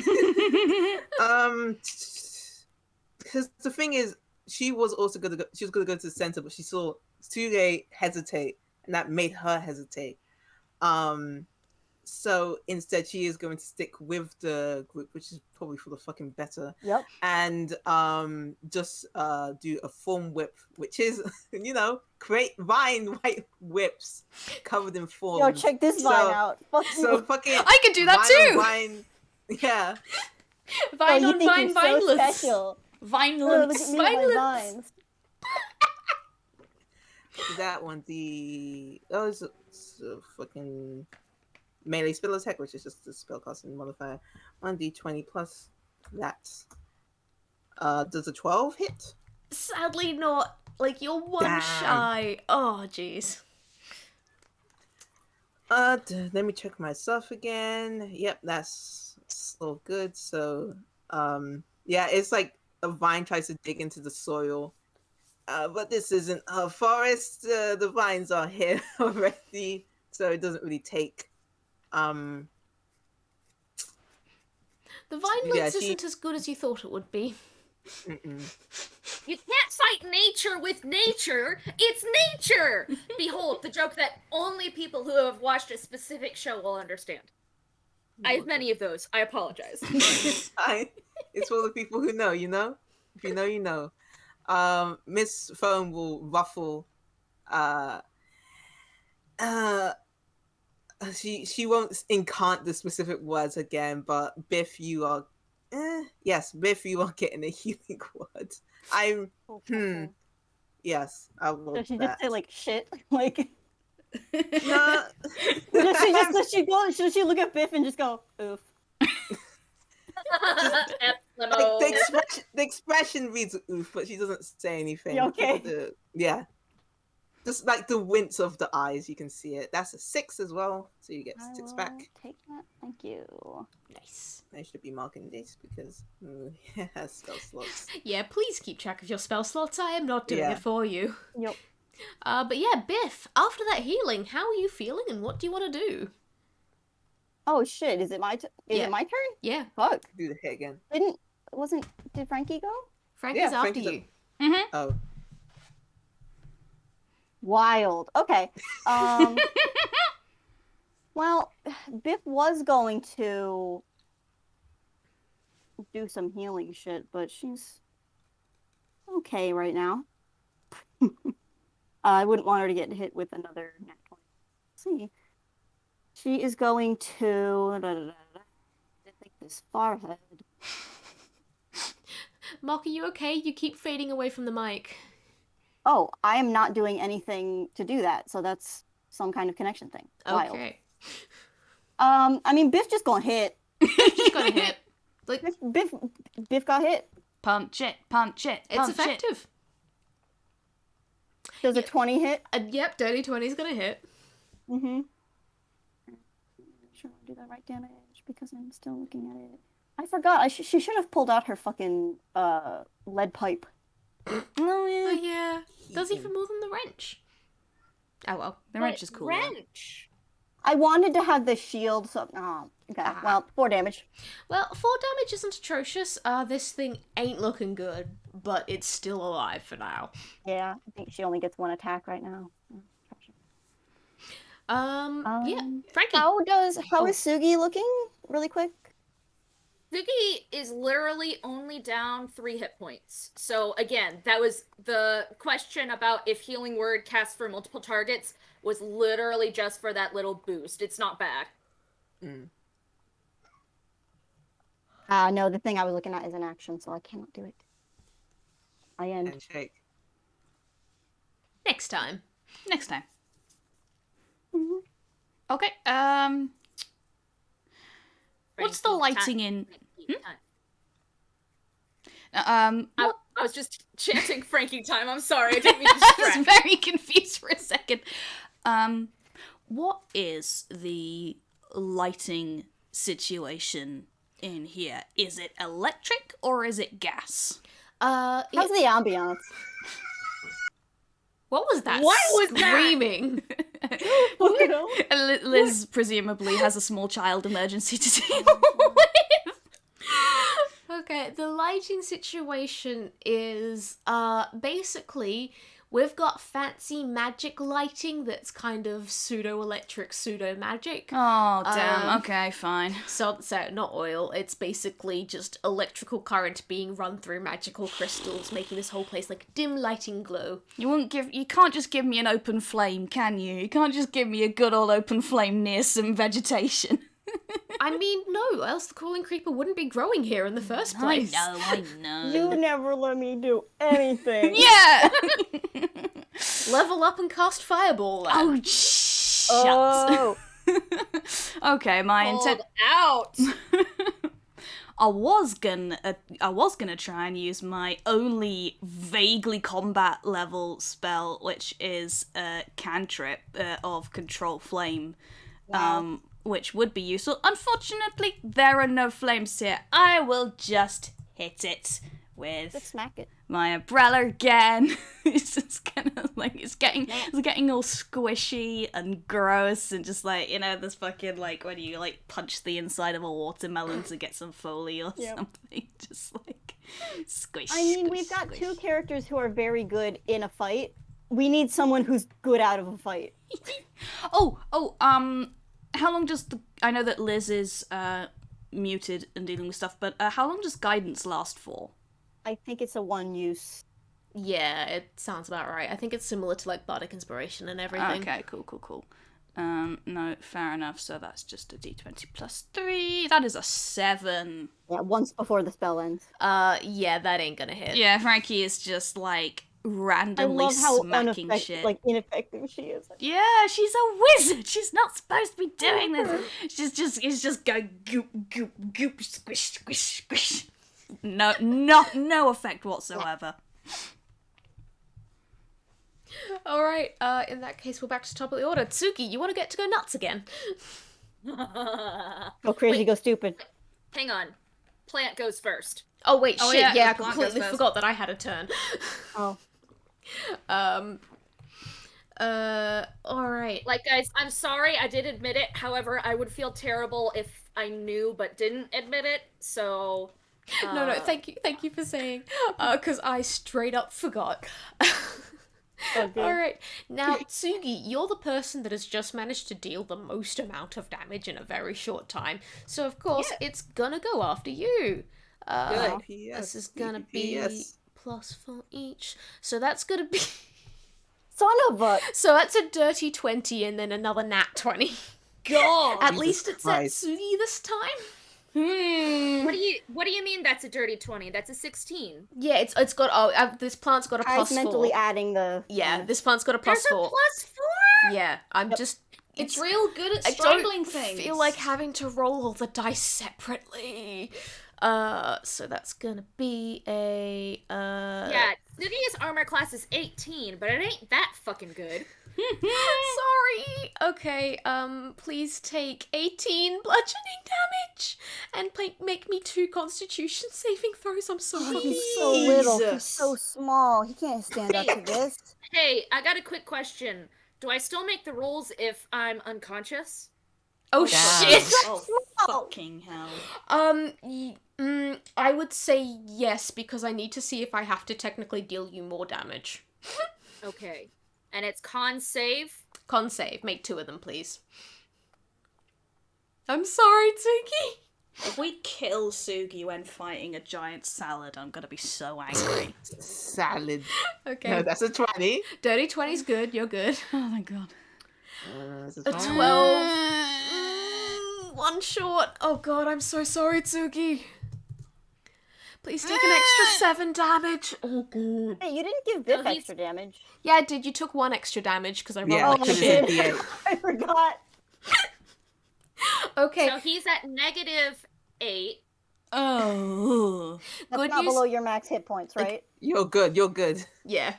because the thing is, she was gonna go to the center, but she saw Tsugi hesitate, and that made her hesitate. So instead, she is going to stick with the group, which is probably for the fucking better, Yep. and just do a form whip, which is create vine white whips covered in forms. Yo, check this vine out. Fuck So you. fucking I could do that vine too! on vine, yeah. Vine Yo, you on think vine, you're so vinelets. special. Oh, look Vinelets. at me and my Vinelets. vines. That one, it's a fucking melee spell attack, which is just the spellcasting modifier. 1d20 plus that. Does a 12 hit? Sadly not. Like, you're one Damn. shy. Oh, jeez. Let me check my stuff again. Yep, that's all good. So, yeah, it's like a vine tries to dig into the soil. But this isn't a forest. The vines are here already, so it doesn't really take. The vinelets Yeah, she- isn't as good as you thought it would be. Mm-mm. You can't fight nature with nature. It's nature. Behold, the joke that only people who have watched a specific show will understand. I have many of those. I apologize. It's for the people who know, you know? If you know, you know. Miss Foam will ruffle. She won't incant the specific words again, but Biff, you are. Yes, Biff, you are getting a healing word. Okay. Yes, I will. Does she just say like shit? Like No. does she look at Biff and just go, oof? The expression reads oof, but she doesn't say anything. You okay? Yeah. Just like the wince of the eyes, you can see it. That's a 6 as well, so you get 6 back. Take that. Thank you. Nice. I should be marking this because spell slots. Yeah, please keep track of your spell slots. I am not doing Yeah. it for you. Yep. But yeah, Biff, after that healing, how are you feeling and what do you want to do? Oh shit! Is it my turn? Yeah. It my turn? Yeah, Fuck! Do the hit again. Did Frankie go? Frankie's Yeah, after Frankie's you. Oh. Wild. Okay. Well, Biff was going to do some healing shit, but she's okay right now. I wouldn't want her to get hit with another nat 20. Let's see. She is going to take this forehead. Mark, are you okay? You keep fading away from the mic. Oh, I am not doing anything to do that, so that's some kind of connection thing. Wild. Okay. I mean, Biff just got hit. Just got a hit. Like, Biff got hit. Punch it, punch it, it's punch it. effective. Does a 20 hit? Yep, dirty 20's gonna hit. Mm-hmm. Make sure I do the right damage because I'm still looking at it. I forgot. She should have pulled out her fucking lead pipe. Oh Oh yeah. yeah. Does even more than the wrench. Oh well. The wrench is cool. though. Wrench. I wanted to have the shield, so okay. Well, 4 damage. Well, 4 damage isn't atrocious. This thing ain't looking good, but it's still alive for now. Yeah, I think she only gets 1 attack right now. Yeah. Frankie. How is Tsugi looking? Really quick. Tsugi is literally only down 3 hit points. So again, that was the question about if healing word cast for multiple targets was literally just for that little boost. It's not bad. No, the thing I was looking at is an action, so I cannot do it. I end. Handshake. Next time. Next time. Mhm. Okay. What's the lighting in? I was just chanting Frankie time. I'm sorry, I didn't mean to I was distract. very confused for a second. What is the lighting situation in here? Is it electric or is it gas? How's the ambiance? What was that? What was that? Screaming? Liz presumably has a small child emergency to deal with. Okay, the lighting situation is basically we've got fancy magic lighting that's kind of pseudo-electric, pseudo-magic. Oh, damn. Okay, fine. So not oil, it's basically just electrical current being run through magical crystals, making this whole place like dim lighting glow. You can't just give me an open flame, can you? You can't just give me a good old open flame near some vegetation. I mean, no, else the cooling creeper wouldn't be growing here in the first place. I know. You never let me do anything. Yeah! Level up and cast fireball then. Oh, shut. Oh. Okay, my intent. Out. I was gonna try and use my only vaguely combat level spell, which is a cantrip of control flame, which would be useful. Unfortunately, there are no flames here. I will just hit it with Just smack it. my umbrella again. It's just kind of like it's getting all squishy and gross and just like, you know, this fucking like when you like punch the inside of a watermelon to get some foley or something. Just like Squish. I mean, we've got two characters who are very good in a fight. We need someone who's good out of a fight. How long does I know that Liz is muted and dealing with stuff, but how long does guidance last for? I think it's a one use. Yeah, it sounds about right. I think it's similar to like bardic inspiration and everything. Okay, cool. No, fair enough. So that's just a d20 plus 3. That is a 7. Yeah, once before the spell ends. Yeah, that ain't gonna hit. Yeah, Frankie is just like I randomly love how smacking shit. ineffective she is. Yeah, she's a wizard. She's not supposed to be doing this. It's just going goop, goop, goop, squish, squish, squish. No effect whatsoever. Alright, in that case, we're back to top of the order. Tsugi, you want to get to go nuts again? Go crazy, go stupid. Hang on. Plant goes first. Oh, wait, Oh, shit, yeah, yeah, I the plant completely goes first. forgot that I had a turn. Oh. Alright. Like, guys, I'm sorry I did admit it. However, I would feel terrible if I knew but didn't admit it. So... No, thank you for saying, because I straight up forgot. Oh, good. Alright, now, Tsugi, you're the person that has just managed to deal the most amount of damage in a very short time, so of course, it's gonna go after you. Good. This is gonna be DPS. plus for each, so that's gonna be... Son of a... So that's a dirty 20 and then another nat 20. God. At Jesus least it's Christ. at Tsugi this time. What do you mean that's a dirty 20? That's a 16. Yeah, it's got this plant's got a I was plus 4. mentally adding the... Yeah, this plant's got a plus There's 4. a plus 4? Yeah, I'm just It's real good at I strangling don't things. feel like having to roll all the dice separately. So that's gonna be a Yeah, Tsugi's armor class is 18, but it ain't that fucking good. Sorry. Okay, please take 18 bludgeoning damage and make me 2 constitution saving throws. I'm sorry. He's so little. He's Jesus. so small. He can't stand up to this. Hey, I got a quick question. Do I still make the rolls if I'm unconscious? Oh Yeah. shit. Oh, fucking hell. I would say yes because I need to see if I have to technically deal you more damage. Okay. And it's con save? Con save. Make 2 of them, please. I'm sorry, Tsuki. If we kill Tsugi when fighting a giant salad, I'm gonna be so angry. Salad. Okay. No, that's a 20. Dirty 20's good. You're good. Oh my god. That's A 12. One short. Oh god, I'm so sorry, Tsuki. Please take an extra 7 damage. Oh god. Hey, you didn't give Biff Oh, he's- extra damage. Yeah, I did. You took 1 extra damage because I rolled Yeah, like Oh, because shit. it's shit. a D8. I forgot. Okay. So he's at negative 8. Oh. That's Good not news- below your max hit points, right? You're good, you're good. Yeah.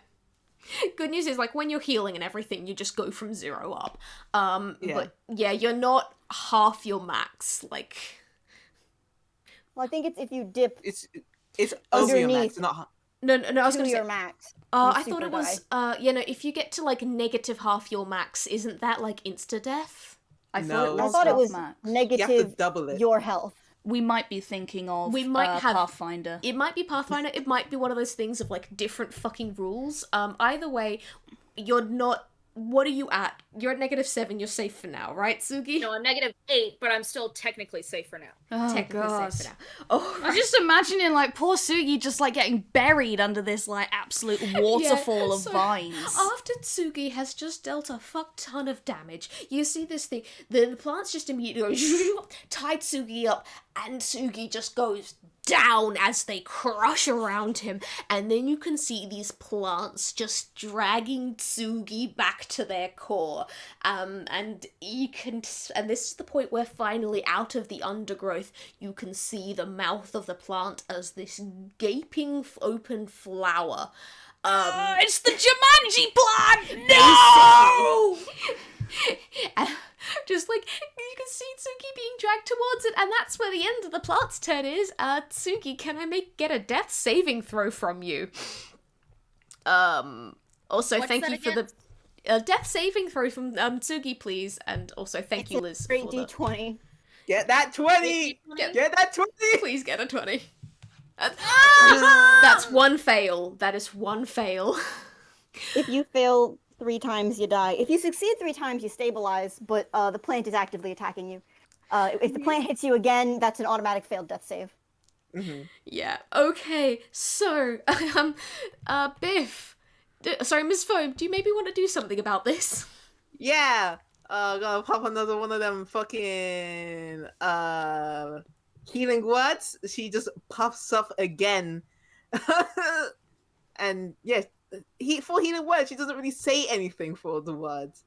Good news is, like, when you're healing and everything, you just go from 0 up. Yeah. But, yeah, you're not half your max, like... Well, I think it's if you dip It's over your max, Underneath. not... No, I was to gonna say... your max. I you thought it super was, if you get to, like, negative half your max, isn't that, like, insta-death? I No. thought it I was thought it half was max. You have to negative double it. your health. We might be thinking of We might have- Pathfinder. It might be Pathfinder, it might be one of those things of, like, different fucking rules. Either way, you're not... What are you at? You're at negative 7, you're safe for now, right, Tsugi? No, I'm negative 8, but I'm still technically safe for now. Oh Technically god. safe for now. Oh, I'm just imagining like poor Tsugi just like getting buried under this like absolute waterfall of so vines. After Tsugi has just dealt a fuck ton of damage, you see this thing, the plants just immediately go, tie Tsugi up, and Tsugi just goes down as they crush around him, and then you can see these plants just dragging Tsugi back to their core, and you can, and this is the point where finally out of the undergrowth you can see the mouth of the plant as this gaping open flower. It's the Jumanji plant! No! Just like you can see Tsugi being dragged towards it, and that's where the end of the plant's turn is. Tsugi, can I get a death saving throw from you? Also, What's thank that you for again? the death saving throw from Tsugi, please, and also thank you, Liz, Great for the... D20. Get that 20! Get- Get that 20! Please get a 20. That's one fail. That is one fail. If you fail 3 times, you die. If you succeed 3 times, you stabilize, but the plant is actively attacking you. If the plant hits you again, that's an automatic failed death save. Yeah. Okay. So, Biff. Sorry, Miss Foam. Do you maybe want to do something about this? Yeah. Gonna pop another one of them fucking healing words. She just pops up again. And yeah, for healing words, she doesn't really say anything for the words.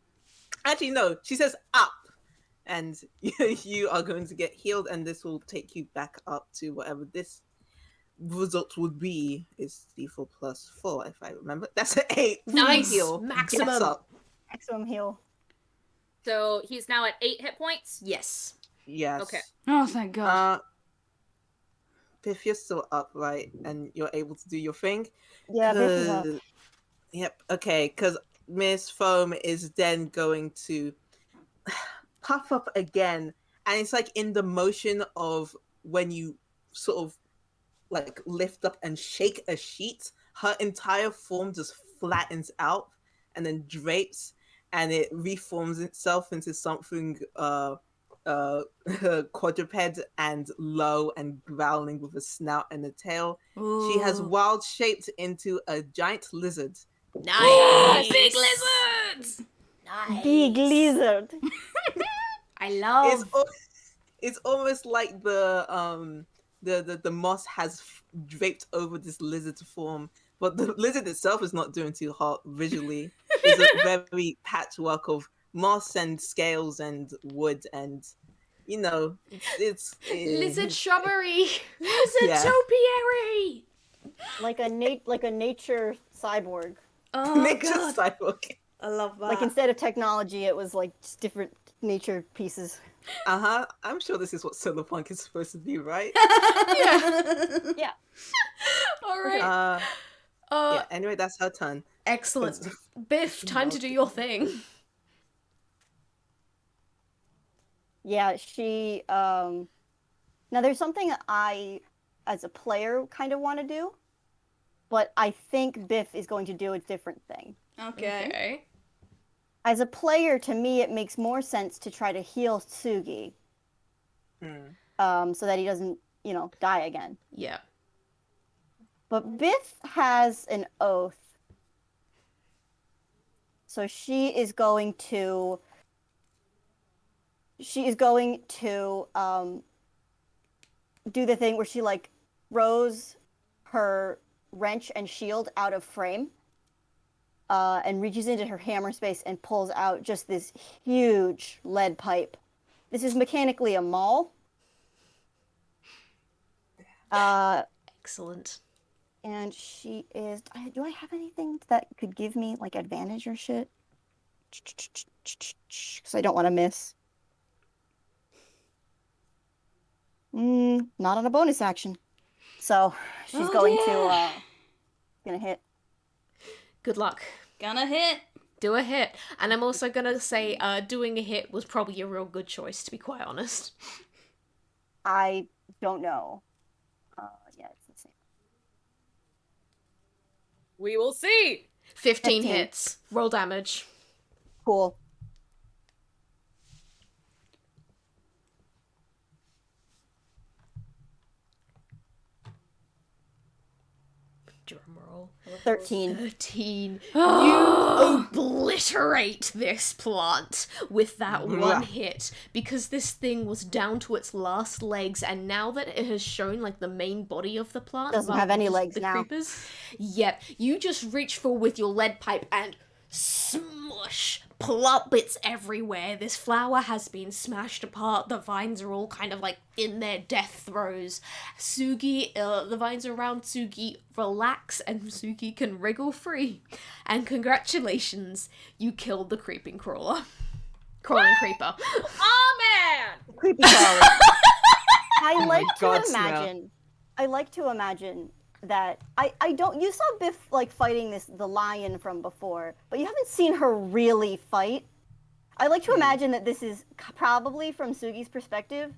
Actually, no, she says up. And you are going to get healed, and this will take you back up to whatever this result would be. Is D4 plus 4, if I remember. That's an 8. Nice. Heal. Maximum. Gets up. Maximum heal. So he's now at 8 hit points? Yes. Yes. Okay. Oh, thank God. Biff, you're still up, right? And you're able to do your thing? Yeah, Biff is up. Yep, okay, because Miss Foam is then going to puff up again, and it's like in the motion of when you sort of like lift up and shake a sheet, her entire form just flattens out and then drapes, and it reforms itself into something quadruped and low and growling with a snout and a tail. Ooh. She has wild shaped into a giant lizard. Nice. Big lizards! Nice. Big lizard. I love. It's almost like the moss has draped over this lizard's form, but the lizard itself is not doing too hot visually. It's a very patchwork of moss and scales and wood, and it's Lizard shrubbery. Lizard Yeah. topiary. like a nature cyborg. Oh nature God. cyborg. I love that. Like instead of technology, it was like just different nature pieces. I'm sure this is what solar punk is supposed to be, right? Yeah. All right. Yeah. Anyway, that's her turn. Excellent. Biff, time to do your thing. Yeah, she now there's something I as a player kind of want to do, but I think Biff is going to do a different thing. Okay. As a player, to me, it makes more sense to try to heal Tsugi, so that he doesn't, die again. Yeah. But Biff has an oath, so she is going to do the thing where she like throws her wrench and shield out of frame, and reaches into her hammer space and pulls out just this huge lead pipe. This is mechanically a maul. Excellent. And she is. Do I have anything that could give me like advantage or shit? Because I don't want to miss. Not on a bonus action. So she's going to gonna hit. Good luck. Gonna hit. Do a hit. And I'm also gonna say doing a hit was probably a real good choice, to be quite honest. I don't know. Yeah, it's the same. We will see. 15 15. hits. Roll damage. Cool. Drum roll. 13. 13. You obliterate this plant with that one hit, because this thing was down to its last legs, and now that it has shown like the main body of the plant, Doesn't rather have any than just legs the now. creepers, yep, you just reach for with your lead pipe and smush, plop bits everywhere. This flower has been smashed apart. The vines are all kind of like in their death throes. Tsugi, the vines around Tsugi relax and Tsugi can wriggle free. And congratulations, you killed the creeping crawler. Crawling creeper. Oh man! Creepy crawler. I like God, to Snail. imagine. I like to imagine that I don't. You saw Biff like fighting the lion from before, but you haven't seen her really fight. I like to imagine that this is probably from Sugi's perspective,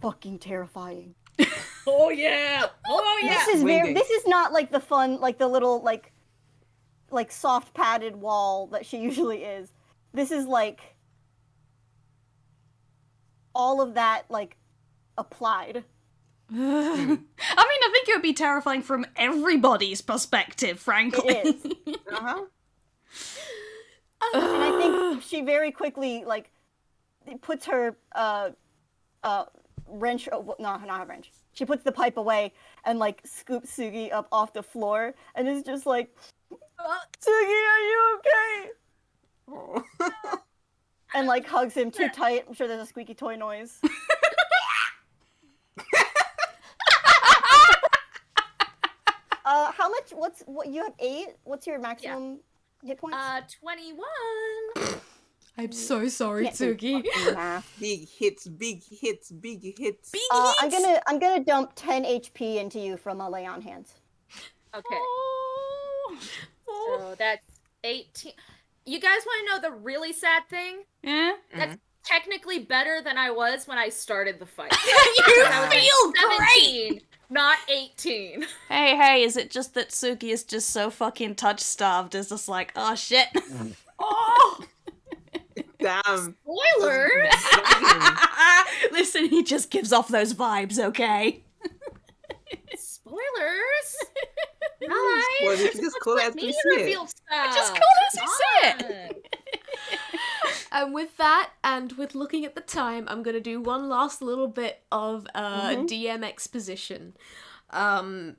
fucking terrifying. Oh yeah! Oh yeah! This is not like the fun, like the little like soft padded wall that she usually is. This is like all of that like applied. I mean, I think it would be terrifying from everybody's perspective, frankly. It is. Uh-huh. And I think she very quickly like puts her wrench. No, not her wrench. She puts the pipe away and like scoops Tsugi up off the floor and is just like, Tsugi, are you okay? Oh. And like hugs him too tight. I'm sure there's a squeaky toy noise. How much? What you have 8? What's your maximum hit points? 21. I'm so sorry, Can't do Tsugi. fucking math. Big hits, big hits, big hits. I'm gonna dump 10 HP into you from a lay on hands. Okay. So that's 18. You guys want to know the really sad thing? Yeah? That's technically better than I was when I started the fight. You I was feel like great! 17, not 18. Hey, is it just that Tsugi is just so fucking touch-starved? It's just like, oh shit. Oh! Damn. Spoiler! Listen, he just gives off those vibes, okay? Spoilers! Alright. Well, we can just call it as we see it. reveal stuff. Just call it as we see it. And with that, and with looking at the time, I'm gonna do one last little bit of DM exposition. And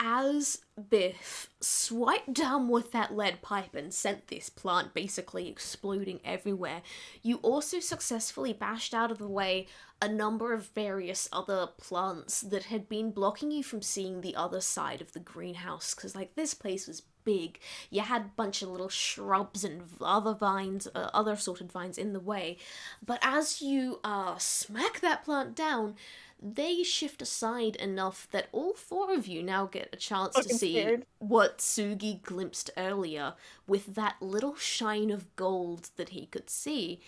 as Biff swiped down with that lead pipe and sent this plant basically exploding everywhere, you also successfully bashed out of the way a number of various other plants that had been blocking you from seeing the other side of the greenhouse, because like this place was big. You had a bunch of little shrubs and other vines, other sorted vines in the way, but as you smack that plant down, they shift aside enough that all 4 of you now get a chance to see what Tsugi glimpsed earlier with that little shine of gold that he could see.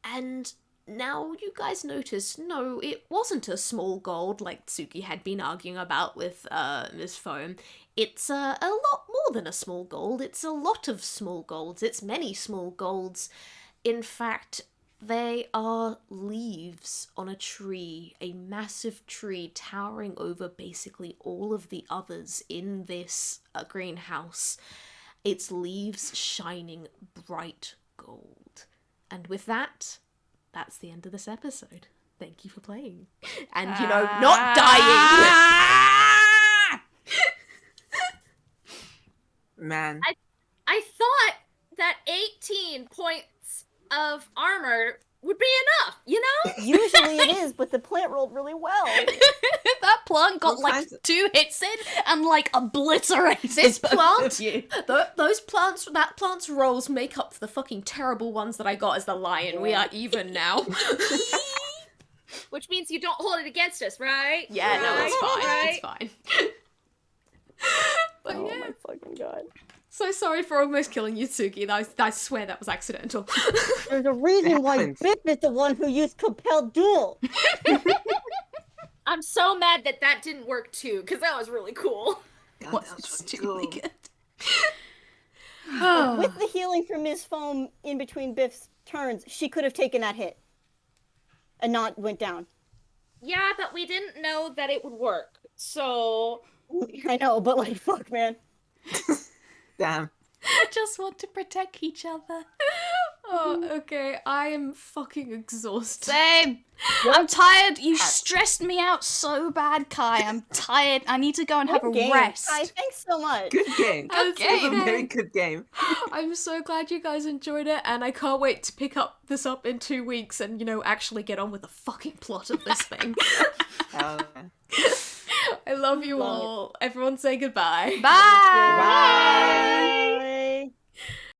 And now you guys notice, no, it wasn't a small gold like Tsugi had been arguing about with Miss Foam. It's a lot more than a small gold. It's a lot of small golds. It's many small golds. In fact, they are leaves on a tree, a massive tree towering over basically all of the others in this greenhouse. Its leaves shining bright gold. And with that, that's the end of this episode. Thank you for playing. And, not dying! Man. I thought that 18 points of armor would be enough, Usually it is, but the plant rolled really well. That plant got All like kinds of- 2 hits in and like obliterated This both plant, of you. that plant's rolls make up for the fucking terrible ones that I got as the lion. We are even now. Which means you don't hold it against us, right? Yeah, no, it's fine. Right? It's fine. But Oh yeah, my fucking god. so sorry for almost killing you, Tsugi. I swear that was accidental. There's a reason why happens. Biff is the one who used compelled duel. I'm so mad that didn't work too, because that was really cool. God, What? that was It's really really cool. good. With the healing from Miss Foam in between Biff's turns, she could have taken that hit. And not went down. Yeah, but we didn't know that it would work. So I know, but like, fuck, man. Damn. Just want to protect each other. Oh, okay. I am fucking exhausted. Same. I'm tired. You stressed me out so bad, Kai. I'm tired. I need to go and have a Game. rest. Hi, thanks so much. Good game. Good It was a game. very good game. I'm so glad you guys enjoyed it, and I can't wait to pick this up in 2 weeks and, actually get on with the fucking plot of this thing. Hell yeah. I love you all. Everyone say goodbye. Bye. Bye.